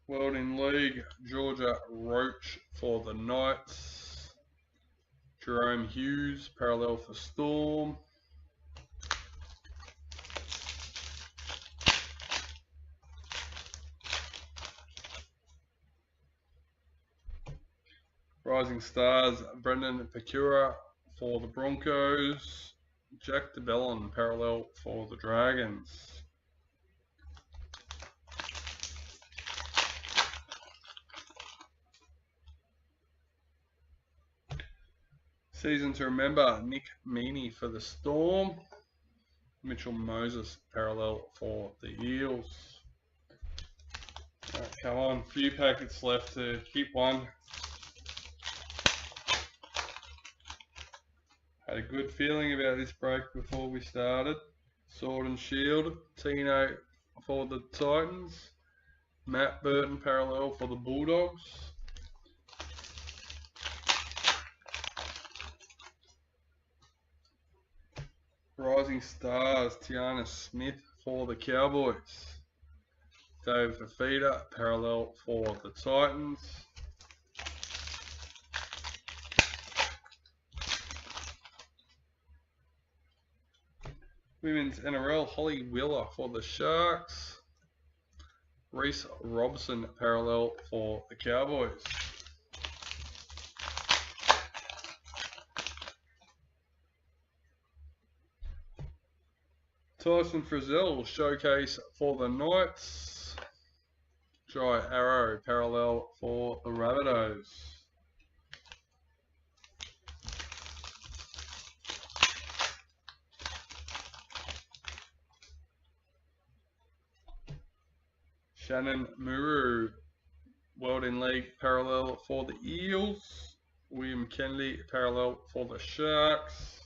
World in League, Georgia Roach for the Knights. Jerome Hughes, parallel for Storm. Rising Stars, Brendan Pecura for the Broncos. Jack DeBellon, parallel for the Dragons. Season to remember, Nick Meaney for the Storm. Mitchell Moses, parallel for the Eels. Right, come on, a few packets left to keep one. Had a good feeling about this break before we started. Sword and Shield, Tino for the Titans. Matt Burton, parallel for the Bulldogs. Rising Stars, Tiana Smith for the Cowboys. David Fafita, parallel for the Titans. Women's NRL, Holly Wheeler for the Sharks. Reese Robson, parallel for the Cowboys. Tyson Frizzell, showcase for the Knights. Jai Arrow, parallel for the Rabbitohs. Shannon Muru, World in League, parallel for the Eels. William Kennedy, parallel for the Sharks.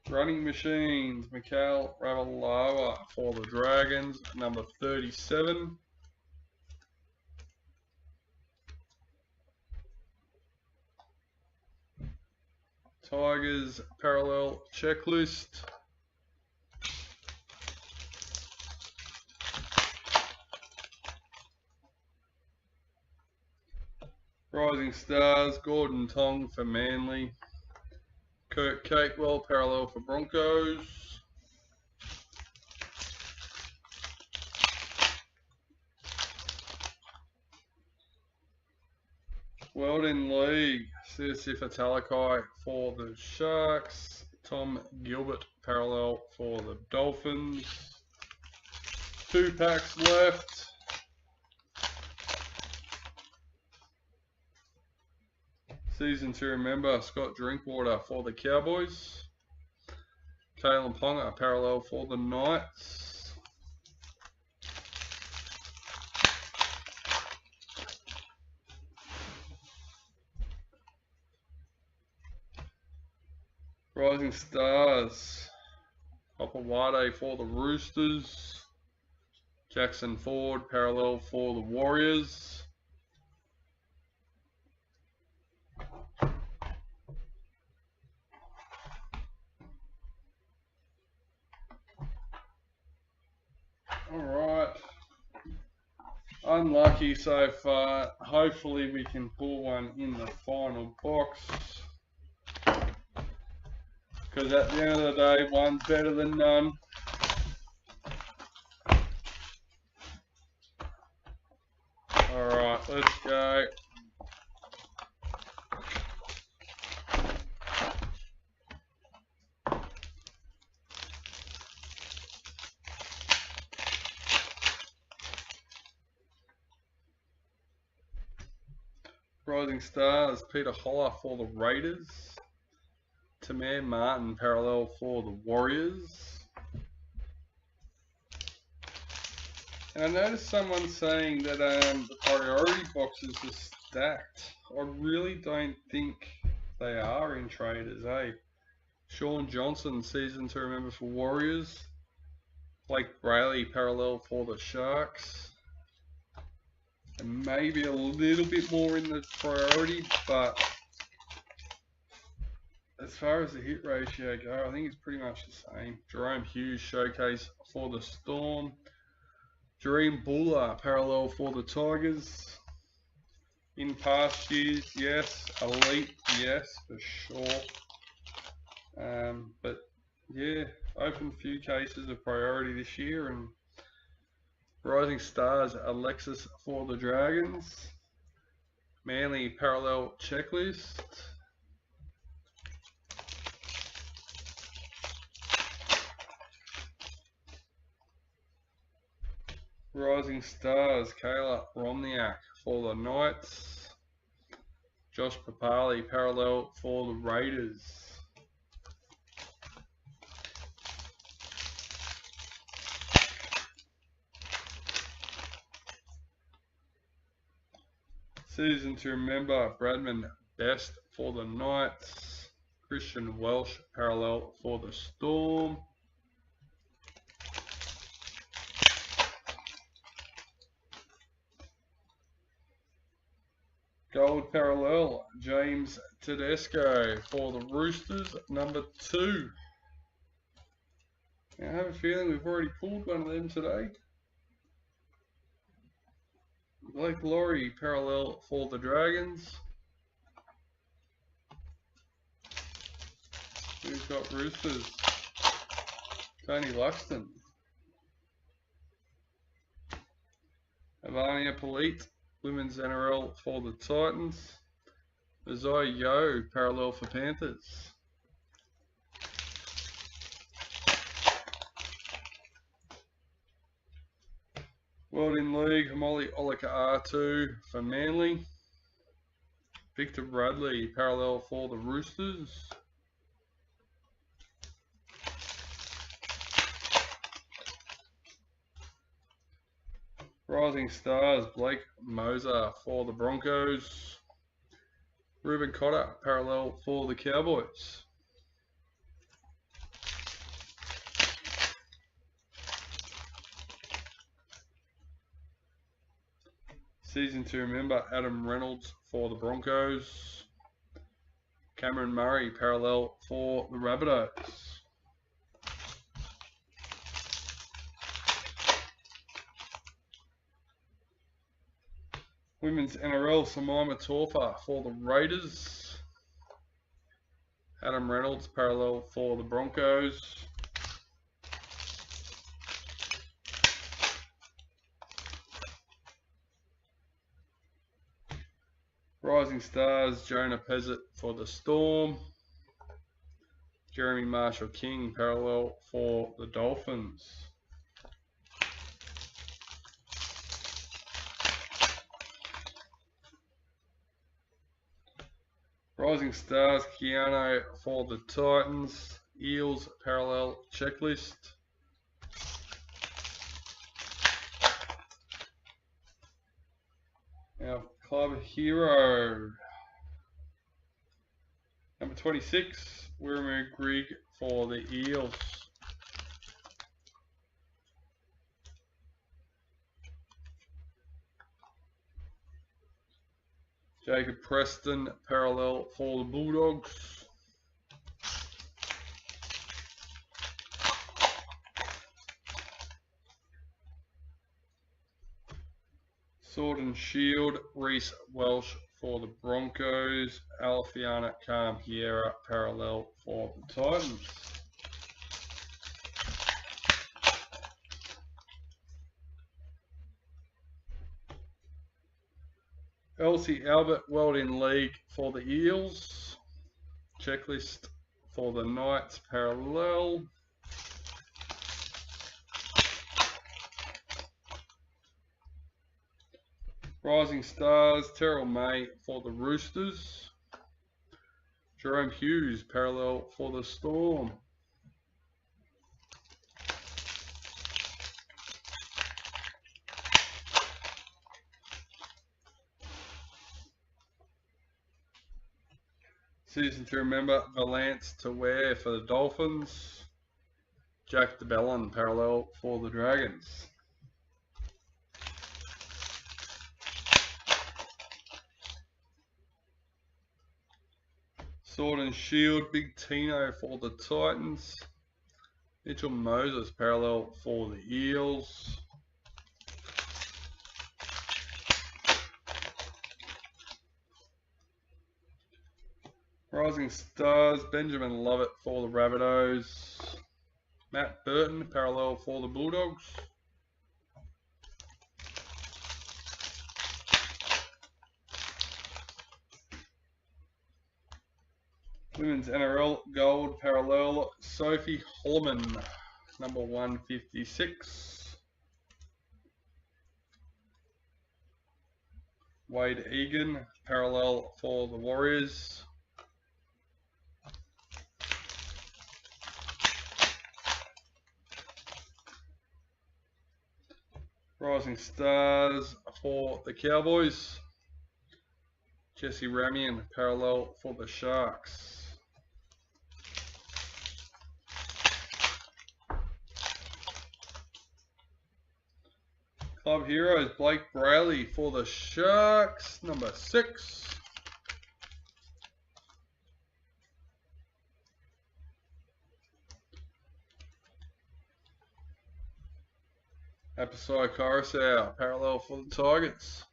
Running Machines, Mikhail Ravalawa for the Dragons, number 37. Tigers parallel checklist. Rising Stars, Gordon Tong for Manly. Kurt Capewell, parallel for Broncos. World in League, CSF Talakai for the Sharks. Tom Gilbert parallel for the Dolphins. 2 packs left. Season to remember, Scott Drinkwater for the Cowboys. Kalen Ponga parallel for the Knights. Rising Stars, Hopawade for the Roosters. Jackson Ford parallel for the Warriors. Alright, unlucky so far. Hopefully we can pull one in the final box. Because at the end of the day, one's better than none. Alright, let's go. Rising Stars, Peter Holler for the Raiders. Tamir Martin parallel for the Warriors. And I noticed someone saying that the priority boxes are stacked. I really don't think they are in Traders, eh? Sean Johnson, season to remember for Warriors. Blake Brayley parallel for the Sharks. And maybe a little bit more in the priority, but as far as the hit ratio go, I think it's pretty much the same. Jerome Hughes showcase for the Storm. Dream Buller parallel for the Tigers. In past years, yes. Elite, yes, for sure. But yeah, opened a few cases of priority this year. And Rising Stars, Alexis for the Dragons. Manly parallel checklist. Rising Stars, Kayla Romniak for the Knights. Josh Papali parallel for the Raiders. Season to remember, Bradman Best for the Knights. Christian Welsh parallel for the Storm. Gold parallel, James Tedesco for the Roosters, number 2. Now, I have a feeling we've already pulled one of them today. Blake Laurie parallel for the Dragons. We've got Roosters. Tony Luxton. Avania Polite, Women's NRL for the Titans. Azai Yo parallel for Panthers. World in League, Hamoli Olika R2 for Manly. Victor Bradley parallel for the Roosters. Rising Stars, Blake Moser for the Broncos. Ruben Cotter parallel for the Cowboys. Season to remember, Adam Reynolds for the Broncos. Cameron Murray parallel for the Rabbitohs. Women's NRL, Samaima Taufa for the Raiders. Adam Reynolds parallel for the Broncos. Rising Stars, Jonah Pezzett for the Storm. Jeremy Marshall King, parallel for the Dolphins. Rising Stars, Keanu for the Titans. Eels, parallel checklist. Our club hero, number 26, Wiramu Grigg for the Eels. Jacob Preston, parallel for the Bulldogs. Sword and Shield, Reece Welsh for the Broncos. Alfiana Campiera, parallel for the Titans. Elsie Albert, World in League for the Eels. Checklist for the Knights, parallel. Rising Stars, Terrell May for the Roosters. Jerome Hughes, parallel for the Storm. Season to remember, Valance to wear for the Dolphins. Jack DeBellin, parallel for the Dragons. Sword and Shield, Big Tino for the Titans. Mitchell Moses, parallel for the Eels. Rising Stars, Benjamin Lovett for the Rabbitohs. Matt Burton, parallel for the Bulldogs. Women's NRL Gold, parallel, Sophie Holloman, number 156. Wade Egan, parallel for the Warriors. Rising Stars for the Cowboys. Jesse Ramian, parallel for the Sharks. Club Heroes, Blake Brayley for the Sharks, number 6. Apasai Coruscant, parallel for the Tigers.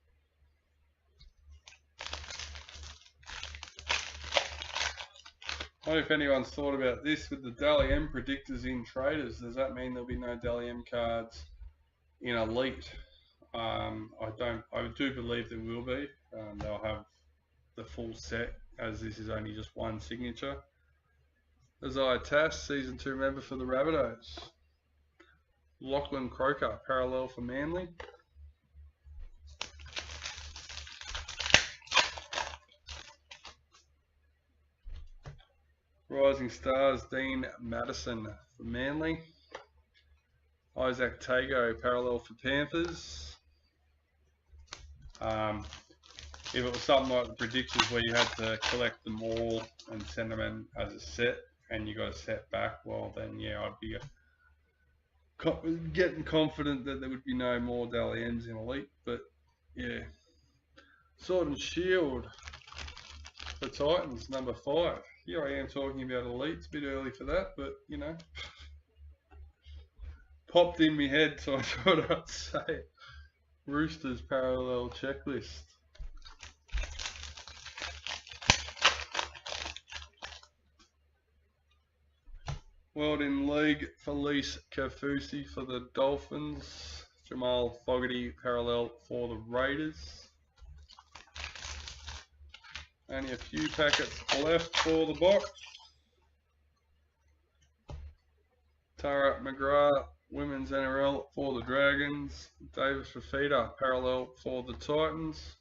I wonder if anyone's thought about this with the Dally M predictors in Traders. Does that mean there'll be no Dally M cards in Elite? I do believe there will be. They'll have the full set, as this is only just one signature. Isaiah Tass, Season 2 member for the Rabbitohs. Lachlan Croker, parallel for Manly. Rising Stars, Dean Madison for Manly. Isaac Tago, parallel for Panthers. If it was something like the predictions where you had to collect them all and send them in as a set and you got a set back, well then yeah, I'd be getting confident that there would be no more Dally M's in Elite, but yeah. Sword and Shield for Titans, number 5. Here I am talking about Elite. It's a bit early for that, but you know, popped in my head, so I thought I'd say it. Roosters parallel checklist. World in League, Felice Kafusi for the Dolphins. Jamal Fogarty, parallel for the Raiders. Only a few packets left for the box. Tara McGrath, Women's NRL for the Dragons. Davis Fafita, parallel for the Titans.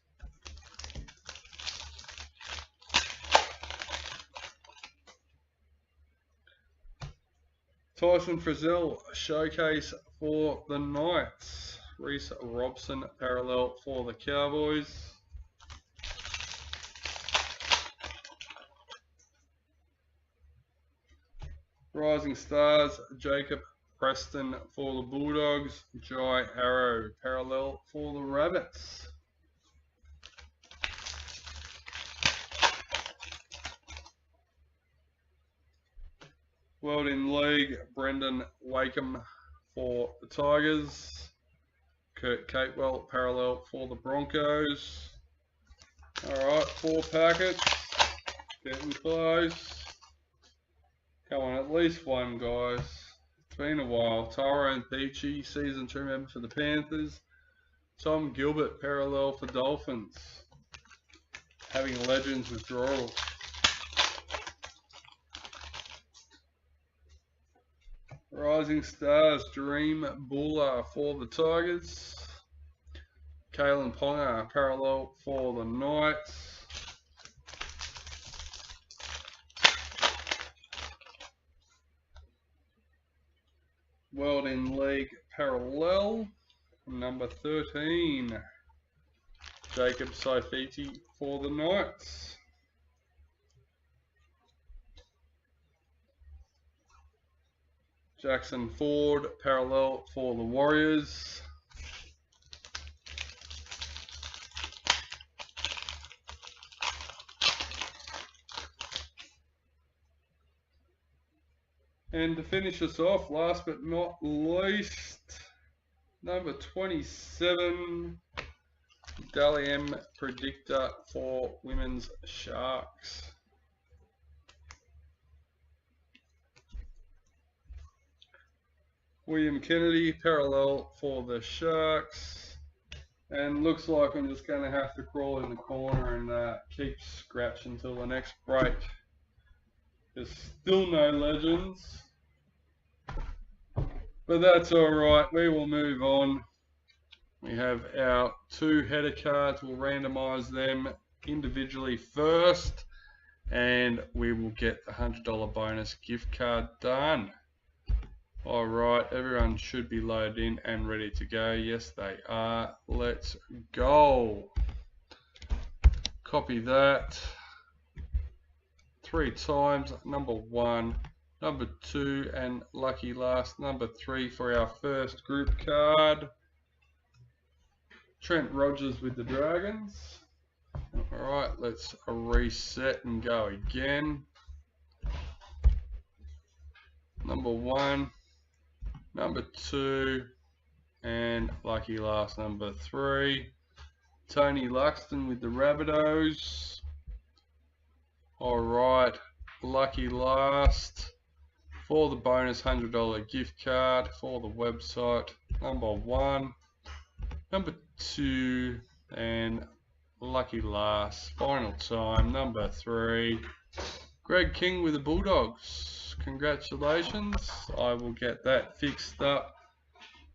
Tyson Frizzell, showcase for the Knights. Reese Robson, parallel for the Cowboys. Rising Stars, Jacob Preston for the Bulldogs. Jai Arrow, parallel for the Rabbits. World in League, Brendan Wakeham for the Tigers. Kurt Capewell, parallel for the Broncos. Alright, 4 packets. Getting close. Come on, at least one, guys. It's been a while. Tyrone Peachy, season 2 member for the Panthers. Tom Gilbert, parallel for Dolphins. Having Legends withdrawal. Rising Stars, Dream Buller for the Tigers. Kalen Ponga, parallel for the Knights. World in League parallel, number 13. Jacob Saifiti for the Knights. Jackson Ford, parallel for the Warriors. And to finish us off, last but not least, number 27, Dally M Predictor for Women's Sharks. William Kennedy, parallel for the Sharks. And looks like I'm just going to have to crawl in the corner and keep scratching until the next break. There's still no Legends. But that's alright, we will move on. We have our 2 header cards. We'll randomise them individually first. And we will get the $100 bonus gift card done. Alright, everyone should be loaded in and ready to go. Yes, they are. Let's go. Copy that 3 times. Number 1, number 2, and lucky last, number 3 for our first group card. Trent Rogers with the Dragons. Alright, let's reset and go again. Number 1. Number 2, and lucky last, number 3. Tony Luxton with the Rabbitohs. Alright, lucky last for the bonus $100 gift card for the website. Number 1, number 2, and lucky last, final time, number 3. Greg King with the Bulldogs. Congratulations, I will get that fixed up.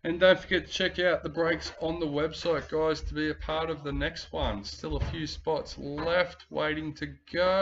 And don't forget to check out the breaks on the website, guys, to be a part of the next one. Still a few spots left waiting to go.